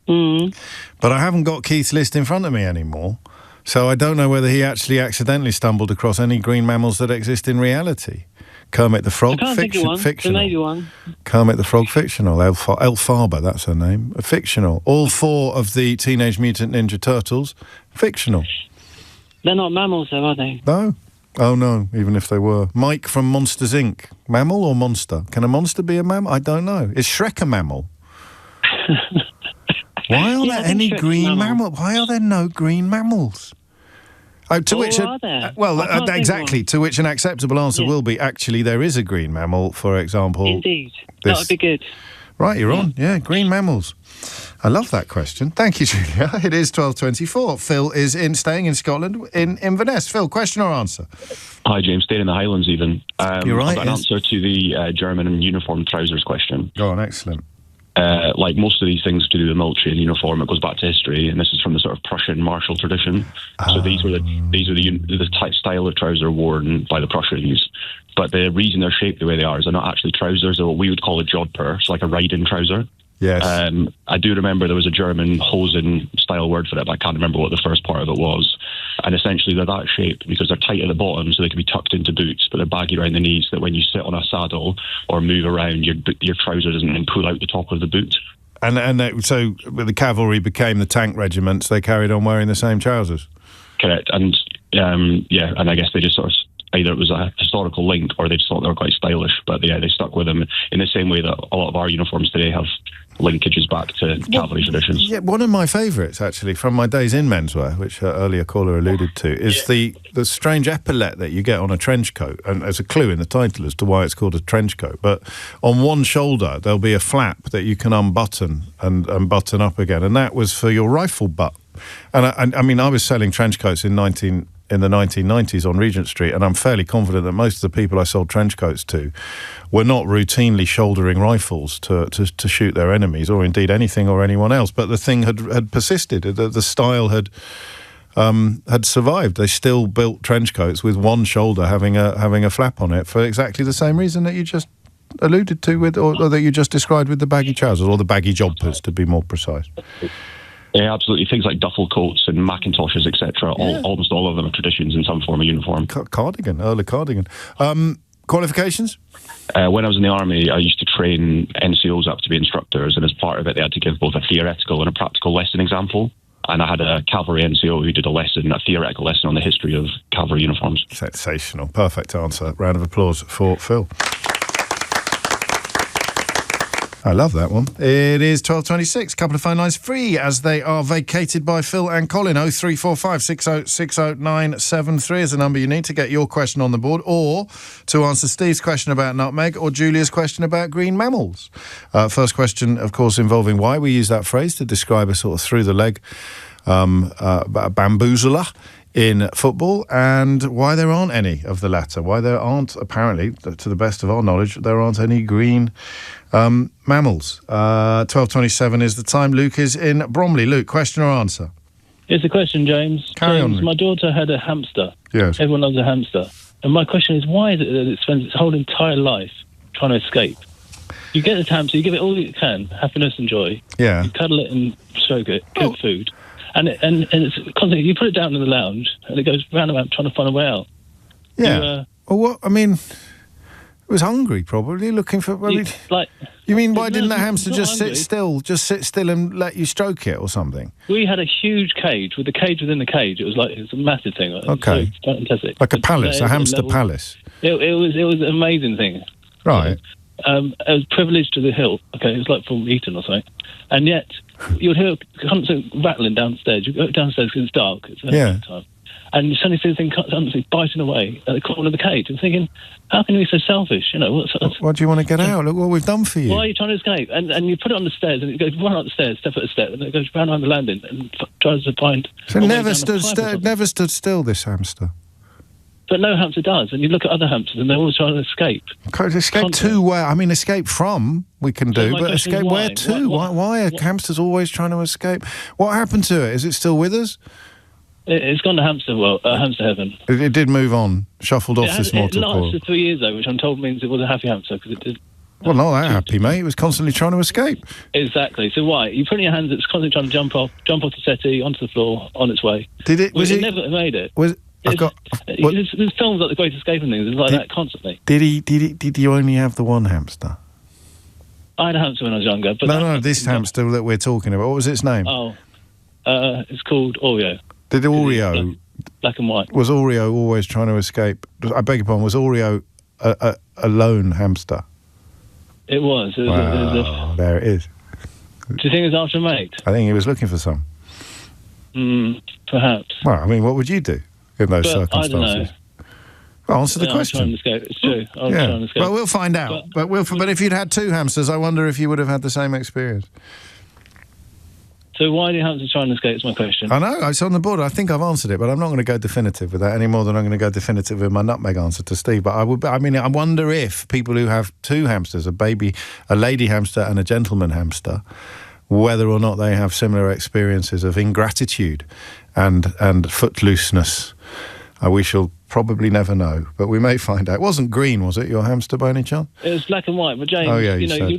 but I haven't got Keith's list in front of me anymore, so I don't know whether he actually accidentally stumbled across any green mammals that exist in reality. Kermit the Frog, fictional. There may be one. Kermit the Frog, fictional. Elphaba, that's her name, fictional. All 4 of the Teenage Mutant Ninja Turtles, fictional. They're not mammals, though, are they? No. Oh, no, even if they were. Mike from Monsters, Inc. Mammal or monster? Can a monster be a mammal? I don't know. Is Shrek a mammal? Why are there any green mammals? Why are there no green mammals? Oh, to which are there? Well, exactly. To which an acceptable answer will be, actually, there is a green mammal, for example. Indeed. That would be good. Right, you're on. Yeah, green mammals. I love that question. Thank you, Julia. It is 12:24. Phil is staying in Scotland, in Inverness. Phil, question or answer? Hi, James. Staying in the Highlands, even. You're right. I've got an answer to the German uniform trousers question. Go on, excellent. Like most of these things to do with military and uniform, it goes back to history, and this is from the sort of Prussian martial tradition. So these were the style of trouser worn by the Prussians. But the reason they're shaped the way they are is they're not actually trousers. They're what we would call a jodhpur, so like a riding trouser. Yes. I do remember there was a German hosen style word for it, but I can't remember what the first part of it was. And essentially they're that shape because they're tight at the bottom, so they can be tucked into boots, but they're baggy around the knees, so that when you sit on a saddle or move around, your trouser doesn't then pull out the top of the boot. So the cavalry became the tank regiments. They carried on wearing the same trousers. Correct. And and I guess they just sort of either it was a historical link or they just thought they were quite stylish. But yeah, they stuck with them in the same way that a lot of our uniforms today have linkages back to cavalry traditions. Yeah, one of my favourites, actually, from my days in menswear, which an earlier caller alluded to, is the strange epaulette that you get on a trench coat. And there's a clue in the title as to why it's called a trench coat. But on one shoulder, there'll be a flap that you can unbutton and button up again. And that was for your rifle butt. And I mean, I was selling trench coats in the 1990s on Regent Street, and I'm fairly confident that most of the people I sold trench coats to were not routinely shouldering rifles to shoot their enemies, or indeed anything or anyone else. But the thing had persisted. The style had survived. They still built trench coats with one shoulder having a flap on it for exactly the same reason that you just alluded to with, or that you just described with the baggy trousers, or the baggy jodhpurs, to be more precise. Yeah, absolutely. Things like duffel coats and Macintoshes, etc. Almost all of them are traditions in some form of uniform. Cardigan, early cardigan. Qualifications? When I was in the army, I used to train NCOs up to be instructors, and as part of it, they had to give both a theoretical and a practical lesson example. And I had a cavalry NCO who did a theoretical lesson on the history of cavalry uniforms. Sensational. Perfect answer. Round of applause for Phil. I love that one. It is 12:26. Couple of phone lines free as they are vacated by Phil and Colin. 0345 6060973 is the number you need to get your question on the board, or to answer Steve's question about nutmeg or Julia's question about green mammals. First question, of course, involving why we use that phrase to describe a sort of through-the-leg bamboozler in football, and why there aren't any of the latter. Why there aren't, apparently, to the best of our knowledge, there aren't any green mammals. 12:27 is the time. Luke is in Bromley. Luke, question or answer? It's a question, James. Carry on. My daughter had a hamster. Yes. Everyone loves a hamster. And my question is, why is it that it spends its whole entire life trying to escape? You get this hamster, you give it all you can, happiness and joy. Yeah. You cuddle it and stroke it, give it food. And it's constantly, you put it down in the lounge, and it goes round about trying to find a way out. Yeah. Well, what? I mean, it was hungry, probably looking for. You mean why didn't that hamster just sit still and let you stroke it or something? We had a huge cage with the cage within the cage. It was a massive thing. Okay. So fantastic. Like a palace, a hamster palace. It was an amazing thing. Right. It was privileged to the hilt. Okay, it was like from Eton or something. And yet, you'd hear constant rattling downstairs. You go downstairs because it's dark. It's time. and you suddenly see the thing constantly biting away at the corner of the cage. I'm thinking, how can you be so selfish? You know, what do you want to get out? Look what we've done for you. Why are you trying to escape? And you put it on the stairs, and it goes run up the stairs, step at a step, and it goes round on the landing and tries to find. So never stood still. This hamster. But no hamster does, and you look at other hamsters, and they're always trying to escape. Escape to where? I mean, escape from we can do, my but question is escape where to? Why are hamsters always trying to escape? What happened to it? Is it still with us? It's gone to hamster heaven. It did move on, shuffled off this mortal coil. It lasted 3 years though, which I'm told means it was a happy hamster because it did. Well, not that happy, mate. It was constantly trying to escape. Exactly. So why? You put in your hands, it's constantly trying to jump off the settee, onto the floor, on its way. Did it? It never made it. There's films like The Great Escape and things. It's like that constantly. Did you only have the one hamster? I had a hamster when I was younger. But no, this hamster that we're talking about. What was its name? Oh, it's called Oreo. Did Oreo... Black and white. Was Oreo always trying to escape? I beg your pardon, was Oreo a lone hamster? It was. There it is. Do you think it was after a mate? I think he was looking for some. Perhaps. Well, I mean, what would you do in those circumstances? I don't know. Well, answer the question. I'll try and escape. It's true. I'll try and escape. Well, we'll find out. But if you'd had two hamsters, I wonder if you would have had the same experience. So why do hamsters try and escape? Is my question. I know, it's on the board. I think I've answered it, but I'm not going to go definitive with that any more than I'm going to go definitive with my nutmeg answer to Steve. But I wonder if people who have two hamsters, a lady hamster and a gentleman hamster, whether or not they have similar experiences of ingratitude and footlooseness. We shall probably never know, but we may find out. It wasn't green, was it, your hamster, by any chance? It was black and white, but James,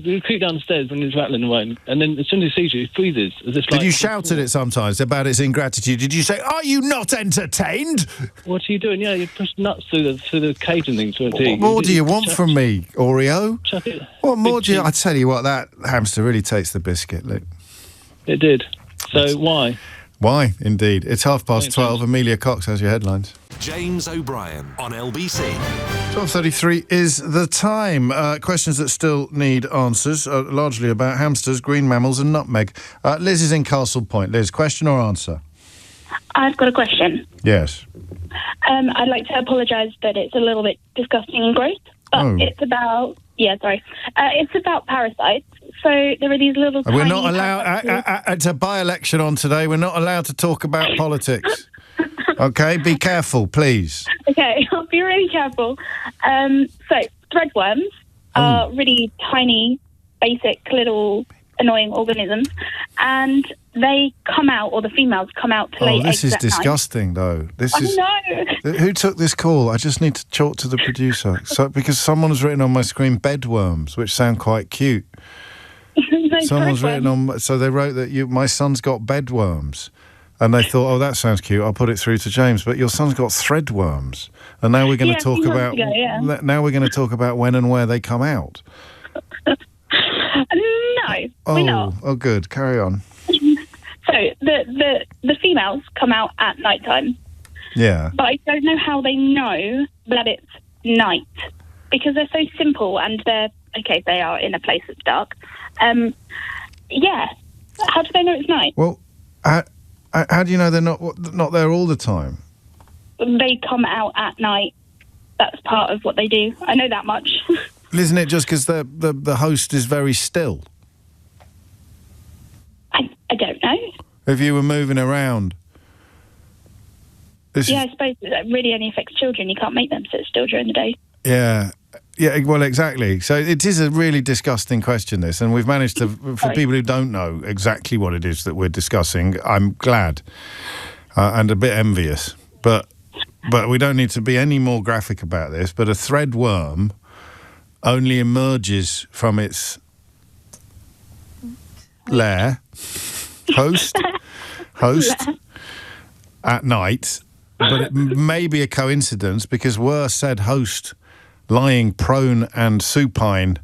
you creep down the stairs when he's rattling away, and then as soon as he sees you, he freezes. Did you shout at it sometimes about its ingratitude? Did you say, "Are you not entertained?" What are you doing? Yeah, you push nuts through the cage and things. What more do you want from me, Oreo? What more do you... I tell you what, that hamster really takes the biscuit, Luke. It did. So why? Why, indeed. It's 12:30. Amelia Cox has your headlines. James O'Brien on LBC. 12:33 is the time. Questions that still need answers, largely about hamsters, green mammals and nutmeg. Liz is in Castle Point. Liz, question or answer? I've got a question. Yes. I'd like to apologise that it's a little bit disgusting and gross, but it's about... Yeah, sorry. It's about parasites. So there are these little tiny... We're not allowed... it's a by-election on today. We're not allowed to talk about politics. OK? Be careful, please. OK, I'll be really careful. So threadworms are really tiny, basic, little annoying organisms, and they come out, or the females come out to lay eggs this is at disgusting, night. though. Who took this call? I just need to talk to the producer. Because someone's written on my screen bedworms, which sound quite cute. Someone's written on... So they wrote that my son's got bedworms. And they thought, that sounds cute, I'll put it through to James. But your son's got threadworms. And now we're going to talk about... Now we're going to talk about when and where they come out. No, we're not. Oh, good. Carry on. So the females come out at night time. Yeah. But I don't know how they know that it's night, because they're so simple and they are in a place that's dark. Yeah. How do they know it's night? Well, how do you know they're not there all the time? They come out at night. That's part of what they do. I know that much. Isn't it just because the host is very still? I don't know. If you were moving around. I suppose it really only affects children. You can't make them sit still during the day. Yeah, well, exactly. So it is a really disgusting question, this, and we've managed to, for people who don't know exactly what it is that we're discussing, I'm glad and a bit envious. But we don't need to be any more graphic about this, but a threadworm only emerges from its lair, host at night, but it may be a coincidence because were said host lying prone and supine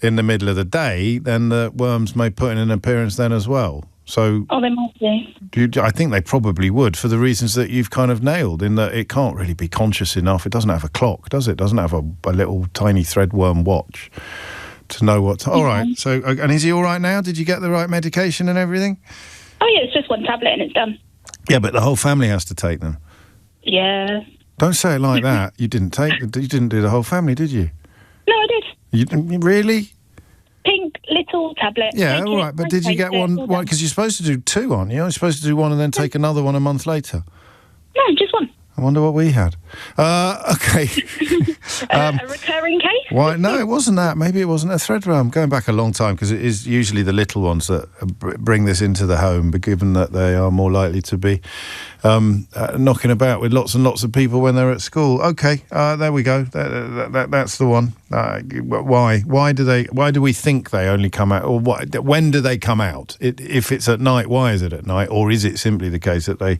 in the middle of the day, then the worms may put in an appearance then as well. So, they must do. I think they probably would, for the reasons that you've kind of nailed, in that it can't really be conscious enough. It doesn't have a clock, does it? It doesn't have a little tiny threadworm watch to know what... All right, so, and is he all right now? Did you get the right medication and everything? Oh, yeah, it's just one tablet and it's done. Yeah, but the whole family has to take them. Yeah. Don't say it like that. You didn't do the whole family, did you? No, I did. You didn't, really? Pink little tablet. Yeah, all right. But did you get one? Because you're supposed to do 2, aren't you? You're supposed to do 1 and then take another one a month later. No, just 1. I wonder what we had. Okay. A recurring case? Why? No, it wasn't that. Maybe it wasn't a threadrunner. I'm going back a long time because it is usually the little ones that bring this into the home, but given that they are more likely to be knocking about with lots and lots of people when they're at school. Okay, there we go. That's the one. Why? Why do we think they only come out? Or when do they come out? If it's at night, why is it at night? Or is it simply the case that they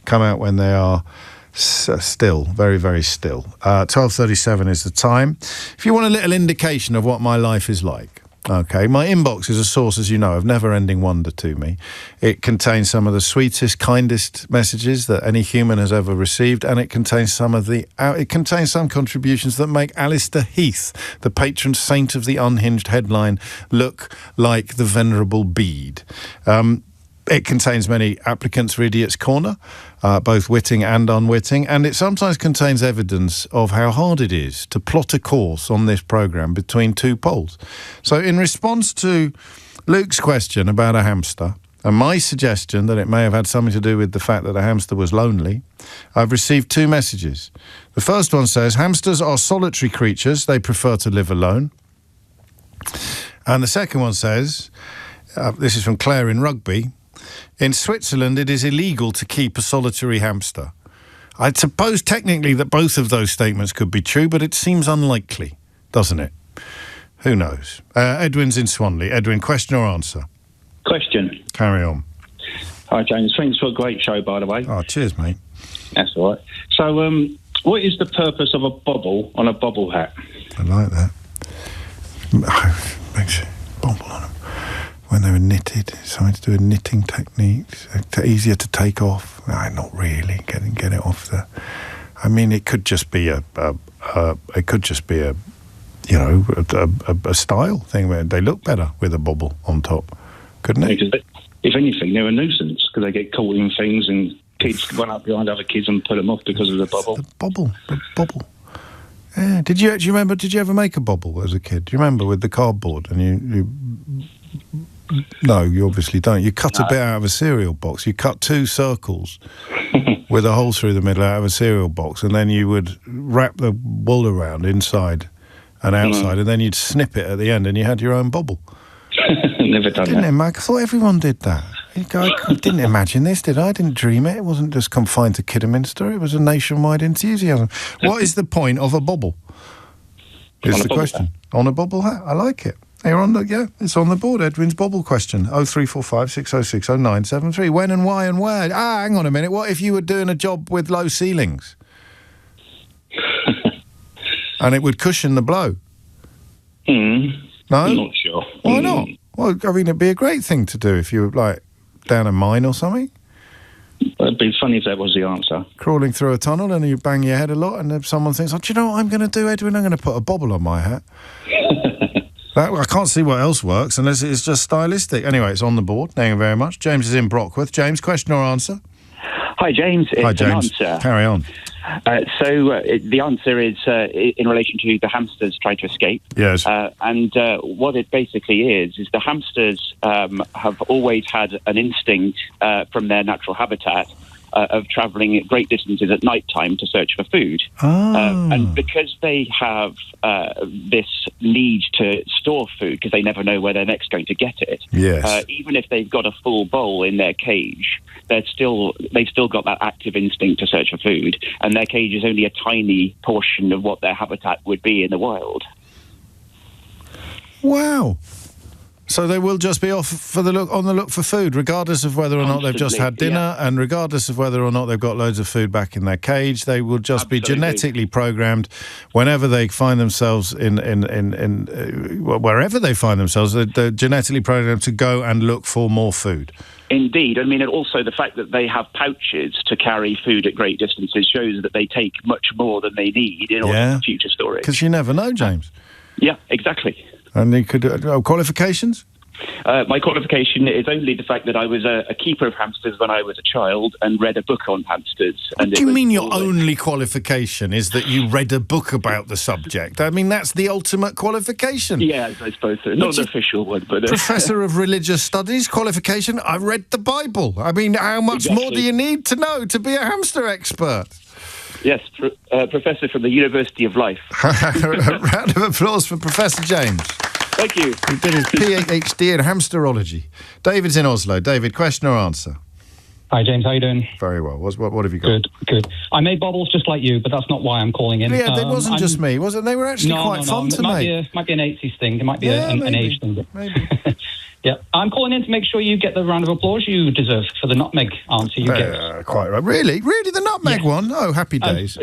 come out when they are still, very, very still? 12:37 is the time. If you want a little indication of what my life is like, okay, my inbox is a source, as you know, of never-ending wonder to me. It contains some of the sweetest, kindest messages that any human has ever received, and it contains some contributions that make Alistair Heath, the patron saint of the unhinged headline, look like the venerable Bede. It contains many applicants for Idiot's Corner, both witting and unwitting, and it sometimes contains evidence of how hard it is to plot a course on this programme between 2 poles. So in response to Luke's question about a hamster, and my suggestion that it may have had something to do with the fact that the hamster was lonely, I've received 2 messages. The first one says, hamsters are solitary creatures, they prefer to live alone. And the second one says, this is from Claire in Rugby, in Switzerland, it is illegal to keep a solitary hamster. I suppose technically that both of those statements could be true, but it seems unlikely, doesn't it? Who knows? Edwin's in Swanley. Edwin, question or answer? Question. Carry on. Hi, James. Thanks for a great show, by the way. Oh, cheers, mate. That's all right. So, what is the purpose of a bobble on a bobble hat? I like that. Makes a bobble on them. When they were knitted, something to do with knitting techniques, easier to take off. No, not really. Get it off the. I mean, it could just be a style thing where they look better with a bobble on top, couldn't it? Because if anything, they're a nuisance because they get caught in things and kids run up behind other kids and put them off because of the bobble. The bobble. Yeah. Did you remember? Did you ever make a bobble as a kid? Do you remember with the cardboard and you No, you obviously don't. You cut a bit out of a cereal box. You cut 2 circles with a hole through the middle out of a cereal box, and then you would wrap the wool around inside and outside, and then you'd snip it at the end, and you had your own bobble. Never done Didn't that. it, I thought everyone did that. I didn't imagine this, did I? I didn't dream it. It wasn't just confined to Kidderminster. It was a nationwide enthusiasm. What is the point of a bobble? Is the question. On a bobble hat. I like it. It's on the board. Edwin's bobble question. 0345 606 0973. When and why and where? Hang on a minute. What if you were doing a job with low ceilings? And it would cushion the blow? No? I'm not sure. Why not? Well, I mean, it'd be a great thing to do if you were, like, down a mine or something. It'd be funny if that was the answer. Crawling through a tunnel and you bang your head a lot and then someone thinks, do you know what I'm going to do, Edwin? I'm going to put a bobble on my hat. I can't see what else works unless it's just stylistic. Anyway, it's on the board. Thank you very much. James is in Brockworth. James, question or answer? Hi, James. Hi, James. An answer. Carry on. The answer is in relation to the hamsters trying to escape. Yes. And what it basically is the hamsters have always had an instinct from their natural habitat of travelling at great distances at night time to search for food. And because they have this need to store food because they never know where they're next going to get it, yes. Even if they've got a full bowl in their cage, they've still got that active instinct to search for food, and their cage is only a tiny portion of what their habitat would be in the wild. Wow. So they will just be off on the look for food, regardless of whether or not they've just had dinner, and regardless of whether or not they've got loads of food back in their cage. They will just be genetically programmed whenever they find themselves in wherever they find themselves. They're genetically programmed to go and look for more food. Indeed. I mean, and also the fact that they have pouches to carry food at great distances shows that they take much more than they need in order for future storage. Because you never know, James. Yeah, exactly. And they could qualifications? My qualification is only the fact that I was a keeper of hamsters when I was a child and read a book on hamsters. What do you mean your only qualification is that you read a book about the subject? I mean, that's the ultimate qualification. Yeah, I suppose so. Not an official one, but... Professor of Religious Studies qualification, I read the Bible. I mean, how much more do you need to know to be a hamster expert? Yes, Professor from the University of Life. A round of applause for Professor James. Thank you. He did his PhD in hamsterology. David's in Oslo. David, question or answer? Hi, James. How you doing? Very well. What have you got? Good. I made bobbles just like you, but that's not why I'm calling in. Yeah, it wasn't just me, was it? They were actually quite fun to make. It might be an 80s thing. It might be an age thing. Maybe. Yeah, I'm calling in to make sure you get the round of applause you deserve for the nutmeg answer you get. Quite right. Really? The nutmeg one? Oh, happy days.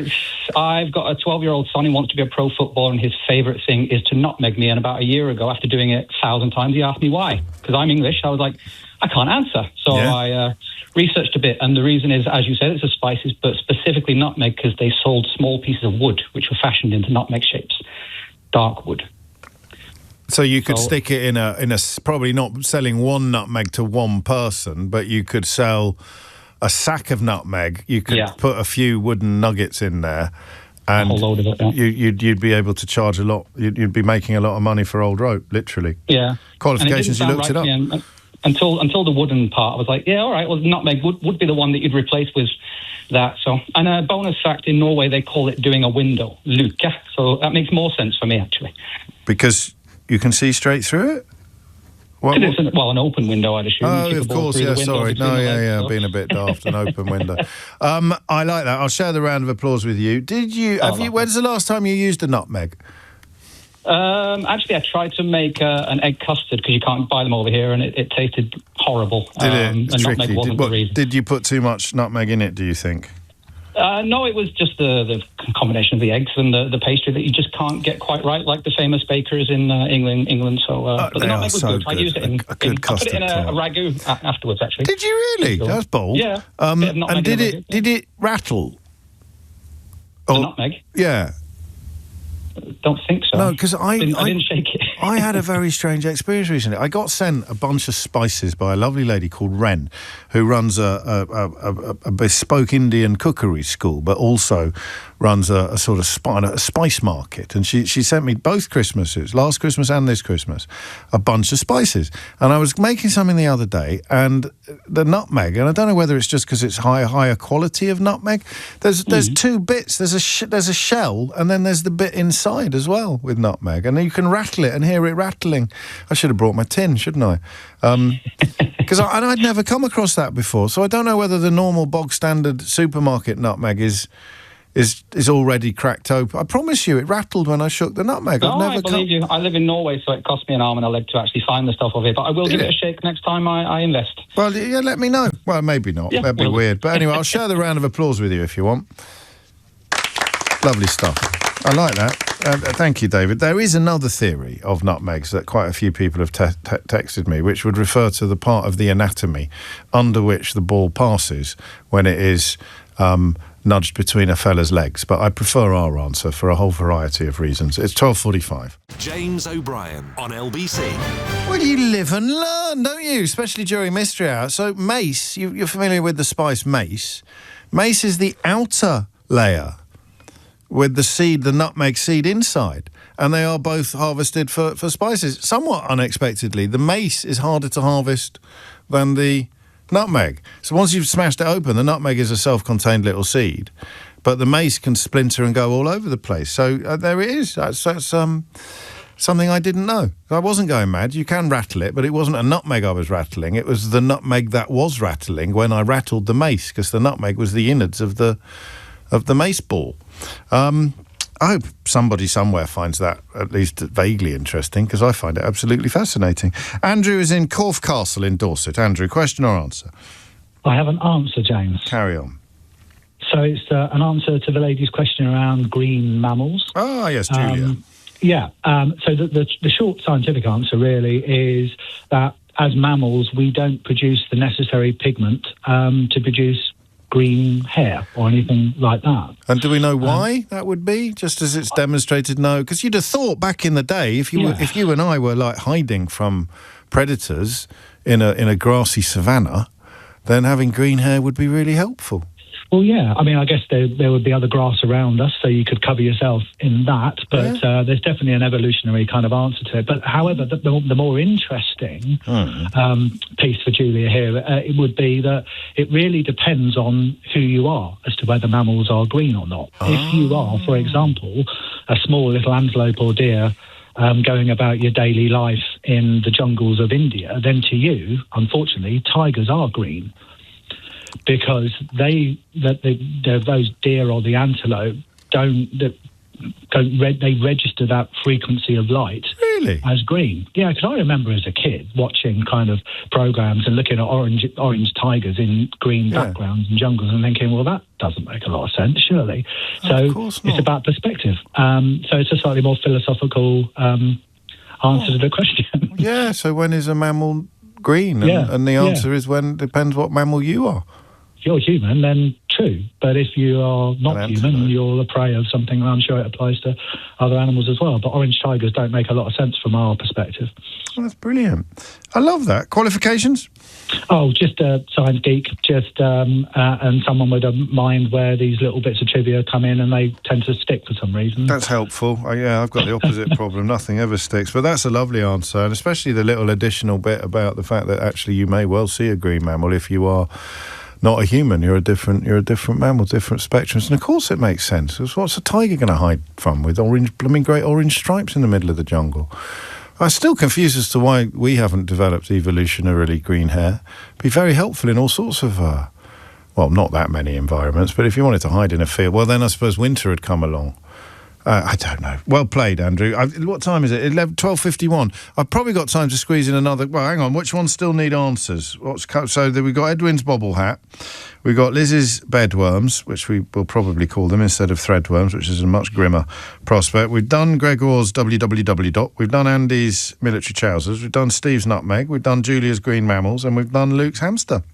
I've got a 12-year-old son who wants to be a pro footballer, and his favourite thing is to nutmeg me. And about a year ago, after doing it 1,000 times, he asked me why. Because I'm English, I was like, I can't answer. So I researched a bit, and the reason is, as you said, it's the spices, but specifically nutmeg, because they sold small pieces of wood, which were fashioned into nutmeg shapes. Dark wood. So you could stick it in a probably not selling one nutmeg to one person, but you could sell a sack of nutmeg. You could put a few wooden nuggets in there, and a whole load of it, you'd be able to charge a lot. You'd be making a lot of money for old rope, literally. Yeah. Qualifications. You looked it up. Until the wooden part, I was like, yeah, all right. Well, nutmeg would be the one that you'd replace with that. So, and a bonus fact: in Norway, they call it doing a window, luke. So that makes more sense for me, actually. Because you can see straight through it? It's an open window, I'd assume. Oh, of course, yeah, sorry. No, being a bit daft, an open window. I like that. I'll share the round of applause with you. When's the last time you used a nutmeg? Actually, I tried to make an egg custard, because you can't buy them over here, and it tasted horrible. Did it? And nutmeg wasn't the reason. Did you put too much nutmeg in it, do you think? No, it was just the combination of the eggs and the pastry that you just can't get quite right, like the famous bakers in England. So, but the nutmeg was good. I used it I put it in a ragu afterwards, actually. Did you really? That's bold. Yeah. And did it rattle? The nutmeg? Yeah. Don't think so. No, because I didn't shake it. I had a very strange experience recently. I got sent a bunch of spices by a lovely lady called Wren, who runs a bespoke Indian cookery school, but also runs a sort of spice market. And she sent me both Christmases, last Christmas and this Christmas, a bunch of spices. And I was making something the other day, and the nutmeg, and I don't know whether it's just because it's higher quality of nutmeg. There's two bits. There's a shell, and then there's the bit inside as well with nutmeg, and you can rattle it and hear it rattling. I should have brought my tin, shouldn't I? Because I'd never come across that before, so I don't know whether the normal bog standard supermarket nutmeg is already cracked open. I promise you, it rattled when I shook the nutmeg. I believe you. I live in Norway, so it cost me an arm and a leg to actually find the stuff of it. But I will give it a shake next time I invest. Well, yeah, let me know. Well, maybe not. Yeah, that'd be weird. But anyway, I'll share the round of applause with you if you want. Lovely stuff. I like that. Thank you, David. There is another theory of nutmegs that quite a few people have texted me, which would refer to the part of the anatomy under which the ball passes when it is nudged between a fella's legs. But I prefer our answer for a whole variety of reasons. It's 12:45. James O'Brien on LBC. Well, you live and learn, don't you? Especially during Mystery Hour. So mace, you're familiar with the spice mace. Mace is the outer layer with the nutmeg seed inside, and they are both harvested for spices. Somewhat unexpectedly, the mace is harder to harvest than the nutmeg. So once you've smashed it open, the nutmeg is a self-contained little seed, but the mace can splinter and go all over the place. So there it is. That's something I didn't know. I wasn't going mad. You can rattle it, but it wasn't a nutmeg I was rattling. It was the nutmeg that was rattling when I rattled the mace, because the nutmeg was the innards of the mace ball. I hope somebody somewhere finds that at least vaguely interesting, because I find it absolutely fascinating. Andrew is in Corfe Castle in Dorset. Andrew, question or answer? I have an answer, James. Carry on. So it's an answer to the lady's question around green mammals. Ah, yes, Julia. So the short scientific answer really is that as mammals, we don't produce the necessary pigment to produce green hair or anything like that. And do we know why that would be? Just as it's demonstrated, no? Because you'd have thought back in the day, if you and I were like hiding from predators in a grassy savannah, then having green hair would be really helpful. Well, yeah. I mean, I guess there would be other grass around us, so you could cover yourself in that. But there's definitely an evolutionary kind of answer to it. But however, the more interesting piece for Julia here, it would be that it really depends on who you are as to whether mammals are green or not. If you are, for example, a small little antelope or deer going about your daily life in the jungles of India, then to you, unfortunately, tigers are green. Because those deer or the antelope they register that frequency of light as green. Yeah, because I remember as a kid watching kind of programs and looking at orange tigers in green backgrounds and jungles and thinking, well, that doesn't make a lot of sense, surely. So it's about perspective. So it's a slightly more philosophical answer to the question. Yeah. So when is a mammal green? And the answer is depends what mammal you are. If you're human, then true. But if you are not human, you're the prey of something. I'm sure it applies to other animals as well. But orange tigers don't make a lot of sense from our perspective. Well, that's brilliant. I love that. Qualifications? Oh, just a science geek, and someone with a mind where these little bits of trivia come in and they tend to stick for some reason. That's helpful. I've got the opposite problem. Nothing ever sticks. But that's a lovely answer, and especially the little additional bit about the fact that actually you may well see a green mammal if you are not a human. You're a different mammal, different spectrums. And of course it makes sense. What's a tiger going to hide from with great orange stripes in the middle of the jungle? I'm still confused as to why we haven't developed evolutionarily green hair. It'd be very helpful in all sorts of, not that many environments, but if you wanted to hide in a field, well, then I suppose winter had come along. I don't know. Well played, Andrew. What time is it? 12:51. I've probably got time to squeeze in another. Well, hang on. Which ones still need answers? So we've got Edwin's bobble hat. We've got Liz's bedworms, which we will probably call them instead of threadworms, which is a much grimmer prospect. We've done Gregor's www. We've done Andy's military trousers. We've done Steve's nutmeg. We've done Julia's green mammals, and we've done Luke's hamster.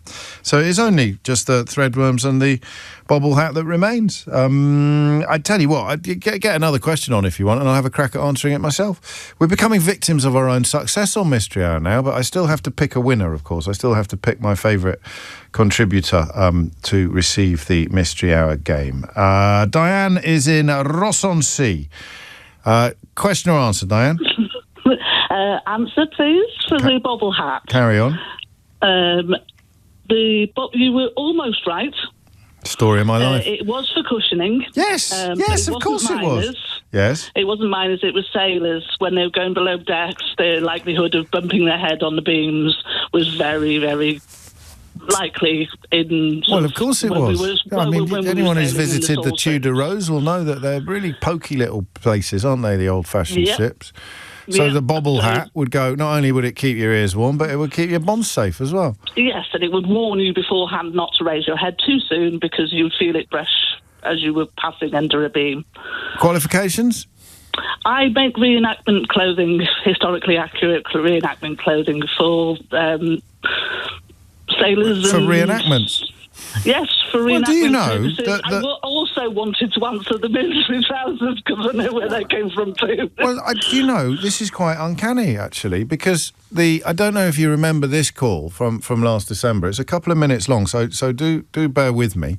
So it's only just the threadworms and the bobble hat that remains. I tell you what, get another question on if you want, and I'll have a crack at answering it myself. We're becoming victims of our own success on Mystery Hour now, but I still have to pick a winner, of course. I still have to pick my favourite contributor to receive the Mystery Hour game. Diane is in Ross-on-Sea. Question or answer, Diane? Answer, please, for the bobble hat. Carry on. You were almost right. Story of my life. It was for cushioning. Yes, of course it was. Yes. It wasn't miners, it was sailors. When they were going below decks, the likelihood of bumping their head on the beams was very, very likely in... Well, of course it was. Anyone who's visited the Tudor Rose will know that they're really pokey little places, aren't they, the old-fashioned ships? So the bobble hat would go, not only would it keep your ears warm, but it would keep your bonds safe as well. Yes, and it would warn you beforehand not to raise your head too soon because you'd feel it brush as you were passing under a beam. Qualifications? I make reenactment clothing, historically accurate reenactment clothing for sailors. For reenactments? Yes, for reenactment. Well, do you know purposes. I also wanted to answer the military trousers because I know where they came from too. Well, do you know, this is quite uncanny, actually, because I don't know if you remember this call from last December. It's a couple of minutes long, so do bear with me.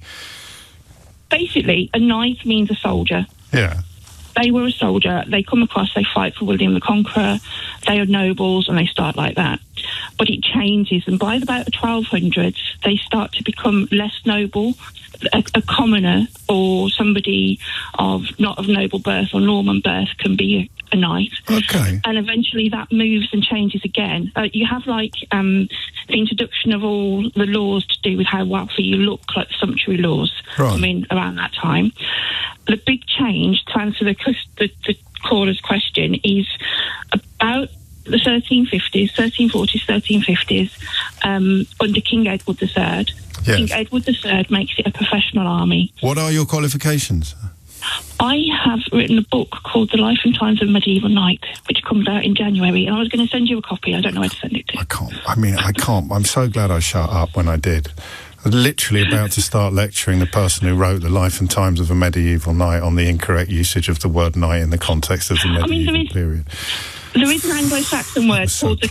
Basically, a knight means a soldier. Yeah. They were a soldier. They come across, they fight for William the Conqueror. They are nobles, and they start like that. But it changes, and by about the 1200s, they start to become less noble. A commoner or somebody not of noble birth or Norman birth can be a knight. Okay. And eventually that moves and changes again. You have the introduction of all the laws to do with how wealthy you look, like the sumptuary laws. Right. I mean, around that time. The big change, to answer the caller's question, is about the 1340s, 1350s, under King Edward III. Yes. King Edward III makes it a professional army. What are your qualifications? I have written a book called The Life and Times of a Medieval Knight, which comes out in January, and I was going to send you a copy. I don't know where to send it to. I can't. I'm so glad I shut up when I did. I was literally about to start lecturing the person who wrote The Life and Times of a Medieval Knight on the incorrect usage of the word knight in the context of the medieval period. There is an Anglo-Saxon word called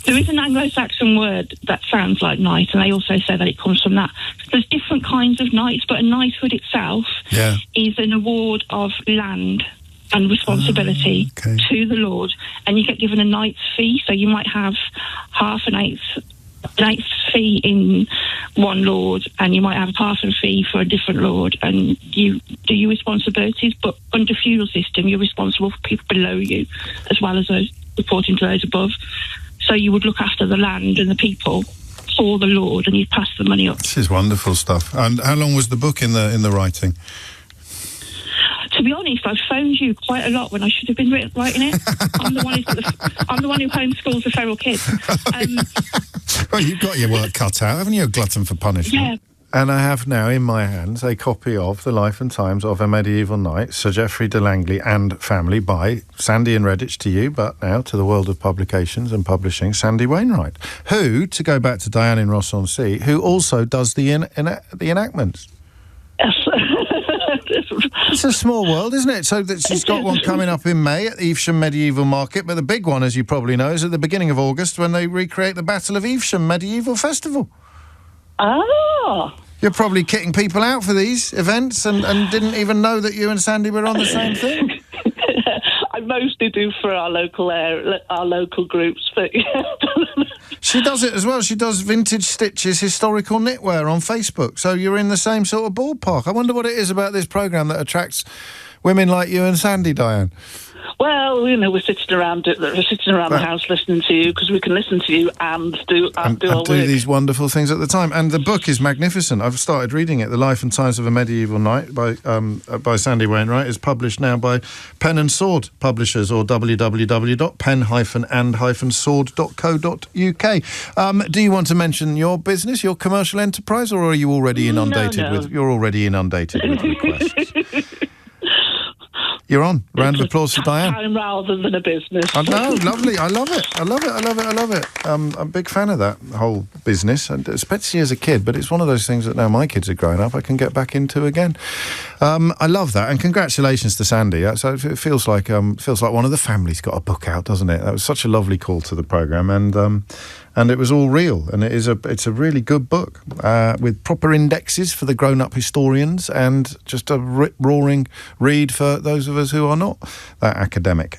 there is an Anglo-Saxon word that sounds like knight, and they also say that it comes from that. There's different kinds of knights, but a knighthood itself is an award of land and responsibility to the Lord, and you get given a knight's fee, so you might have half an eighth fee in one lord, and you might have half a fee for a different lord, and you do your responsibilities, but under feudal system you're responsible for people below you as well as those reporting to those above. So you would look after the land and the people for the Lord, and you'd pass the money up. This is wonderful stuff. And how long was the book in the writing? To be honest, I've phoned you quite a lot when I should have been writing it. I'm the one who homeschools the feral kids. Well, you've got your work cut out, haven't you? A glutton for punishment. Yeah. And I have now in my hands a copy of The Life and Times of a Medieval Knight, Sir Geoffrey de Langley and Family, by Sandy and Redditch to you, but now to the world of publications and publishing, Sandy Wainwright, who, to go back to Diane in Ross-on-Sea, who also does the enactments. Yes. It's a small world, isn't it? So that she's got one coming up in May at the Evesham Medieval Market, but the big one, as you probably know, is at the beginning of August when they recreate the Battle of Evesham Medieval Festival. Ah. You're probably kitting people out for these events and didn't even know that you and Sandy were on the same thing. I mostly do for our local groups, but She does it as well. She does Vintage Stitches historical knitwear on Facebook. So you're in the same sort of ballpark. I wonder what it is about this programme that attracts women like you and Sandy, Diane. Well, we're sitting around the house listening to you because we can listen to you and do our work. These wonderful things at the time. And the book is magnificent. I've started reading it. The Life and Times of a Medieval Knight by Sandy Wainwright is published now by Pen and Sword Publishers, or www.pen-and-sword.co.uk. Do you want to mention your business, your commercial enterprise, or are you already inundated with? You're already inundated with requests. You're on. Round of applause for Diane. Time rather than a business. I know, lovely. I love it. I'm a big fan of that whole business, and especially as a kid, but it's one of those things that now my kids are growing up, I can get back into again. I love that, and congratulations to Sandy. So it feels like one of the family's got a book out, doesn't it? That was such a lovely call to the programme, and it was all real, and it's a really good book with proper indexes for the grown-up historians, and just a roaring read for those of us who are not that academic.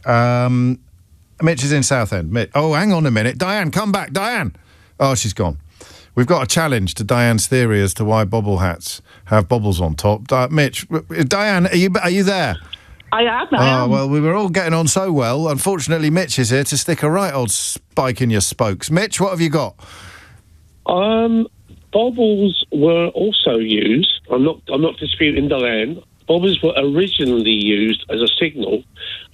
Mitch is in Southend. Oh, hang on a minute. Diane, come back. Diane! Oh, she's gone. We've got a challenge to Diane's theory as to why bobble hats have bobbles on top. Mitch, Diane, are you there? I am. Well, we were all getting on so well. Unfortunately, Mitch is here to stick a right old spike in your spokes. Mitch, what have you got? Bobbles were also used. I'm not disputing Diane. Bobbles were originally used as a signal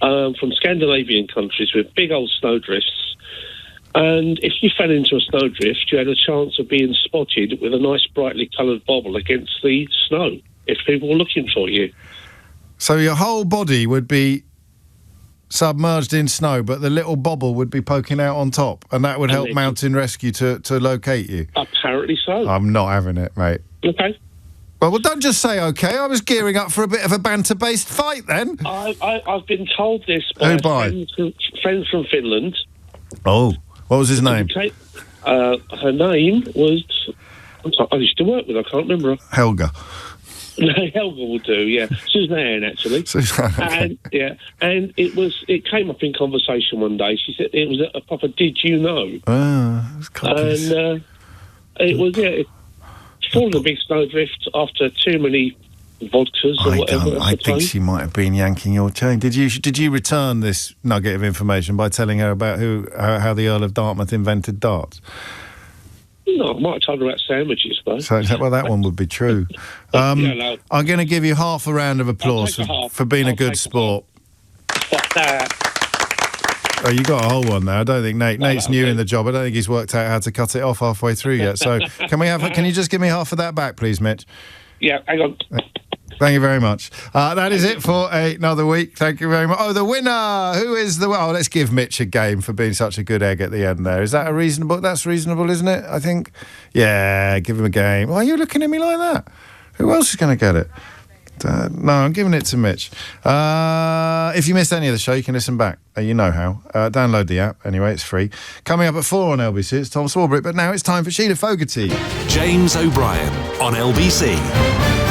from Scandinavian countries with big old snowdrifts. And if you fell into a snowdrift, you had a chance of being spotted with a nice brightly coloured bobble against the snow if people were looking for you. So your whole body would be submerged in snow, but the little bobble would be poking out on top, and that would help Mountain Rescue to locate you? Apparently so. I'm not having it, mate. Okay. Well, don't just say okay. I was gearing up for a bit of a banter-based fight then. I've been told this by friends from Finland. Oh, what was his name? Her name was... I used to work with her, I can't remember her. Helga. Helga will do, yeah. Suzanne, actually. Suzanne, okay. And it came up in conversation one day. She said it was a proper "did you know?" That's copious. And it was, falling a big snowdrift after too many vodkas or whatever. I think she might have been yanking your chain. Did you return this nugget of information by telling her about how the Earl of Dartmouth invented darts? No, I might have told her about sandwiches, though. So, well, that one would be true. I'm going to give you half a round of applause for being a good sport. What's that? Oh, you got a whole one there. I don't think Nate's new in the job. I don't think he's worked out how to cut it off halfway through yet. So, can you just give me half of that back, please, Mitch? Yeah, hang on. Thank you very much. That is it for another week. Thank you very much. Oh, the winner! Who is the... Oh, let's give Mitch a game for being such a good egg at the end there. Is that reasonable? That's reasonable, isn't it? I think. Yeah, give him a game. Why are you looking at me like that? Who else is going to get it? No, I'm giving it to Mitch. If you missed any of the show, you can listen back. You know how. Download the app. Anyway, it's free. Coming up at 4 on LBC, it's Tom Swarbrick. But now it's time for Sheila Fogarty. James O'Brien on LBC.